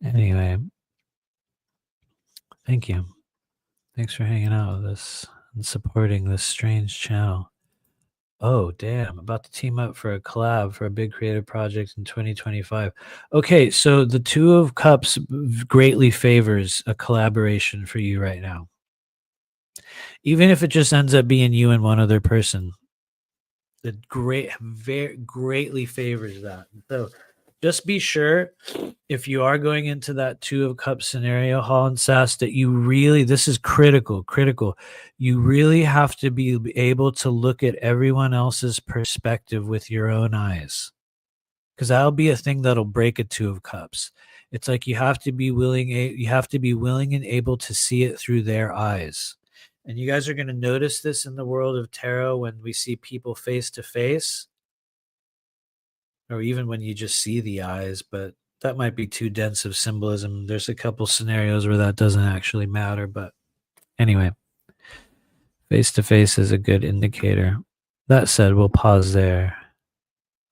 S1: anyway, thank you. Thanks for hanging out with us and supporting this strange channel. Oh, damn. About to team up for a collab for a big creative project in 2025. Okay, so the Two of Cups greatly favors a collaboration for you right now. Even if it just ends up being you and one other person. It very greatly favors that. So just be sure if you are going into that Two of Cups scenario, Holland Sass, that you really, this is critical. You really have to be able to look at everyone else's perspective with your own eyes. Because that'll be a thing that'll break a Two of Cups. It's like you have to be willing and able to see it through their eyes. And you guys are going to notice this in the world of tarot when we see people face to face, or even when you just see the eyes, but that might be too dense of symbolism. There's a couple scenarios where that doesn't actually matter, but anyway, face to face is a good indicator. That said, we'll pause there.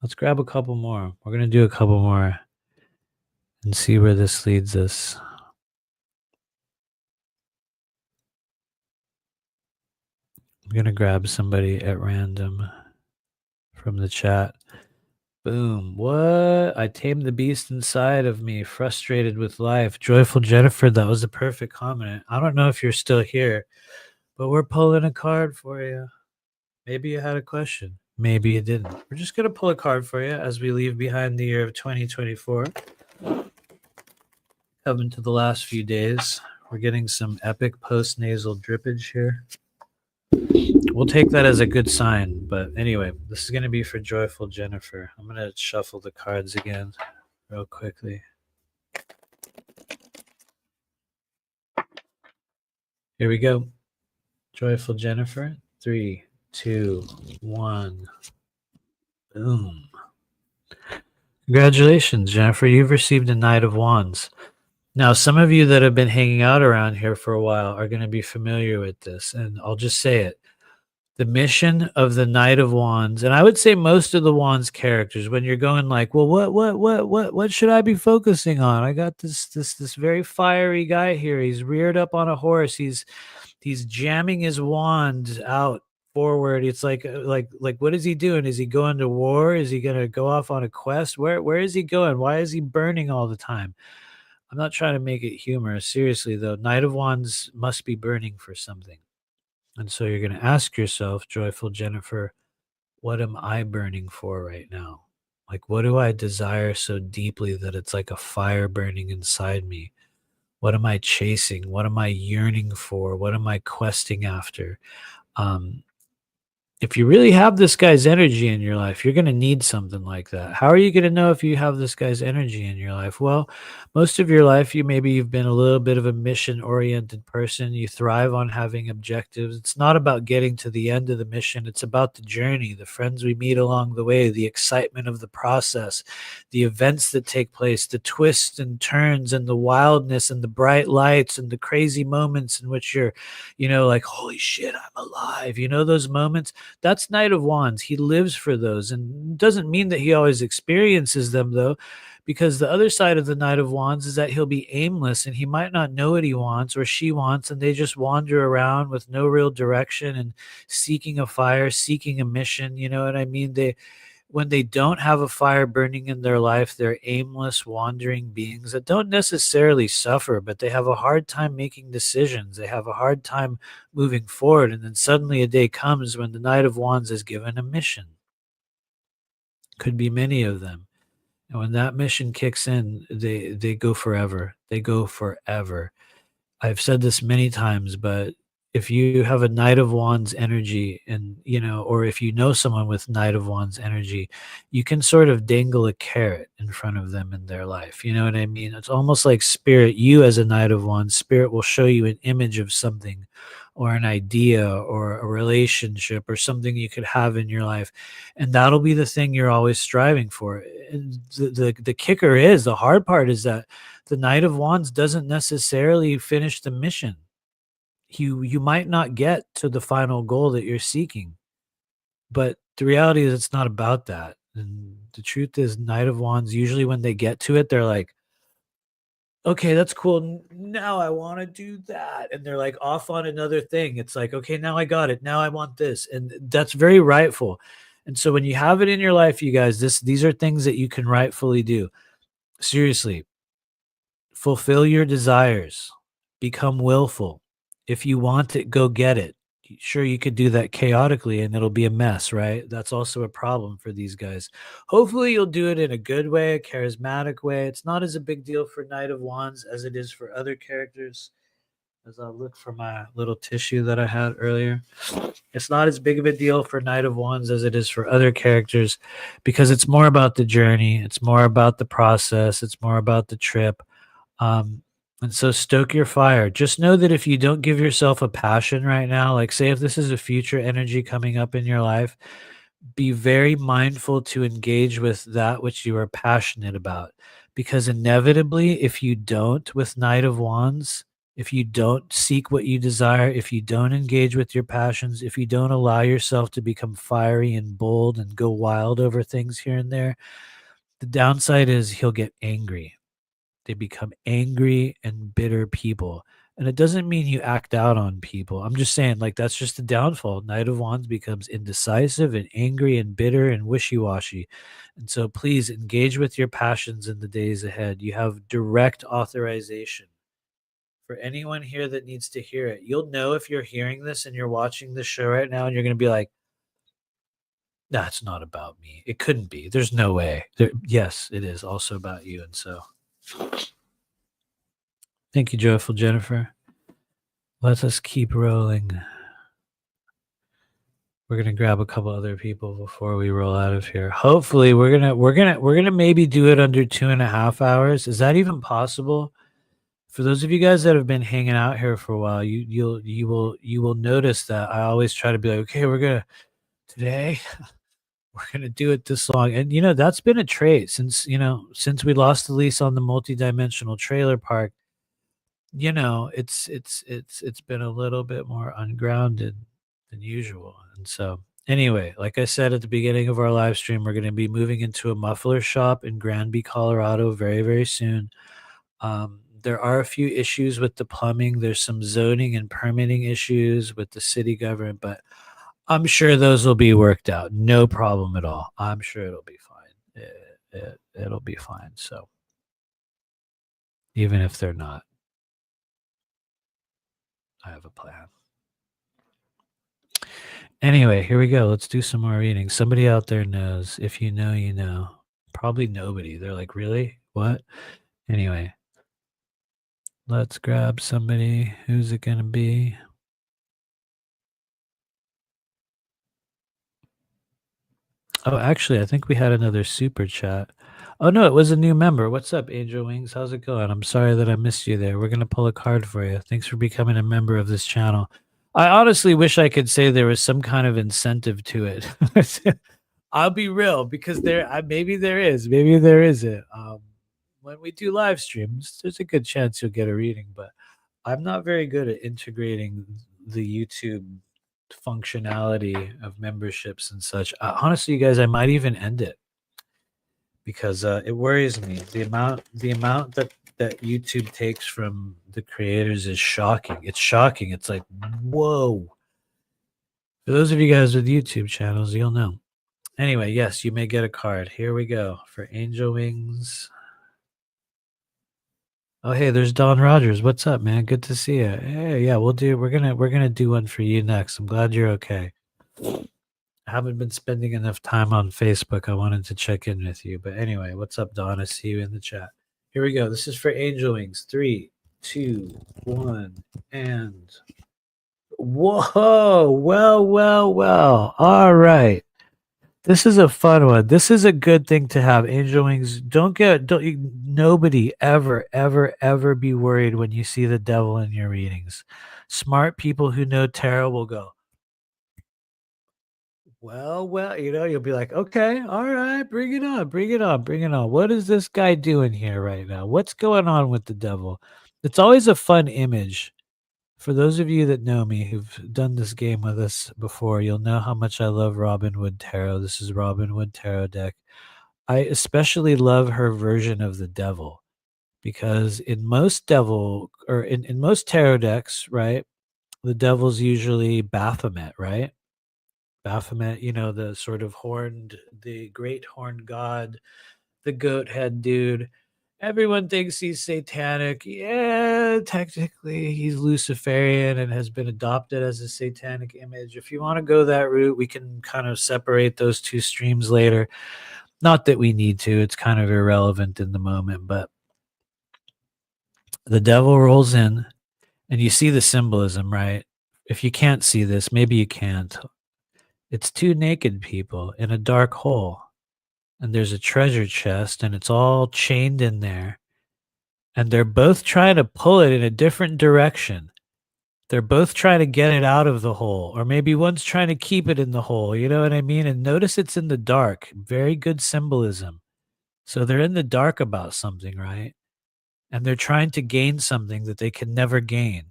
S1: Let's grab a couple more. We're going to do a couple more and see where this leads us. I'm going to grab somebody at random from the chat. Boom. What? I tamed the beast inside of me, frustrated with life. Joyful Jennifer, that was a perfect comment. I don't know if you're still here, but we're pulling a card for you. Maybe you had a question. Maybe you didn't. We're just going to pull a card for you as we leave behind the year of 2024. Coming to the last few days. We're getting some epic post-nasal drippage here. We'll take that as a good sign. But anyway, this is going to be for Joyful Jennifer. I'm going to shuffle the cards again real quickly. Here we go. Joyful Jennifer. 3, 2, 1. Boom. Congratulations, Jennifer. You've received a Knight of Wands. Now, some of you that have been hanging out around here for a while are going to be familiar with this, and I'll just say it. The mission of the Knight of Wands, and I would say most of the Wands characters, when you're going like, well, what should I be focusing on? I got this very fiery guy here. He's reared up on a horse. He's jamming his wand out forward. It's like what is he doing? Is he going to war? Is he going to go off on a quest? Where is he going? Why is he burning all the time? I'm not trying to make it humorous. Seriously, though, Knight of Wands must be burning for something. And so you're going to ask yourself, Joyful Jennifer, what am I burning for right now? Like, what do I desire so deeply that it's like a fire burning inside me? What am I chasing? What am I yearning for? What am I questing after? If you really have this guy's energy in your life, you're going to need something like that. How are you going to know if you have this guy's energy in your life? Well, most of your life, you've been a little bit of a mission-oriented person. You thrive on having objectives. It's not about getting to the end of the mission. It's about the journey, the friends we meet along the way, the excitement of the process, the events that take place, the twists and turns and the wildness and the bright lights and the crazy moments in which you're, like, holy shit, I'm alive. Those moments. That's Knight of Wands. He lives for those, and doesn't mean that he always experiences them, though, because the other side of the Knight of Wands is that he'll be aimless and he might not know what he wants or she wants, and they just wander around with no real direction and seeking a fire, seeking a mission. You know what I mean? when they don't have a fire burning in their life, they're aimless, wandering beings that don't necessarily suffer, but they have a hard time making decisions. They have a hard time moving forward. And then suddenly a day comes when the Knight of Wands is given a mission. Could be many of them. And when that mission kicks in, they go forever. They go forever. I've said this many times, but if you have a Knight of Wands energy and, or if you know someone with Knight of Wands energy, you can sort of dangle a carrot in front of them in their life. You know what I mean? It's almost like spirit, you as a Knight of Wands, spirit will show you an image of something or an idea or a relationship or something you could have in your life. And that'll be the thing you're always striving for. And the kicker is, the hard part is that the Knight of Wands doesn't necessarily finish the mission. You might not get to the final goal that you're seeking, but the reality is it's not about that. And the truth is, Knight of Wands, usually when they get to it, they're like, okay, that's cool. Now I want to do that. And they're like off on another thing. It's like, okay, now I got it. Now I want this. And that's very rightful. And so when you have it in your life, you guys, these are things that you can rightfully do. Seriously, fulfill your desires, become willful. If you want it, go get it. Sure, you could do that chaotically and it'll be a mess, right? That's also a problem for these guys. Hopefully you'll do it in a good way, a charismatic way. It's not as a big deal for Knight of Wands as it is for other characters. As I look for my little tissue that I had earlier, it's not as big of a deal for Knight of Wands as it is for other characters because it's more about the journey. It's more about the process. It's more about the trip. And so stoke your fire. Just know that if you don't give yourself a passion right now, like say if this is a future energy coming up in your life, be very mindful to engage with that which you are passionate about. Because inevitably, if you don't with Knight of Wands, if you don't seek what you desire, if you don't engage with your passions, if you don't allow yourself to become fiery and bold and go wild over things here and there, the downside is he'll get angry. They become angry and bitter people. And it doesn't mean you act out on people. I'm just saying, like, that's just the downfall. Knight of Wands becomes indecisive and angry and bitter and wishy-washy. And so please engage with your passions in the days ahead. You have direct authorization. For anyone here that needs to hear it, you'll know if you're hearing this and you're watching this show right now and you're going to be like, that's not about me. It couldn't be. There's no way. Yes, it is also about you. And so thank you, Joyful Jennifer. Let us keep rolling. We're gonna grab a couple other people before we roll out of here. Hopefully, we're gonna maybe do it under 2.5 hours. Is that even possible? For those of you guys that have been hanging out here for a while, you will notice that I always try to be like, okay, today we're gonna do it this long, and that's been a trait since we lost the lease on the multi-dimensional trailer park. It's been a little bit more ungrounded than usual. And so anyway, like I said at the beginning of our live stream, we're going to be moving into a muffler shop in Granby, Colorado very, very soon. There are a few issues with the plumbing. There's some zoning and permitting issues with the city government, but I'm sure those will be worked out. No problem at all. I'm sure it'll be fine. It'll be fine. So even if they're not, I have a plan. Anyway, here we go. Let's do some more reading. Somebody out there knows. If you know, you know. Probably nobody. They're like, really? What? Anyway, let's grab somebody. Who's it going to be? Oh, actually, I think we had another super chat. Oh, no, it was a new member. What's up, Angel Wings? How's it going? I'm sorry that I missed you there. We're going to pull a card for you. Thanks for becoming a member of this channel. I honestly wish I could say there was some kind of incentive to it. I'll be real, because maybe there is, maybe there isn't. When we do live streams, there's a good chance you'll get a reading, but I'm not very good at integrating the YouTube functionality of memberships and such. Honestly, you guys, I might even end it because it worries me. The amount that YouTube takes from the creators is shocking. It's shocking. It's like, whoa. For those of you guys with YouTube channels, you'll know. Anyway, yes, you may get a card. Here we go for Angel Wings. Oh, hey, there's Don Rogers. What's up, man? Good to see you. Hey, yeah, we're gonna do one for you next. I'm glad you're okay. I haven't been spending enough time on Facebook. I wanted to check in with you. But anyway, what's up, Don? I see you in the chat. Here we go. This is for Angel Wings. 3, 2, 1, and whoa. Well. All right. This is a fun one. This is a good thing to have. Angel Wings. Nobody ever be worried when you see the devil in your readings. Smart people who know tarot will go, well, you'll be like, okay, all right, bring it on. What is this guy doing here right now? What's going on with the devil? It's always a fun image. For those of you that know me, who've done this game with us before, you'll know how much I love Robin Wood Tarot. This is Robin Wood Tarot deck. I especially love her version of the devil because in most in most tarot decks, right, the devil's usually Baphomet, right? Baphomet, the sort of the great horned god, the goat head dude. Everyone thinks he's satanic. Yeah, technically he's Luciferian and has been adopted as a satanic image. If you want to go that route, we can kind of separate those two streams later. Not that we need to, it's kind of irrelevant in the moment, but the devil rolls in and you see the symbolism, right? If you can't see this, maybe you can't. It's two naked people in a dark hole, and there's a treasure chest, and it's all chained in there. And they're both trying to pull it in a different direction. They're both trying to get it out of the hole, or maybe one's trying to keep it in the hole. You know what I mean? And notice it's in the dark. Very good symbolism. So they're in the dark about something, right? And they're trying to gain something that they can never gain.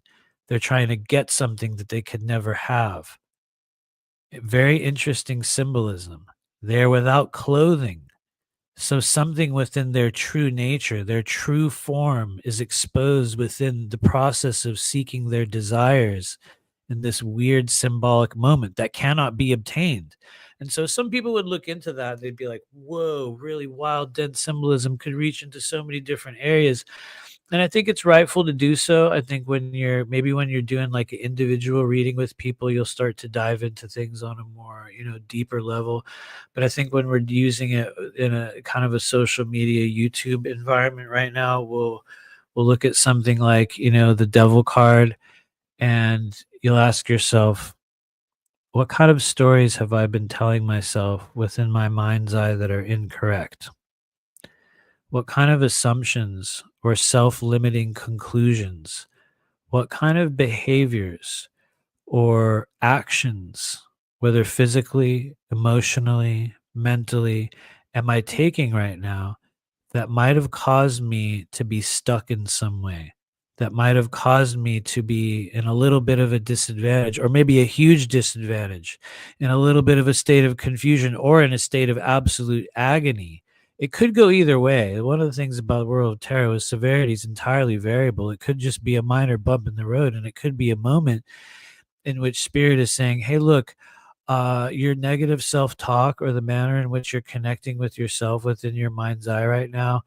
S1: They're trying to get something that they could never have. Very interesting symbolism. They're without clothing. So something within their true nature, their true form is exposed within the process of seeking their desires in this weird symbolic moment that cannot be obtained. And so some people would look into that. They'd be like, whoa, really wild, dead symbolism could reach into so many different areas. And I think it's rightful to do so. I think when you're doing like an individual reading with people, you'll start to dive into things on a more, deeper level. But I think when we're using it in a kind of a social media YouTube environment right now, we'll look at something like, the devil card, and you'll ask yourself, what kind of stories have I been telling myself within my mind's eye that are incorrect? What kind of assumptions or self-limiting conclusions? What kind of behaviors or actions, whether physically, emotionally, mentally, am I taking right now that might have caused me to be stuck in some way? That might have caused me to be in a little bit of a disadvantage, or maybe a huge disadvantage, in a little bit of a state of confusion, or in a state of absolute agony. It could go either way. One of the things about the world of tarot is severity is entirely variable. It could just be a minor bump in the road, and it could be a moment in which spirit is saying, hey, look, your negative self-talk, or the manner in which you're connecting with yourself within your mind's eye right now,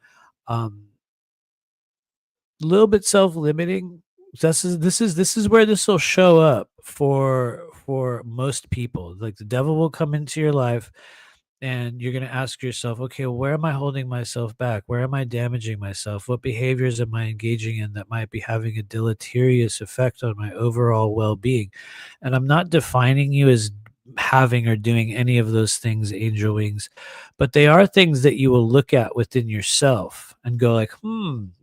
S1: a little bit self-limiting. This is where this will show up for most people. Like the devil will come into your life, and you're going to ask yourself, okay, well, where am I holding myself back? Where am I damaging myself? What behaviors am I engaging in that might be having a deleterious effect on my overall well-being? And I'm not defining you as having or doing any of those things, Angel Wings, but they are things that you will look at within yourself and go like,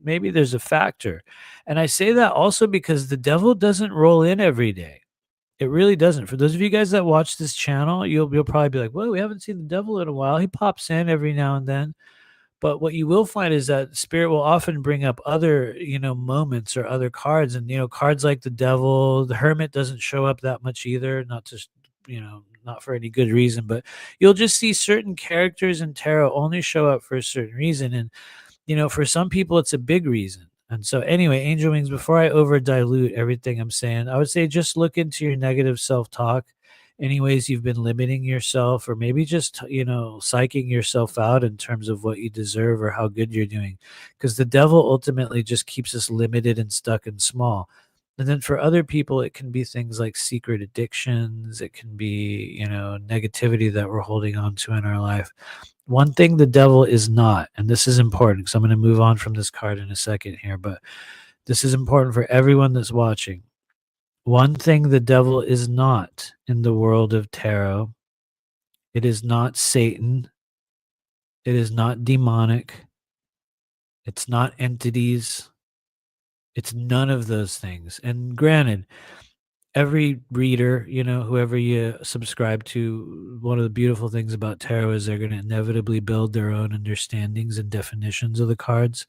S1: maybe there's a factor. And I say that also because the devil doesn't roll in every day. It really doesn't. For those of you guys that watch this channel, you'll probably be like, well, we haven't seen the devil in a while. He pops in every now and then. But what you will find is that spirit will often bring up other, moments or other cards. And, cards like the devil, the hermit doesn't show up that much either. Not just, not for any good reason, but you'll just see certain characters in tarot only show up for a certain reason. And, for some people, it's a big reason. And so anyway, Angel Wings, before I over dilute everything I'm saying, I would say just look into your negative self-talk. any ways you've been limiting yourself, or maybe just, psyching yourself out in terms of what you deserve or how good you're doing. Because the devil ultimately just keeps us limited and stuck and small. And then for other people, it can be things like secret addictions. It can be, negativity that we're holding on to in our life. One thing the devil is not, and this is important because I'm going to move on from this card in a second here, but this is important for everyone that's watching. One thing the devil is not in the world of tarot, it is not Satan. It is not demonic. It's not entities. It's none of those things. And granted, every reader, whoever you subscribe to, one of the beautiful things about tarot is they're going to inevitably build their own understandings and definitions of the cards.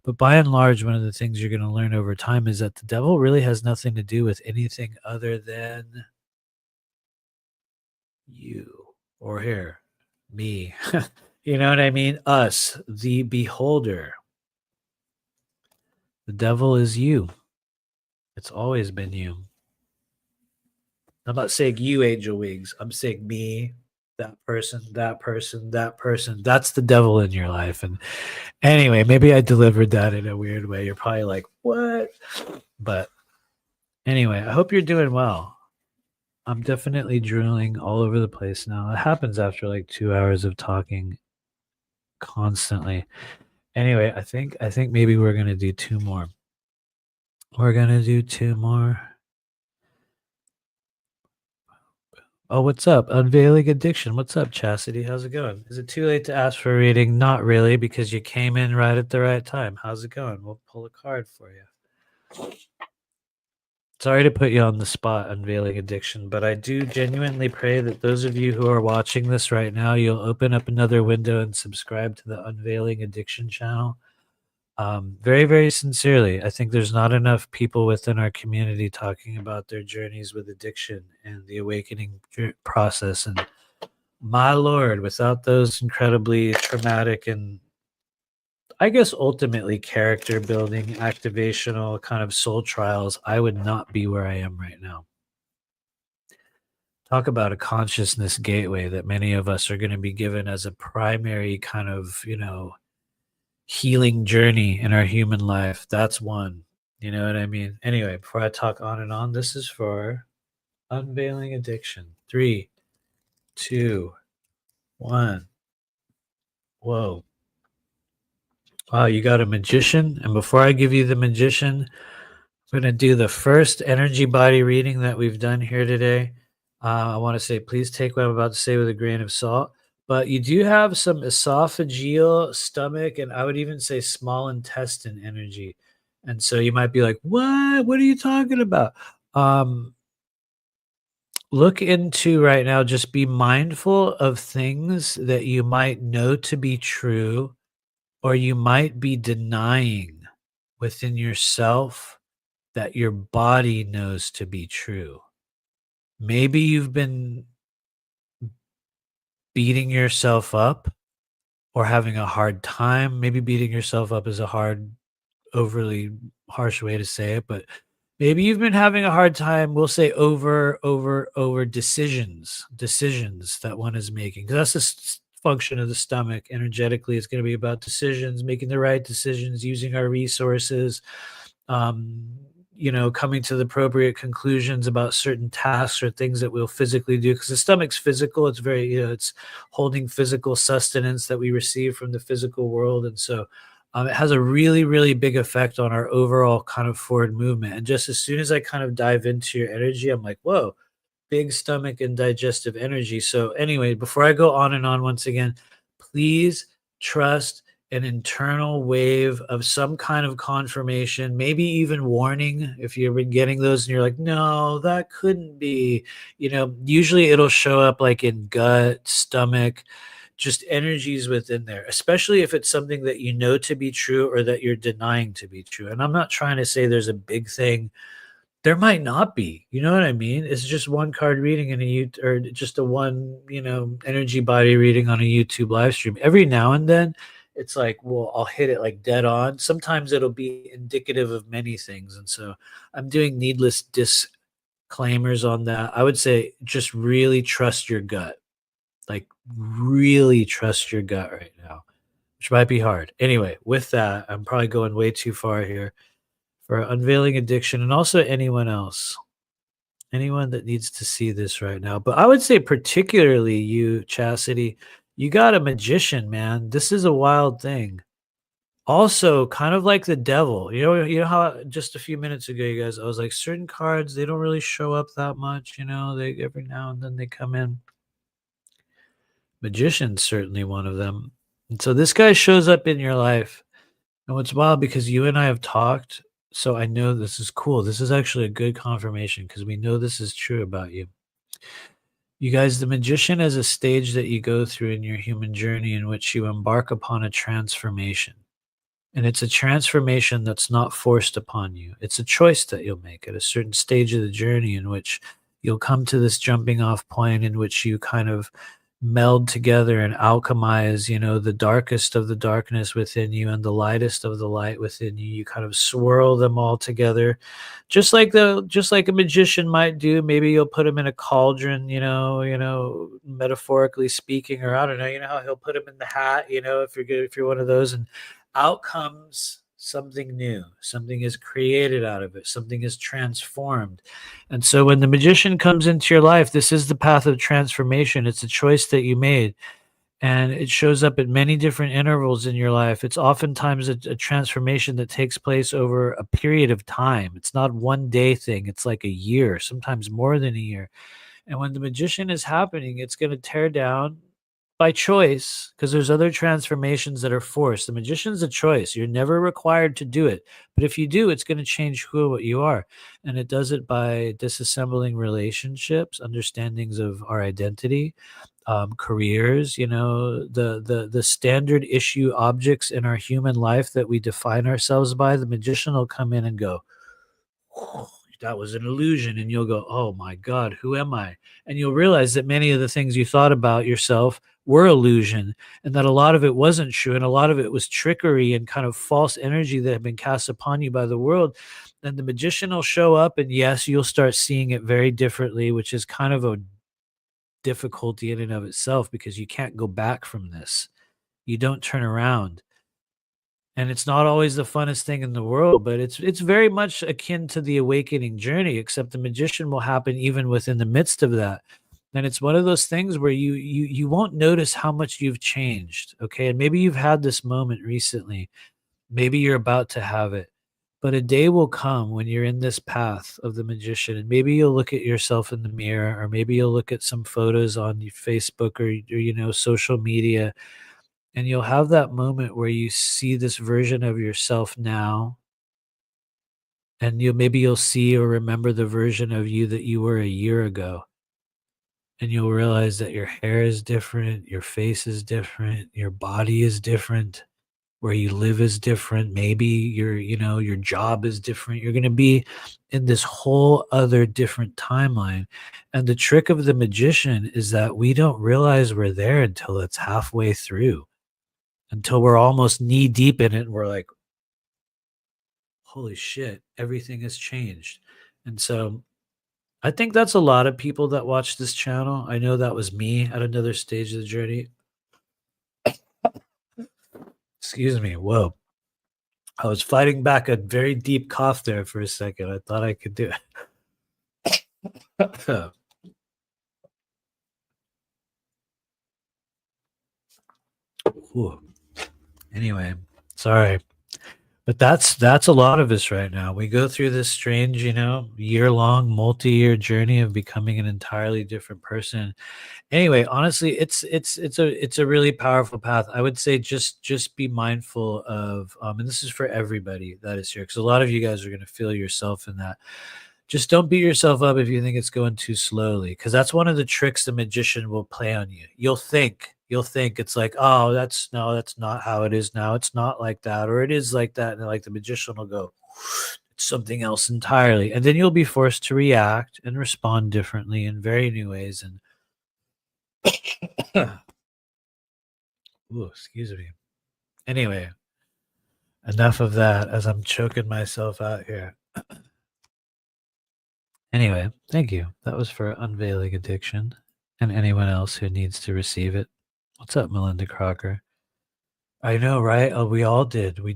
S1: But by and large, one of the things you're going to learn over time is that the devil really has nothing to do with anything other than you, or here, me. You know what I mean? Us, the beholder. The devil is you. It's always been you. I'm not saying you, Angel Wings. I'm saying me, that person, that person, that person. That's the devil in your life. And anyway, maybe I delivered that in a weird way. You're probably like, what? But anyway, I hope you're doing well. I'm definitely drooling all over the place now. It happens after like 2 hours of talking constantly. Anyway, I think maybe we're gonna do two more. We're gonna do two more. Oh, what's up? Unveiling Addiction. What's up, Chastity? How's it going? Is it too late to ask for a reading? Not really, because you came in right at the right time. How's it going? We'll pull a card for you. Sorry to put you on the spot, Unveiling Addiction, but I do genuinely pray that those of you who are watching this right now, you'll open up another window and subscribe to the Unveiling Addiction channel. Very, very sincerely, I think there's not enough people within our community talking about their journeys with addiction and the awakening process. And my Lord, without those incredibly traumatic and, I guess, ultimately character building, activational kind of soul trials, I would not be where I am right now. Talk about a consciousness gateway that many of us are going to be given as a primary kind of, healing journey in our human life. That's one. You know what I mean? Anyway, before I talk on and on, this is for Unveiling Addiction. 3, 2, 1. Whoa. Wow, you got a magician. And before I give you the magician, I'm going to do the first energy body reading that we've done here today. I want to say, please take what I'm about to say with a grain of salt. But you do have some esophageal, stomach, and I would even say small intestine energy. And so you might be like, what? What are you talking about? Look into right now, just be mindful of things that you might know to be true, or you might be denying within yourself that your body knows to be true. Maybe you've been beating yourself up or having a hard time. Maybe beating yourself up is a overly harsh way to say it, but maybe you've been having a hard time, we'll say over decisions that one is making. Because that's the function of the stomach. Energetically, it's going to be about decisions, making the right decisions, using our resources, coming to the appropriate conclusions about certain tasks or things that we'll physically do. Because the stomach's physical. It's very, it's holding physical sustenance that we receive from the physical world. And so it has a really, really big effect on our overall kind of forward movement. And just as soon as I kind of dive into your energy, I'm like, whoa, big stomach and digestive energy. So anyway, before I go on and on, once again, please trust an internal wave of some kind of confirmation, maybe even warning if you've been getting those and you're like, no, that couldn't be. Usually it'll show up like in gut, stomach, just energies within there, especially if it's something that you know to be true or that you're denying to be true. And I'm not trying to say there's a big thing. There might not be, you know what I mean? It's just one card reading or just a one, energy body reading on a YouTube live stream. Every now and then it's like, well, I'll hit it like dead on. Sometimes it'll be indicative of many things. And so I'm doing needless claimers on that. I would say just really trust your gut. Like really trust your gut right now, which might be hard. Anyway, with that, I'm probably going way too far here for unveiling addiction and also anyone else. Anyone that needs to see this right now. But I would say particularly you, Chastity, you got a magician, man. This is a wild thing. Also, kind of like the devil. You know how just a few minutes ago, you guys, I was like, certain cards, they don't really show up that much, they every now and then they come in. Magician's certainly one of them. And so this guy shows up in your life. And what's wild, because you and I have talked, so I know this is cool. This is actually a good confirmation because we know this is true about you. You guys, the magician is a stage that you go through in your human journey in which you embark upon a transformation. And it's a transformation that's not forced upon you. It's a choice that you'll make at a certain stage of the journey in which you'll come to this jumping off point in which you kind of meld together and alchemize, the darkest of the darkness within you and the lightest of the light within you. You kind of swirl them all together, just like a magician might do. Maybe you'll put them in a cauldron, metaphorically speaking, or I don't know, how he'll put them in the hat, if you're one of those, and out comes something new. Something is created out of it. Something is transformed. And so when the magician comes into your life, this is the path of transformation. It's a choice that you made. And it shows up at many different intervals in your life. It's oftentimes a transformation that takes place over a period of time. It's not one day thing. It's like a year, sometimes more than a year. And when the magician is happening, it's going to tear down by choice, because there's other transformations that are forced. The magician's a choice. You're never required to do it. But if you do, it's going to change who and what you are. And it does it by disassembling relationships, understandings of our identity, careers, the standard issue objects in our human life that we define ourselves by. The magician will come in and go, "Oh, that was an illusion." And you'll go, "Oh my God, who am I?" And you'll realize that many of the things you thought about yourself were illusion, and that a lot of it wasn't true, and a lot of it was trickery and kind of false energy that had been cast upon you by the world. Then the magician will show up, and yes, you'll start seeing it very differently, which is kind of a difficulty in and of itself, because you can't go back from this. You don't turn around. And it's not always the funnest thing in the world, but it's very much akin to the awakening journey, except the magician will happen even within the midst of that. And it's one of those things where you won't notice how much you've changed. Okay. And maybe you've had this moment recently. Maybe you're about to have it. But a day will come when you're in this path of the magician, and maybe you'll look at yourself in the mirror, or maybe you'll look at some photos on your Facebook or social media, and you'll have that moment where you see this version of yourself now, and maybe you'll see or remember the version of you that you were a year ago. And you'll realize that your hair is different, your face is different, your body is different, where you live is different. Maybe your job is different. You're going to be in this whole other different timeline. And the trick of the magician is that we don't realize we're there until it's halfway through, until we're almost knee deep in it. And we're like, holy shit, everything has changed. And so I think that's a lot of people that watch this channel. I know that was me at another stage of the journey. Excuse me. Whoa. I was fighting back a very deep cough there for a second. I thought I could do it. Ooh. Anyway, sorry. But that's a lot of us right now. We go through this strange, year-long, multi-year journey of becoming an entirely different person. Anyway, honestly, it's a really powerful path. I would say just be mindful of, and this is for everybody that is here, because a lot of you guys are going to feel yourself in that. Just don't beat yourself up if you think it's going too slowly, because that's one of the tricks the magician will play on you. You'll think it's like, oh, that's not how it is now. It's not like that, or it is like that. And like the magician will go, it's something else entirely. And then you'll be forced to react and respond differently in very new ways. And ooh, excuse me. Anyway, enough of that as I'm choking myself out here. Anyway, thank you. That was for unveiling addiction and anyone else who needs to receive it. What's up, Melinda Crocker? I know, right? Oh, we all did. We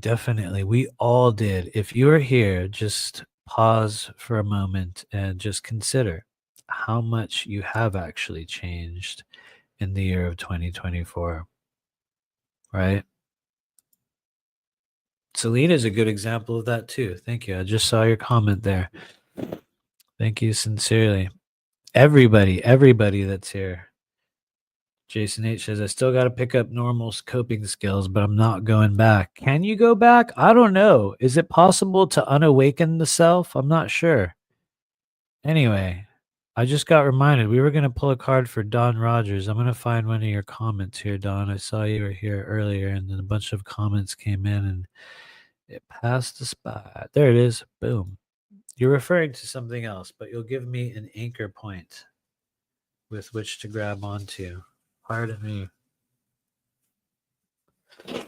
S1: all did. If you're here, just pause for a moment and just consider how much you have actually changed in the year of 2024, right? Selena is a good example of that too. Thank you. I just saw your comment there. Thank you sincerely. Everybody that's here. Jason H says, I still got to pick up normal coping skills, but I'm not going back. Can you go back? I don't know. Is it possible to unawaken the self? I'm not sure. Anyway, I just got reminded we were going to pull a card for Don Rogers. I'm going to find one of your comments here, Don. I saw you were here earlier, and then a bunch of comments came in, and it passed the spot. There it is. Boom. You're referring to something else, but you'll give me an anchor point with which to grab onto. Pardon me.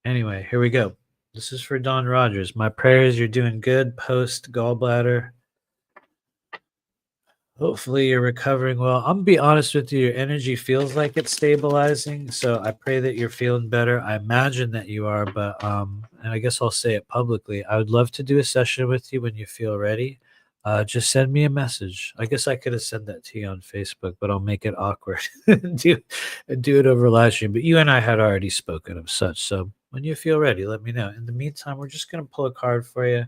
S1: Anyway, here we go. This is for Don Rogers. My prayers you're doing good post gallbladder. Hopefully you're recovering well. I'm gonna be honest with you, your energy feels like it's stabilizing. So I pray that you're feeling better. I imagine that you are, but and I guess I'll say it publicly. I would love to do a session with you when you feel ready. Just send me a message. I guess I could have sent that to you on Facebook, but I'll make it awkward and do it over live stream. But you and I had already spoken of such. So when you feel ready, let me know. In the meantime, we're just gonna pull a card for you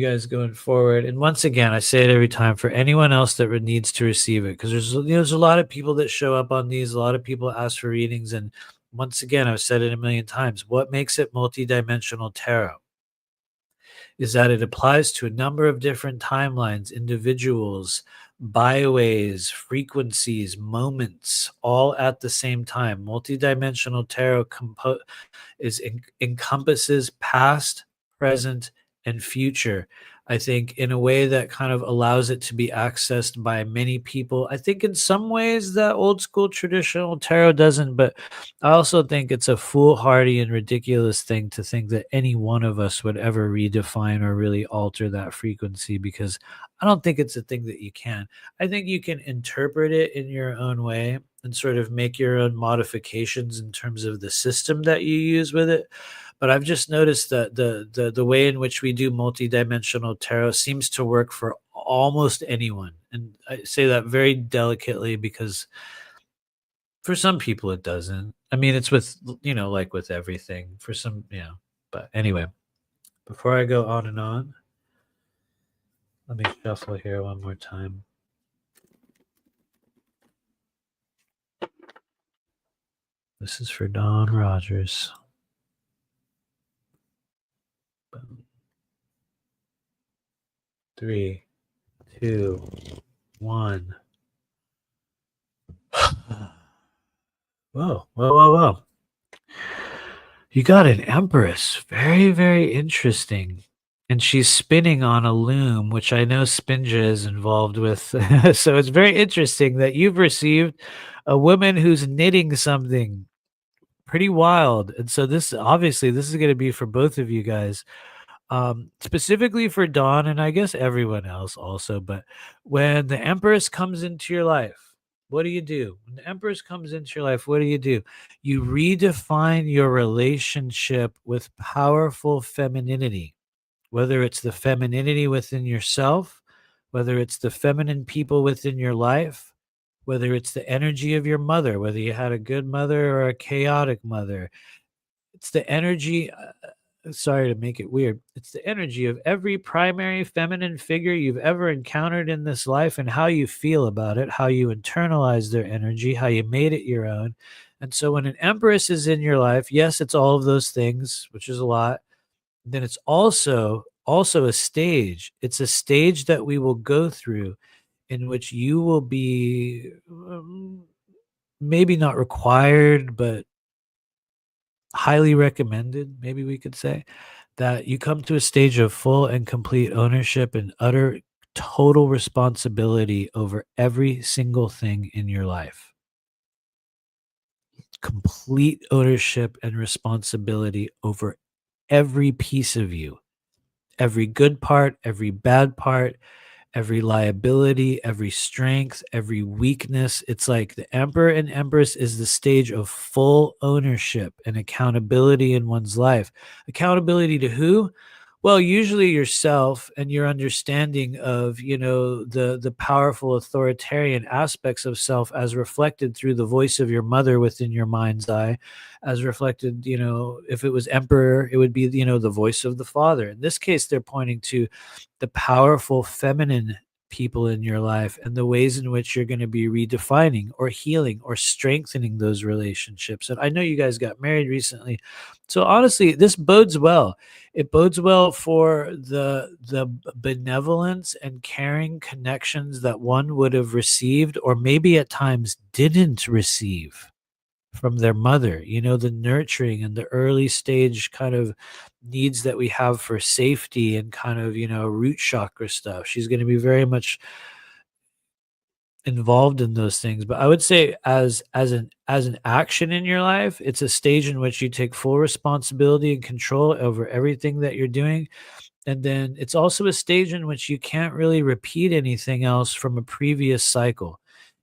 S1: guys going forward. And once again, I say it every time for anyone else that needs to receive it, because there's a lot of people that show up on these. A lot of people ask for readings, and once again, I've said it a million times. What makes it multidimensional tarot is that it applies to a number of different timelines, individuals, byways, frequencies, moments, all at the same time. Multidimensional tarot encompasses past, present, and future. I think in a way that kind of allows it to be accessed by many people. I think in some ways that old school traditional tarot doesn't, but I also think it's a foolhardy and ridiculous thing to think that any one of us would ever redefine or really alter that frequency, because I don't think it's a thing that you can. I think you can interpret it in your own way and sort of make your own modifications in terms of the system that you use with it. But I've just noticed that the way in which we do multidimensional tarot seems to work for almost anyone. And I say that very delicately because for some people it doesn't. I mean, it's with, like with everything. For some, But anyway, before I go on and on, let me shuffle here one more time. This is for Don Rogers. Boom. 3, 2, 1. Whoa. You got an Empress. Very, very interesting. And she's spinning on a loom, which I know Spinja is involved with. So it's very interesting that you've received a woman who's knitting something pretty wild. And so this is going to be for both of you guys. Specifically for Dawn, and I guess everyone else also. But when the Empress comes into your life, what do you do? When the Empress comes into your life, what do? You redefine your relationship with powerful femininity, whether it's the femininity within yourself, whether it's the feminine people within your life, whether it's the energy of your mother, whether you had a good mother or a chaotic mother. It's the energy. Sorry to make it weird. It's the energy of every primary feminine figure you've ever encountered in this life, and how you feel about it, how you internalize their energy, how you made it your own. And so when an Empress is in your life, yes, it's all of those things, which is a lot. Then it's also a stage. It's a stage that we will go through in which you will be maybe not required, but highly recommended, maybe we could say, that you come to a stage of full and complete ownership and utter total responsibility over every single thing in your life. Complete ownership and responsibility over every piece of you, every good part, every bad part, every liability, every strength, every weakness. It's like the Emperor and Empress is the stage of full ownership and accountability in one's life. Accountability to who? Well, usually yourself and your understanding of, the powerful authoritarian aspects of self as reflected through the voice of your mother within your mind's eye, as reflected, if it was emperor, it would be, the voice of the father. In this case, they're pointing to the powerful feminine people in your life and the ways in which you're going to be redefining or healing or strengthening those relationships. And I know you guys got married recently. So honestly, this bodes well. It bodes well for the benevolence and caring connections that one would have received or maybe at times didn't receive from their mother. The nurturing and the early stage kind of needs that we have for safety and kind of, root chakra stuff. She's going to be very much involved in those things. But I would say as an action in your life, it's a stage in which you take full responsibility and control over everything that you're doing. And then it's also a stage in which you can't really repeat anything else from a previous cycle,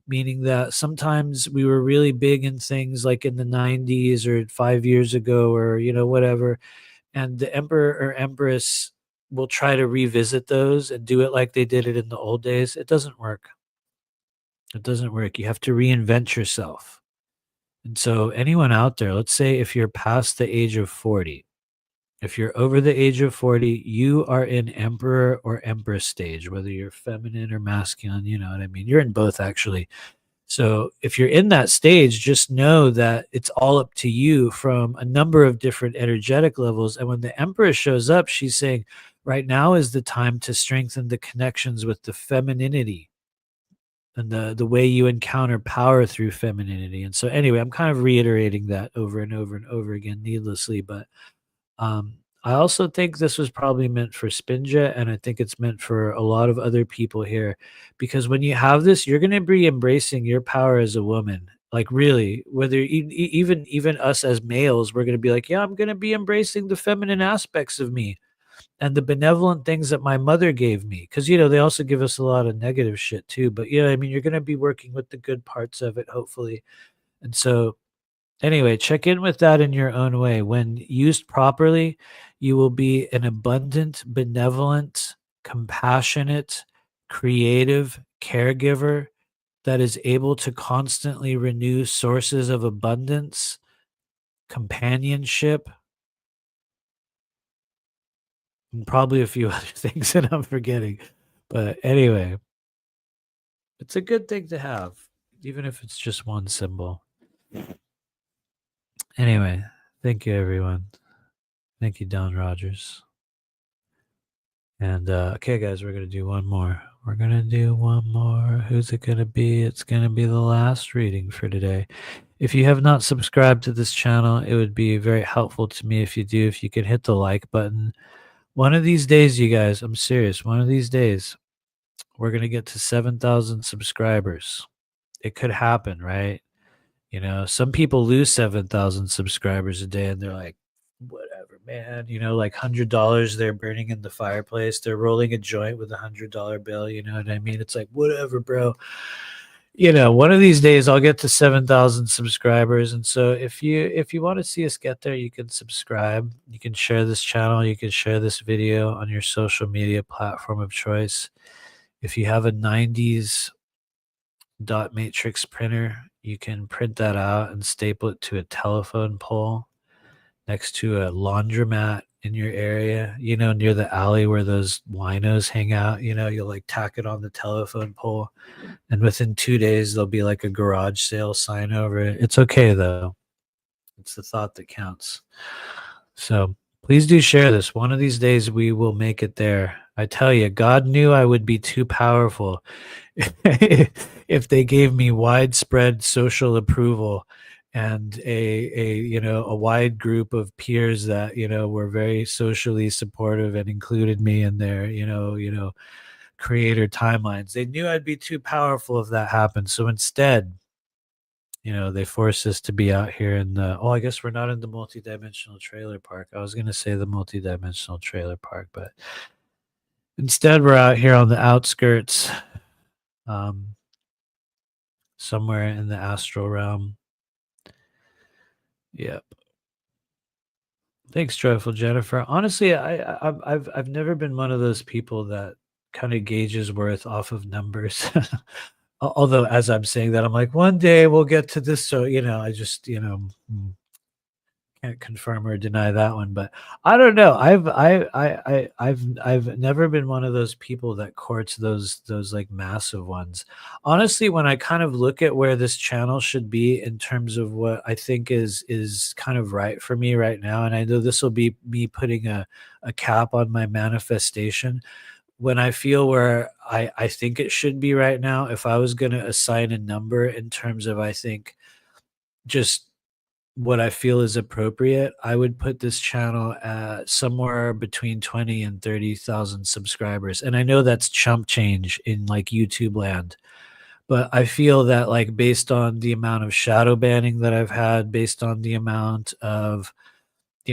S1: meaning that sometimes we were really big in things like in the 90s or 5 years ago or, whatever. And the emperor or empress will try to revisit those and do it like they did it in the old days. It doesn't work. It doesn't work. You have to reinvent yourself. And so anyone out there, let's say if you're past the age of 40, if you're over the age of 40, you are in emperor or empress stage, whether you're feminine or masculine, you know what I mean? You're in both, actually. So if you're in that stage, just know that it's all up to you from a number of different energetic levels. And when the empress shows up, she's saying, right now is the time to strengthen the connections with the femininity and the way you encounter power through femininity. And so anyway, I'm kind of reiterating that over and over and over again needlessly, but I also think this was probably meant for Spinja, and I think it's meant for a lot of other people here, because when you have this, you're going to be embracing your power as a woman. Like really, whether even us as males, we're going to be like, yeah, I'm going to be embracing the feminine aspects of me and the benevolent things that my mother gave me. Because they also give us a lot of negative shit too. But I mean, you're going to be working with the good parts of it, hopefully. And so anyway, check in with that in your own way. When used properly, you will be an abundant, benevolent, compassionate, creative caregiver that is able to constantly renew sources of abundance, companionship, and probably a few other things that I'm forgetting. But anyway, it's a good thing to have, even if it's just one symbol. Anyway, thank you, everyone. Thank you, Don Rogers. And okay, guys, we're going to do one more. We're going to do one more. Who's it going to be? It's going to be the last reading for today. If you have not subscribed to this channel, it would be very helpful to me if you do, if you could hit the like button. One of these days, you guys, I'm serious, one of these days, we're going to get to 7,000 subscribers. It could happen, right? Some people lose 7,000 subscribers a day and they're like, whatever, man, like $100 they're burning in the fireplace. They're rolling a joint with $100 bill. You know what I mean? It's like, whatever, bro. One of these days I'll get to 7,000 subscribers. And so if you want to see us get there, you can subscribe. You can share this channel. You can share this video on your social media platform of choice. If you have a 90s dot matrix printer, you can print that out and staple it to a telephone pole next to a laundromat in your area, near the alley where those winos hang out. You'll like tack it on the telephone pole, and within 2 days there'll be like a garage sale sign over it. It's okay though. It's the thought that counts. So please do share this. One of these days we will make it there. I tell you, God knew I would be too powerful if they gave me widespread social approval and a wide group of peers that were very socially supportive and included me in their creator timelines. They knew I'd be too powerful if that happened. So instead, they forced us to be out here in the, I guess we're not in the multi-dimensional trailer park. I was going to say the multi-dimensional trailer park, but Instead, we're out here on the outskirts, somewhere in the astral realm. Yep. Thanks, Joyful Jennifer. Honestly, I've never been one of those people that kind of gauges worth off of numbers. Although, as I'm saying that, I'm like, one day we'll get to this. So, I just, can't confirm or deny that one. But I don't know. I've never been one of those people that courts those like massive ones. Honestly, when I kind of look at where this channel should be in terms of what I think is kind of right for me right now, and I know this will be me putting a cap on my manifestation. When I feel where I think it should be right now, if I was going to assign a number in terms of, I think, just what I feel is appropriate, I would put this channel at somewhere between 20 and 30,000 subscribers. And I know that's chump change in like YouTube land, but I feel that, like, based on the amount of shadow banning that I've had, based on the amount of,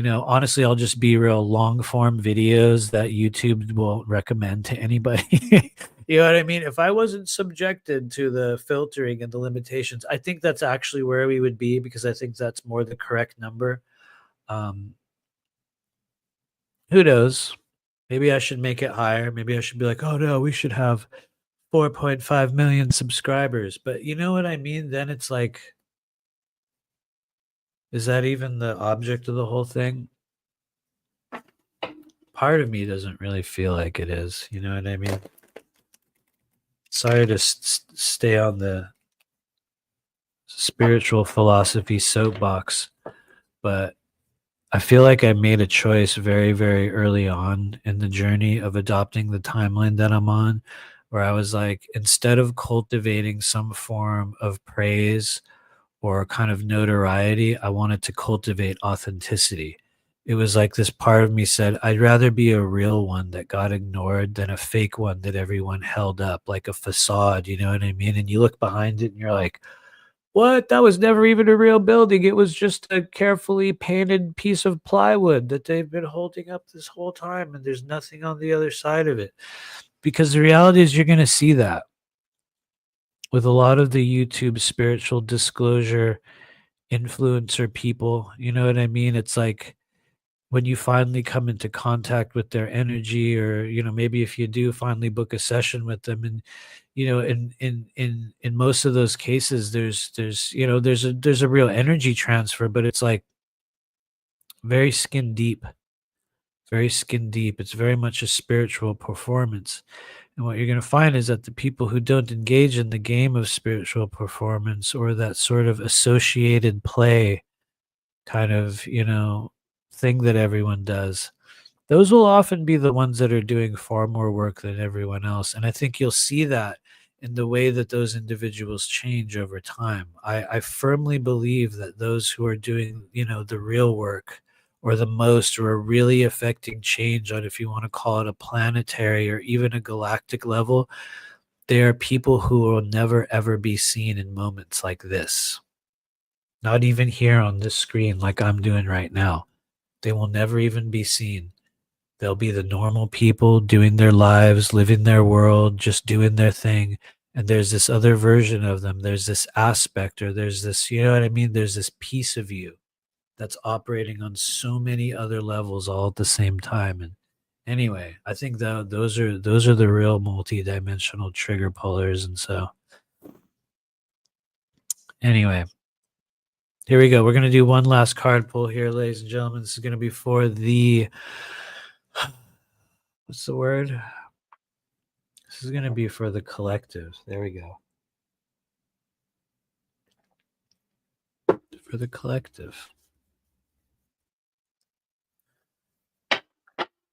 S1: honestly, I'll just be real, long form videos that YouTube won't recommend to anybody. You know what I mean? If I wasn't subjected to the filtering and the limitations, I think that's actually where we would be, because I think that's more the correct number. Who knows? Maybe I should make it higher. Maybe I should be like, oh no, we should have 4.5 million subscribers. But you know what I mean? Then it's like, is that even the object of the whole thing? Part of me doesn't really feel like it is. You know what I mean? Sorry to stay on the spiritual philosophy soapbox, but I feel like I made a choice very, very early on in the journey of adopting the timeline that I'm on, where I was like, instead of cultivating some form of praise or kind of notoriety, I wanted to cultivate authenticity. It was like this part of me said, I'd rather be a real one that got ignored than a fake one that everyone held up, like a facade, you know what I mean? And you look behind it and you're like, what? That was never even a real building. It was just a carefully painted piece of plywood that they've been holding up this whole time, and there's nothing on the other side of it. Because the reality is, you're going to see that with a lot of the YouTube spiritual disclosure influencer people. You know what I mean? It's like, when you finally come into contact with their energy, or maybe if you do finally book a session with them, and in most of those cases, there's a real energy transfer, but it's like very skin deep, very skin deep. It's very much a spiritual performance. And what you're going to find is that the people who don't engage in the game of spiritual performance, or that sort of associated play kind of, thing that everyone does, those will often be the ones that are doing far more work than everyone else. And I think you'll see that in the way that those individuals change over time. I firmly believe that those who are doing, the real work, or the most, or are really affecting change on, if you want to call it a planetary or even a galactic level, they are people who will never ever be seen in moments like this. Not even here on this screen like I'm doing right now. They will never even be seen. They'll be the normal people doing their lives, living their world, just doing their thing. And there's this other version of them. There's this aspect, or there's this, you know what I mean? There's this piece of you that's operating on so many other levels all at the same time. And anyway, I think that those are the real multi-dimensional trigger pullers. And so anyway, here we go. We're going to do one last card pull here, ladies and gentlemen. This is going to be for the, what's the word? This is going to be for the collective. There we go. For the collective.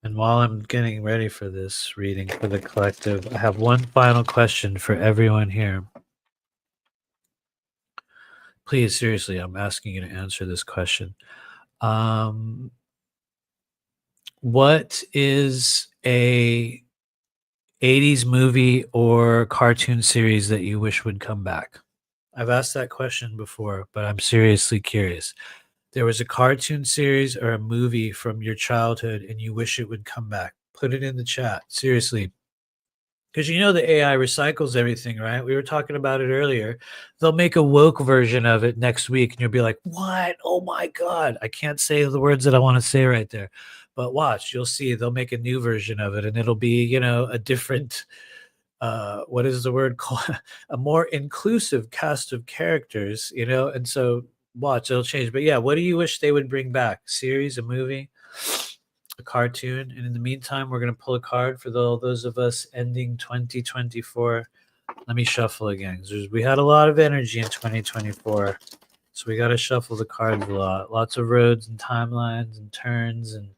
S1: And while I'm getting ready for this reading for the collective, I have one final question for everyone here. Please, seriously, I'm asking you to answer this question. What is a 80s movie or cartoon series that you wish would come back? I've asked that question before, but I'm seriously curious. There was a cartoon series or a movie from your childhood and you wish it would come back. Put it in the chat. Seriously. Because you know the AI recycles everything, right? We were talking about it earlier. They'll make a woke version of it next week, and you'll be like, "What? Oh my god!" I can't say the words that I want to say right there, but watch, you'll see. They'll make a new version of it, and it'll be, a different. What is the word called? A more inclusive cast of characters, And so, watch, it'll change. But yeah, what do you wish they would bring back? Series, a movie? A cartoon. And in the meantime, we're going to pull a card for those of us ending 2024. Let me shuffle again. We had a lot of energy in 2024. So we got to shuffle the cards a lot. Lots of roads and timelines and turns and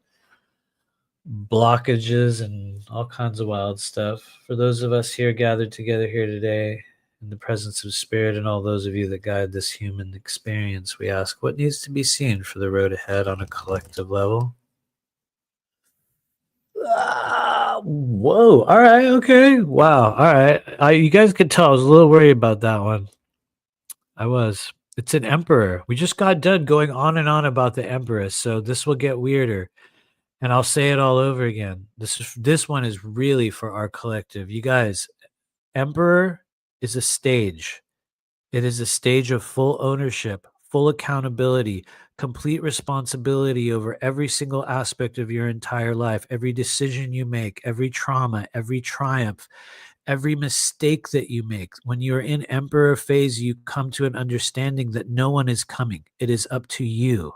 S1: blockages and all kinds of wild stuff. For those of us here gathered together here today in the presence of spirit and all those of you that guide this human experience, we ask what needs to be seen for the road ahead on a collective level. Whoa. All right. Okay. Wow. All right. You guys could tell I was a little worried about that one. I was. It's an emperor. We just got done going on and on about the empress, so this will get weirder. And I'll say it all over again. This one is really for our collective. You guys, emperor is a stage. It is a stage of full ownership, full accountability, complete responsibility over every single aspect of your entire life, every decision you make, every trauma, every triumph, every mistake that you make. When you're in emperor phase, you come to an understanding that no one is coming. It is up to you.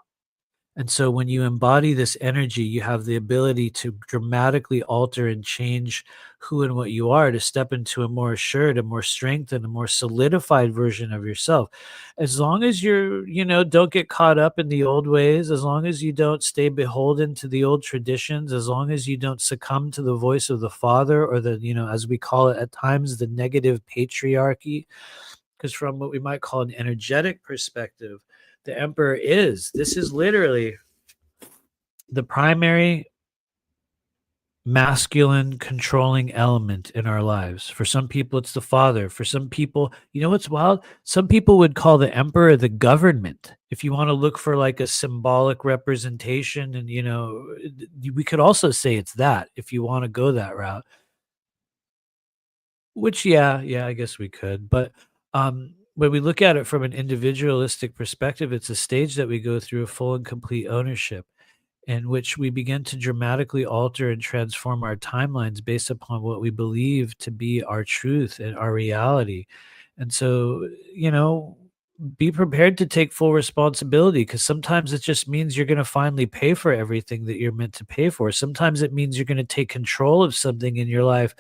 S1: And so when you embody this energy, you have the ability to dramatically alter and change who and what you are, to step into a more assured, a more strengthened, a more solidified version of yourself. As long as don't get caught up in the old ways, as long as you don't stay beholden to the old traditions, as long as you don't succumb to the voice of the father or the, as we call it at times, the negative patriarchy, because from what we might call an energetic perspective, the emperor this is literally the primary masculine controlling element in our lives. For some people, it's the father. For some people, what's wild? Some people would call the emperor the government. If you want to look for like a symbolic representation, and, we could also say it's that if you want to go that route. Which, yeah, I guess we could. But when we look at it from an individualistic perspective, it's a stage that we go through a full and complete ownership, in which we begin to dramatically alter and transform our timelines based upon what we believe to be our truth and our reality. And so, be prepared to take full responsibility, because sometimes it just means you're going to finally pay for everything that you're meant to pay for. Sometimes it means you're going to take control of something in your life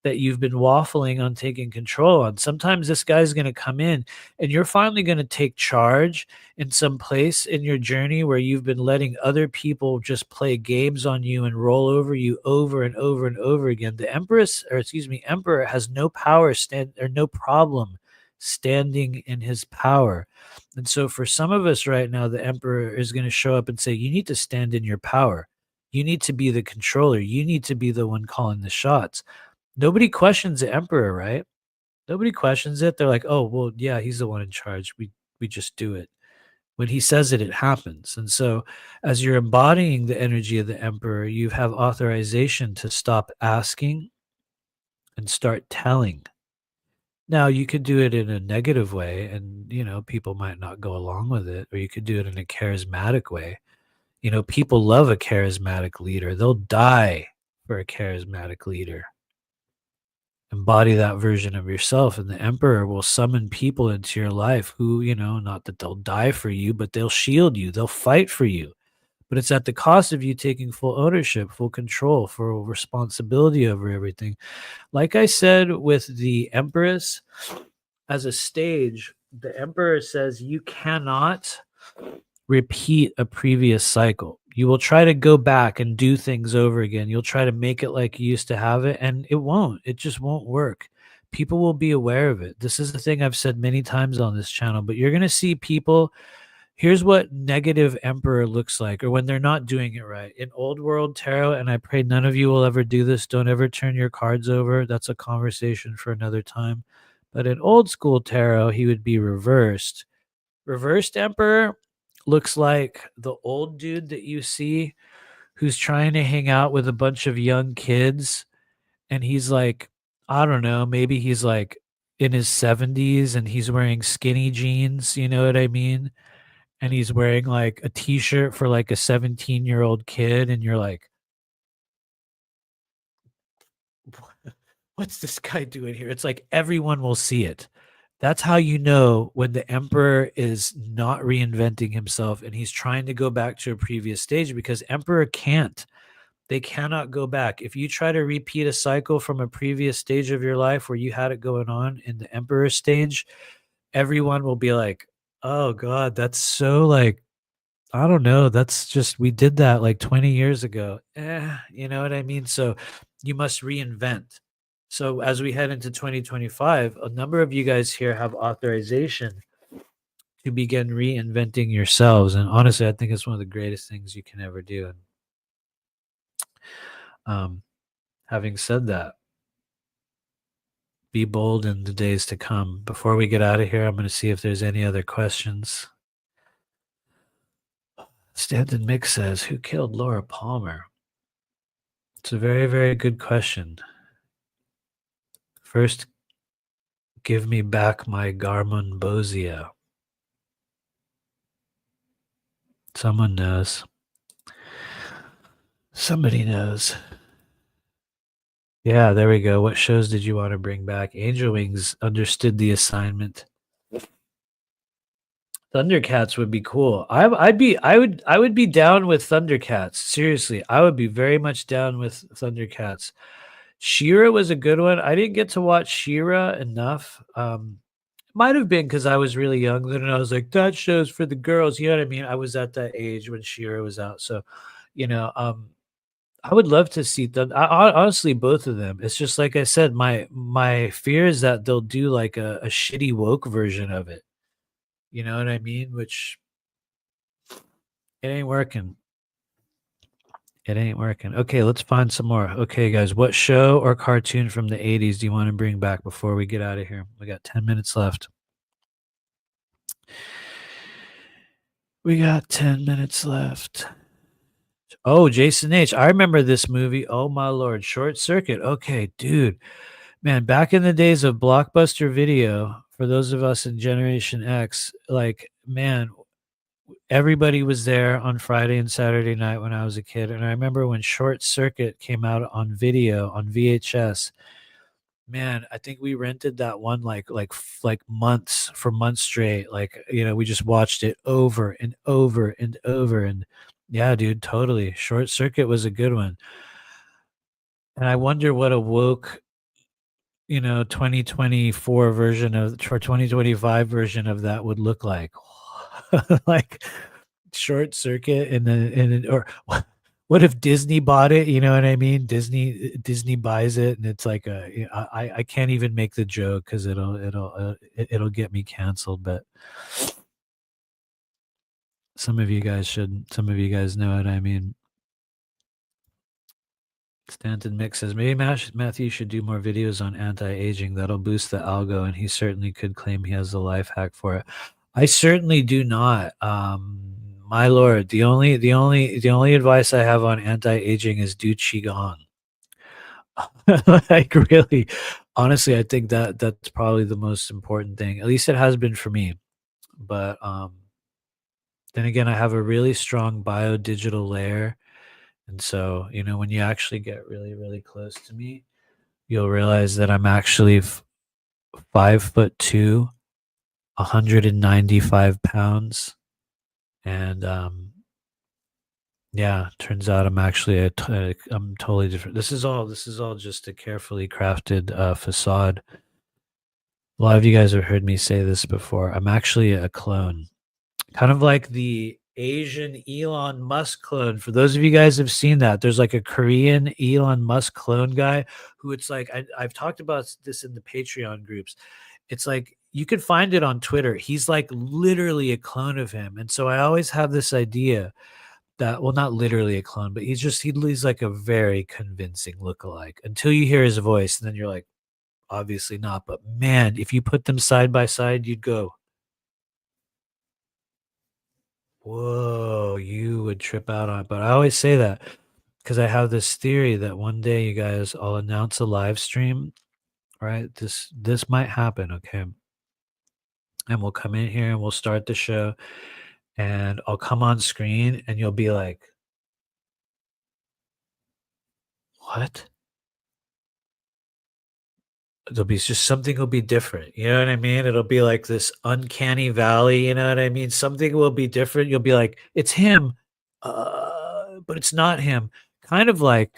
S1: that you've been waffling on taking control on. Sometimes this guy's going to come in and you're finally going to take charge in some place in your journey where you've been letting other people just play games on you and roll over you over and over and over again. The emperor has no power no problem standing in his power. And so for some of us right now, the emperor is going to show up and say, you need to stand in your power. You need to be the controller. You need to be the one calling the shots. Nobody questions the emperor, right? Nobody questions it. They're like, oh, well, yeah, he's the one in charge. We just do it. When he says it, it happens. And so as you're embodying the energy of the emperor, you have authorization to stop asking and start telling. Now, you could do it in a negative way, and, people might not go along with it, or you could do it in a charismatic way. People love a charismatic leader. They'll die for a charismatic leader. Embody that version of yourself, and the emperor will summon people into your life who, not that they'll die for you, but they'll shield you, they'll fight for you. But it's at the cost of you taking full ownership, full control, full responsibility over everything. Like I said with the empress, as a stage, the emperor says you cannot repeat a previous cycle. You will try to go back and do things over again. You'll try to make it like you used to have it, and it won't. It just won't work. People will be aware of it. This is the thing I've said many times on this channel, but you're going to see people. Here's what negative emperor looks like, or when they're not doing it right. In old world tarot, and I pray none of you will ever do this, don't ever turn your cards over. That's a conversation for another time. But in old school tarot, he would be reversed. Reversed emperor looks like the old dude that you see who's trying to hang out with a bunch of young kids, and he's like, I don't know, maybe he's like in his 70s and he's wearing skinny jeans, you know what I mean? And he's wearing like a t-shirt for like a 17-year-old kid, and you're like, what's this guy doing here? It's like everyone will see it. That's how you know when the emperor is not reinventing himself and he's trying to go back to a previous stage, because emperor can't. They cannot go back. If you try to repeat a cycle from a previous stage of your life where you had it going on in the emperor stage, everyone will be like, oh God, that's so like, I don't know. That's just, we did that like 20 years ago. You know what I mean? So you must reinvent. So as we head into 2025, a number of you guys here have authorization to begin reinventing yourselves. And honestly, I think it's one of the greatest things you can ever do. And having said that, be bold in the days to come. Before we get out of here, I'm going to see if there's any other questions. Stanton Mick says, who killed Laura Palmer? It's a very, very good question. First, give me back my Garmon Bozia. Someone knows. Somebody knows. Yeah, there we go. What shows did you want to bring back? Angel Wings understood the assignment. Thundercats would be cool. I would be down with Thundercats. Seriously, I would be very much down with Thundercats. She-Ra was a good one. I didn't get to watch She-Ra enough. Might have been because I was really young then, and I was like, that show's for the girls. You know what I mean? I was at that age when She-Ra was out. So, I would love to see them. Honestly, both of them. It's just like I said, my fear is that they'll do like a shitty woke version of it. You know what I mean? Which it ain't working. It ain't working. Okay, let's find some more. Okay, guys, what show or cartoon from the 80s do you want to bring back before we get out of here? We got 10 minutes left. We got 10 minutes left. Oh, Jason H. I remember this movie. Oh, my Lord. Short Circuit. Okay, dude. Man, back in the days of Blockbuster Video, for those of us in Generation X, like, man, everybody was there on Friday and Saturday night when I was a kid. And I remember when Short Circuit came out on video, on VHS, man, I think we rented that one like months straight. Like, we just watched it over and over and over. And yeah, dude, totally. Short Circuit was a good one. And I wonder what a woke 2024 version of, or 2025 version of that would look like. Like Short Circuit or what if Disney bought it? You know what I mean? Disney buys it, and it's like I can't even make the joke because it'll get me canceled. But some of you guys know what I mean. Stanton Mick says, maybe Matthew should do more videos on anti-aging. That'll boost the algo, and he certainly could claim he has the life hack for it. I certainly do not. My Lord, the only advice I have on anti-aging is do Qigong. Like, really, honestly, I think that's probably the most important thing. At least it has been for me. But then again, I have a really strong biodigital layer. And so, when you actually get really, really close to me, you'll realize that I'm actually 5'2", 195 pounds. And yeah, turns out I'm actually I'm totally different. This is all just a carefully crafted facade. A lot of you guys have heard me say this before. I'm actually a clone, kind of like the Asian Elon Musk clone. For those of you guys who've seen that, there's like a Korean Elon Musk clone guy who, it's like, I've talked about this in the Patreon groups. It's like, you can find it on Twitter. He's like literally a clone of him. And so I always have this idea that, well, not literally a clone, but he's like a very convincing lookalike until you hear his voice. And then you're like, obviously not. But man, if you put them side by side, you'd go, whoa, you would trip out on it. But I always say that because I have this theory that one day, you guys, I'll announce a live stream, right? This might happen, okay? And we'll come in here and we'll start the show, and I'll come on screen and you'll be like, "What?" There'll be just something will be different. You know what I mean? It'll be like this uncanny valley. You know what I mean? Something will be different. You'll be like, it's him, but it's not him. Kind of like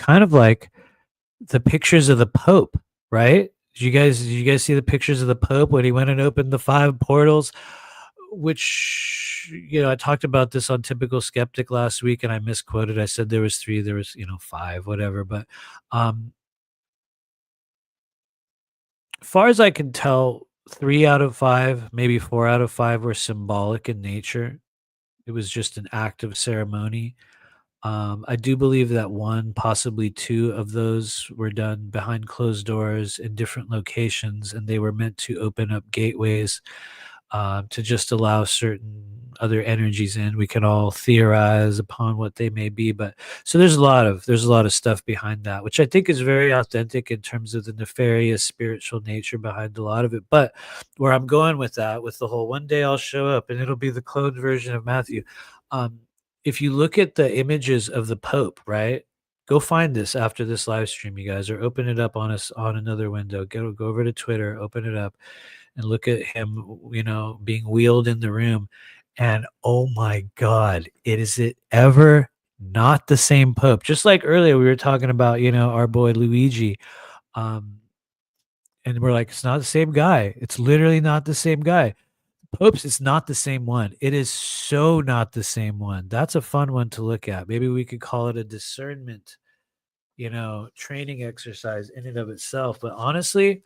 S1: the pictures of the Pope, right? Did you guys see the pictures of the Pope when he went and opened the 5 portals? Which, I talked about this on Typical Skeptic last week, and I misquoted. I said there was 3, there was 5, whatever. But um, far as I can tell, 3 out of 5, maybe 4 out of 5 were symbolic in nature. It was just an act of ceremony. I do believe that 1, possibly 2 of those were done behind closed doors in different locations, and they were meant to open up gateways to just allow certain other energies in. We can all theorize upon what they may be, but so there's a lot of stuff behind that, which I think is very authentic in terms of the nefarious spiritual nature behind a lot of it. But where I'm going with that, with the whole one day I'll show up and it'll be the cloned version of Matthew. If you look at the images of the Pope, right? Go find this after this live stream, you guys, or open it up on us on another window. Go over to Twitter, open it up, and look at him, being wheeled in the room. And oh my God, is it ever not the same Pope? Just like earlier, we were talking about, our boy Luigi. And we're like, it's not the same guy. It's literally not the same guy. Popes, it's not the same one. It is so not the same one. That's a fun one to look at. Maybe we could call it a discernment, training exercise in and of itself. But honestly,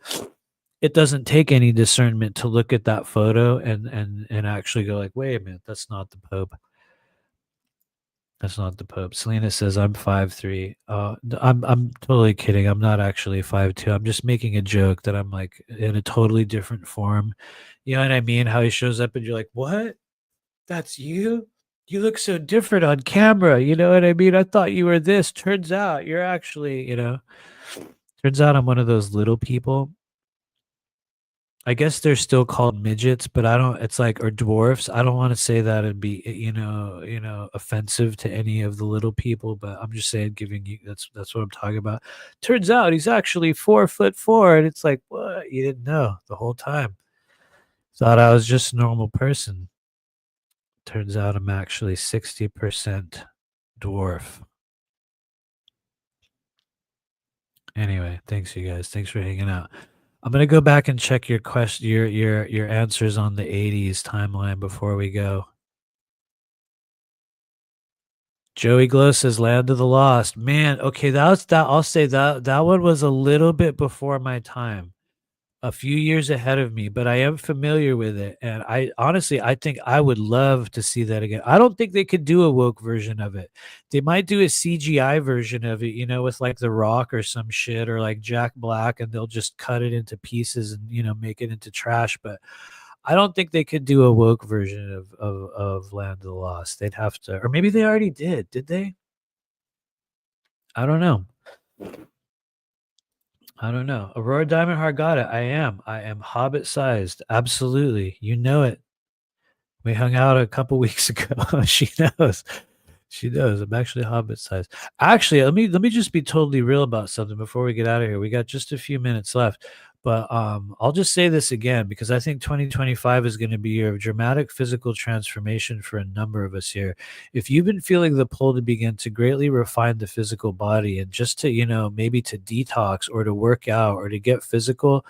S1: it doesn't take any discernment to look at that photo and actually go like, wait a minute, that's not the Pope. That's not the Pope. Selena says I'm 5'3". I'm totally kidding. I'm not actually 5'2". I'm just making a joke that I'm like in a totally different form. You know what I mean? How he shows up and you're like, what? That's you? You look so different on camera. You know what I mean? I thought you were this. Turns out you're actually, turns out I'm one of those little people. I guess they're still called midgets, but I don't, it's like, or dwarfs. I don't want to say that and be, offensive to any of the little people, but I'm just saying, giving you, that's what I'm talking about. Turns out he's actually 4'4", and it's like, what? You didn't know the whole time. Thought I was just a normal person. Turns out I'm actually 60% dwarf. Anyway, thanks you guys. Thanks for hanging out. I'm gonna go back and check your question, your answers on the 80s timeline before we go. Joey Glow says Land of the Lost. Man, okay, that. I'll say that one was a little bit before my time, a few years ahead of me, but I am familiar with it. And I think I would love to see that again. I don't think they could do a woke version of it. They might do a CGI version of it, with like The Rock or some shit, or like Jack Black, and they'll just cut it into pieces and, make it into trash. But I don't think they could do a woke version of Land of the Lost. They'd have to, or maybe they already did. Did they? I don't know. Aurora Diamond Heart got it. I am hobbit sized. Absolutely. You know it. We hung out a couple weeks ago. She knows. She knows. I'm actually hobbit sized. Actually, let me just be totally real about something before we get out of here. We got just a few minutes left. But I'll just say this again, because I think 2025 is going to be a year of dramatic physical transformation for a number of us here. If you've been feeling the pull to begin to greatly refine the physical body and just to, maybe to detox or to work out or to get physical,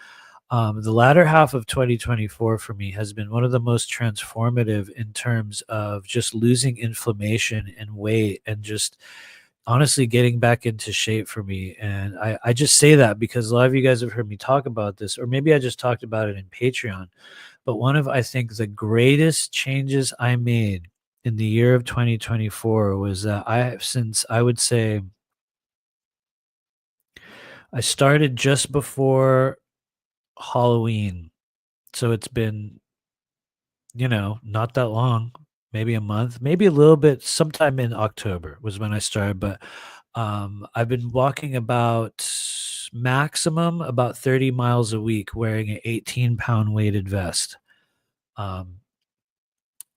S1: the latter half of 2024 for me has been one of the most transformative in terms of just losing inflammation and weight and just honestly getting back into shape for me. And I just say that because a lot of you guys have heard me talk about this, or maybe I just talked about it in Patreon. But one of, I think, the greatest changes I made in the year of 2024 was that since I would say I started just before Halloween. So it's been, not that long, maybe a month, maybe a little bit. Sometime in October was when I started. But I've been walking about maximum about 30 miles a week wearing an 18-pound weighted vest.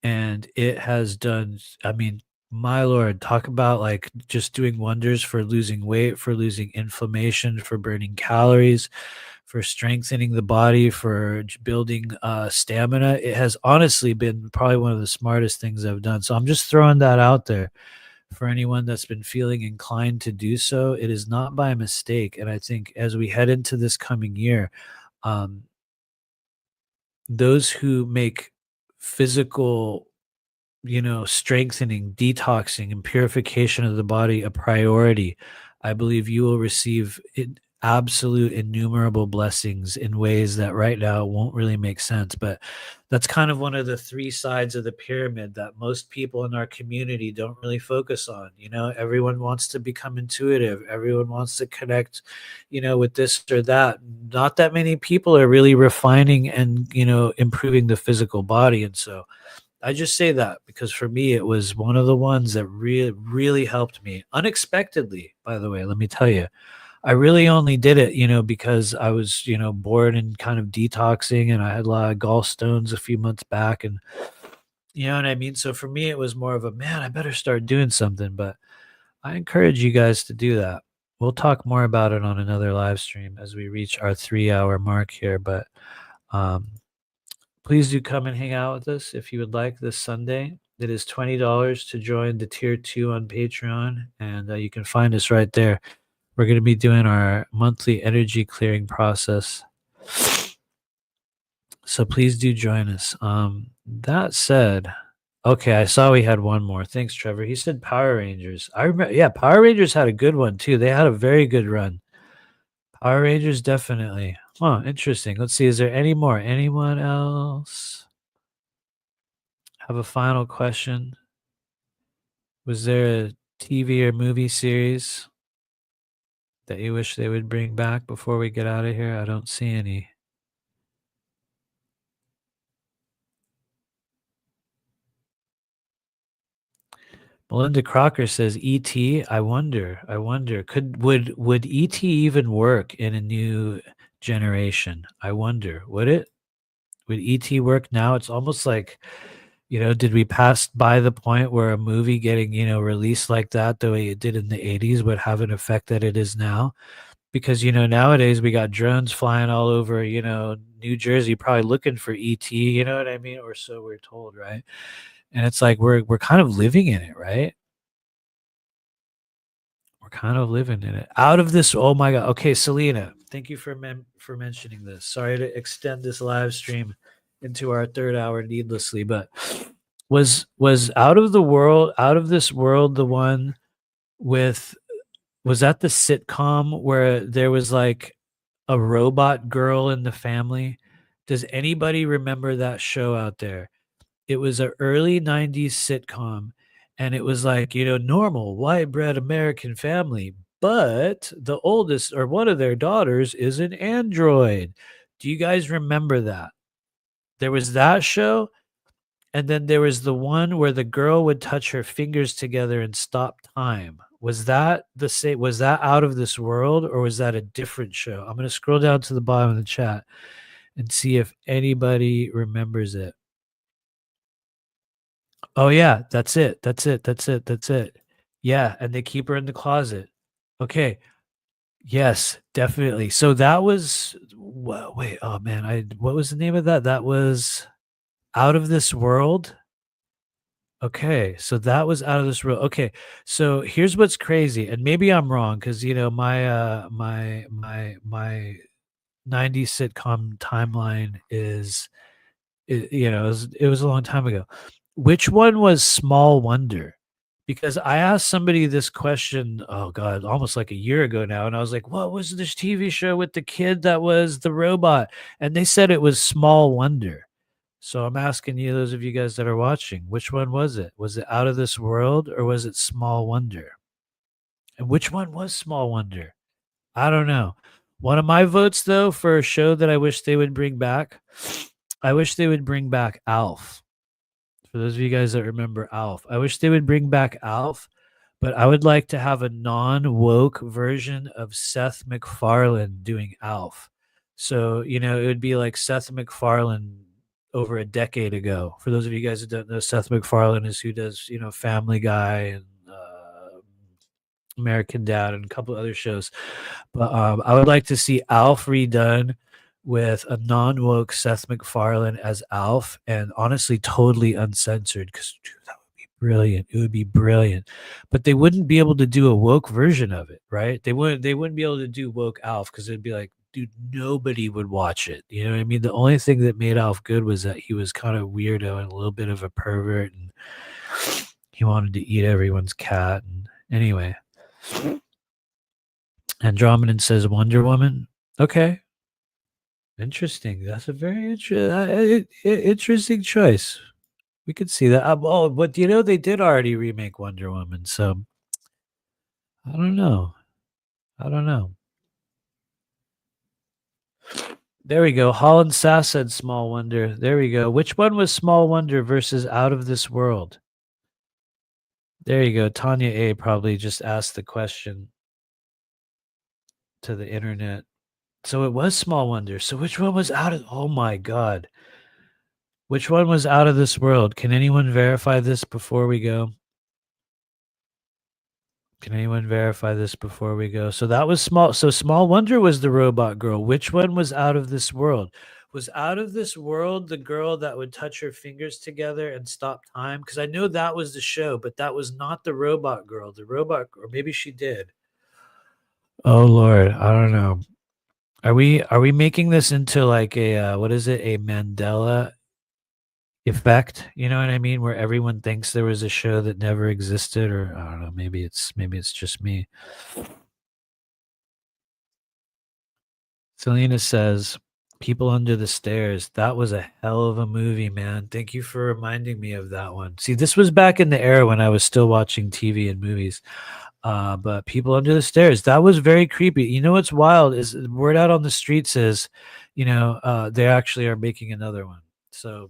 S1: And it has done, I mean, my Lord, talk about like just doing wonders for losing weight, for losing inflammation, for burning calories, for strengthening the body, for building stamina. It has honestly been probably one of the smartest things I've done. So I'm just throwing that out there for anyone that's been feeling inclined to do so. It is not by mistake. And I think as we head into this coming year, um, those who make physical, strengthening, detoxing, and purification of the body a priority, I believe you will receive absolute innumerable blessings in ways that right now won't really make sense. But that's kind of one of the three sides of the pyramid that most people in our community don't really focus on. Everyone wants to become intuitive. Everyone wants to connect, with this or that. Not that many people are really refining and, improving the physical body. And so I just say that because for me, it was one of the ones that really, really helped me unexpectedly. By the way, let me tell you, I really only did it, because I was, bored and kind of detoxing, and I had a lot of gallstones a few months back, and you know what I mean? So for me, it was more of a, man, I better start doing something, but I encourage you guys to do that. We'll talk more about it on another live stream as we reach our 3-hour mark here, but um, please do come and hang out with us if you would like this Sunday. It is $20 to join the tier 2 on Patreon, and you can find us right there. We're going to be doing our monthly energy clearing process. So please do join us. That said, okay, I saw we had one more. Thanks, Trevor. He said Power Rangers. I remember, yeah, Power Rangers had a good one too. They had a very good run. Power Rangers, definitely. Huh, interesting. Let's see. Is there any more? Anyone else have a final question? Was there a TV or movie series that you wish they would bring back before we get out of here? I don't see any. Melinda Crocker says E.T. I wonder. Would E.T. even work in a new generation? I wonder. Would E.T. work now? It's almost like, did we pass by the point where a movie getting, released like that the way it did in the 80s would have an effect that it is now? Because, nowadays we got drones flying all over, New Jersey, probably looking for ET, you know what I mean? Or so we're told, right? And it's like we're kind of living in it, right? We're kind of living in it. Out of this, oh my God. Okay, Selena, thank you for mentioning this. Sorry to extend this live stream into our 3rd hour needlessly, but was out of this world the one with, was that the sitcom where there was like a robot girl in the family? Does anybody remember that show out there? It was an early 90s sitcom, and it was like, normal white bread American family, but the oldest or one of their daughters is an android. Do you guys remember that? There was that show, and then there was the one where the girl would touch her fingers together and stop time. Was that the same? Was that Out of This World, or was that a different show? I'm going to scroll down to the bottom of the chat and see if anybody remembers it. Oh yeah, that's it. Yeah, and they keep her in the closet. Okay. Yes, definitely. So that was, wait, oh man, what was the name of that? That was Out of This World. Okay, so that was Out of This World. Okay, so here's what's crazy, and maybe I'm wrong because my 90s sitcom timeline is, it was a long time ago. Which one was Small Wonder? Because I asked somebody this question, oh God, almost like a year ago now, and I was like, what was this TV show with the kid that was the robot? And they said it was Small Wonder. So I'm asking you, those of you guys that are watching, which one was it? Was it Out of This World, or was it Small Wonder? And which one was Small Wonder? I don't know. One of my votes, though, for a show that I wish they would bring back, I wish they would bring back Alf. For those of you guys that remember Alf, I wish they would bring back Alf, But I would like to have a non-woke version of Seth MacFarlane doing Alf. So, you know, it would be like Seth MacFarlane over a decade ago. For those of you guys that don't know, Seth MacFarlane is who does, you know, Family Guy and American Dad and a couple other shows. But I would like to see Alf redone with a non-woke Seth MacFarlane as Alf, and honestly, totally uncensored, because that would be brilliant. It would be brilliant. But they wouldn't be able to do a woke version of it, right? They wouldn't be able to do woke Alf, because it'd be like, dude, nobody would watch it. You know what I mean? The only thing that made Alf good was that he was kind of weirdo and a little bit of a pervert, and he wanted to eat everyone's cat. And anyway, Andromeda says Wonder Woman. Okay. Interesting. That's a very interesting choice. We could see that. Oh, but you know, they did already remake Wonder Woman. So I don't know. I don't know. There we go. Holland Sass said Small Wonder. There we go. Which one was Small Wonder versus Out of This World? There you go. Tanya A probably just asked the question to the internet. So it was Small Wonder. So which one was out of... Oh my God. Which one was Out of This World? Can anyone verify this before we go? Can anyone verify this before we go? So that was Small... So Small Wonder was the robot girl. Which one was Out of This World? Was Out of This World the girl that would touch her fingers together and stop time? Because I know that was the show, but that was not the robot girl. The robot... Or maybe she did. Oh, Lord. I don't know. Are we making this into like a... what is it? A Mandela effect, you know what I mean, where everyone thinks there was a show that never existed, or I don't know, maybe it's just me. Selena says People Under the Stairs. That was a hell of a movie, man. Thank you for reminding me of that one. See, this was back in the era when I was still watching TV and movies. But People Under the Stairs, that was very creepy. You know what's wild is word out on the street says, you know, they actually are making another one. So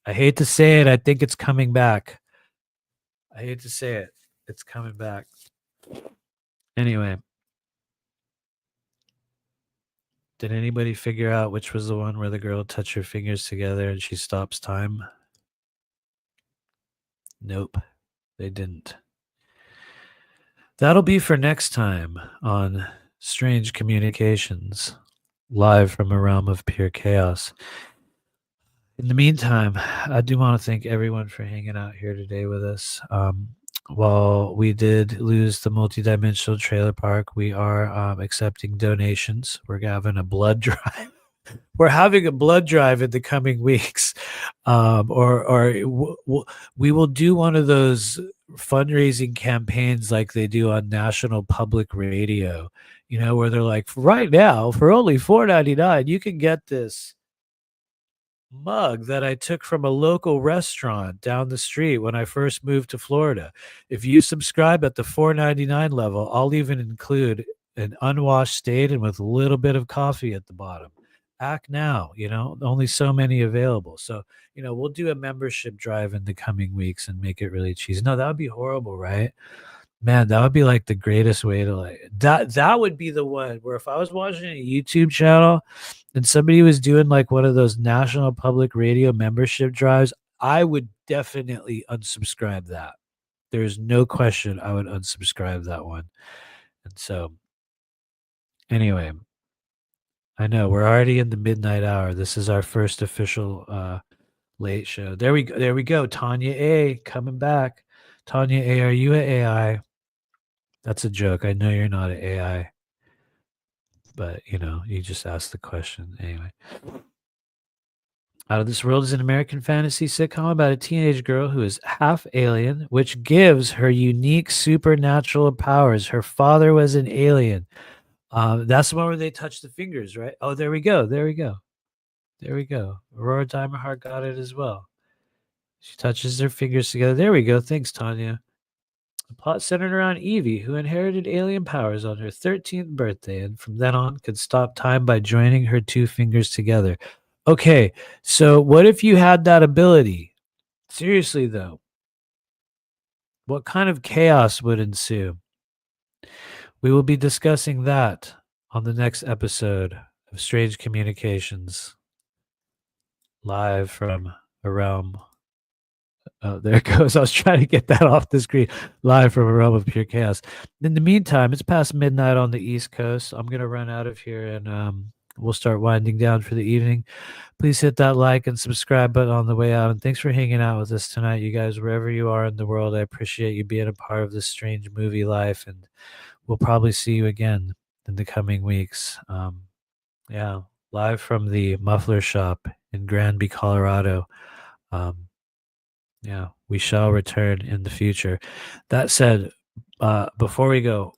S1: I hate to say it. I think it's coming back. I hate to say it. It's coming back. Anyway. Did anybody figure out which was the one where the girl touched her fingers together and she stops time? Nope. They didn't. That'll be for next time on Strange Communications, live from a realm of pure chaos. In the meantime, I do want to thank everyone for hanging out here today with us. While we did lose the multidimensional trailer park, we are accepting donations. We're having a blood drive. We're having a blood drive in the coming weeks, we will do one of those fundraising campaigns like they do on National Public Radio. You know, where they're like, right now for only $4.99, you can get this mug that I took from a local restaurant down the street when I first moved to Florida. If you subscribe at the $4.99 level, I'll even include an unwashed state and with a little bit of coffee at the bottom. Act now, you know, only so many available. So, you know, we'll do a membership drive in the coming weeks and make it really cheesy. No, that would be horrible, right? Man, that would be like the greatest way to like that would be the one where if I was watching a YouTube channel and somebody was doing like one of those National Public Radio membership drives, I would definitely unsubscribe that. There's no question I would unsubscribe that one. And so anyway, I know we're already in the midnight hour. This is our first official late show. There we go. There we go. Tanya A coming back. Tanya A, are you an AI? That's a joke. I know you're not an AI, but you know, you just asked the question anyway. Out of This World is an American fantasy sitcom about a teenage girl who is half alien, which gives her unique supernatural powers. Her father was an alien. That's the one where they touch the fingers, right? Oh, there we go. There we go. There we go. Aurora Diamond Heart got it as well. She touches their fingers together. There we go. Thanks, Tanya. The plot centered around Evie, who inherited alien powers on her 13th birthday and from then on could stop time by joining her two fingers together. Okay, so what if you had that ability? Seriously, though. What kind of chaos would ensue? We will be discussing that on the next episode of Strange Communications, live from a realm. Oh, there it goes. I was trying to get that off the screen. Live from a realm of pure chaos. In the meantime, it's past midnight on the East Coast. I'm going to run out of here and we'll start winding down for the evening. Please hit that like and subscribe button on the way out. And thanks for hanging out with us tonight, you guys, wherever you are in the world. I appreciate you being a part of this strange movie life. And we'll probably see you again in the coming weeks. Yeah, live from the muffler shop in Granby, Colorado. Yeah, we shall return in the future. That said, before we go,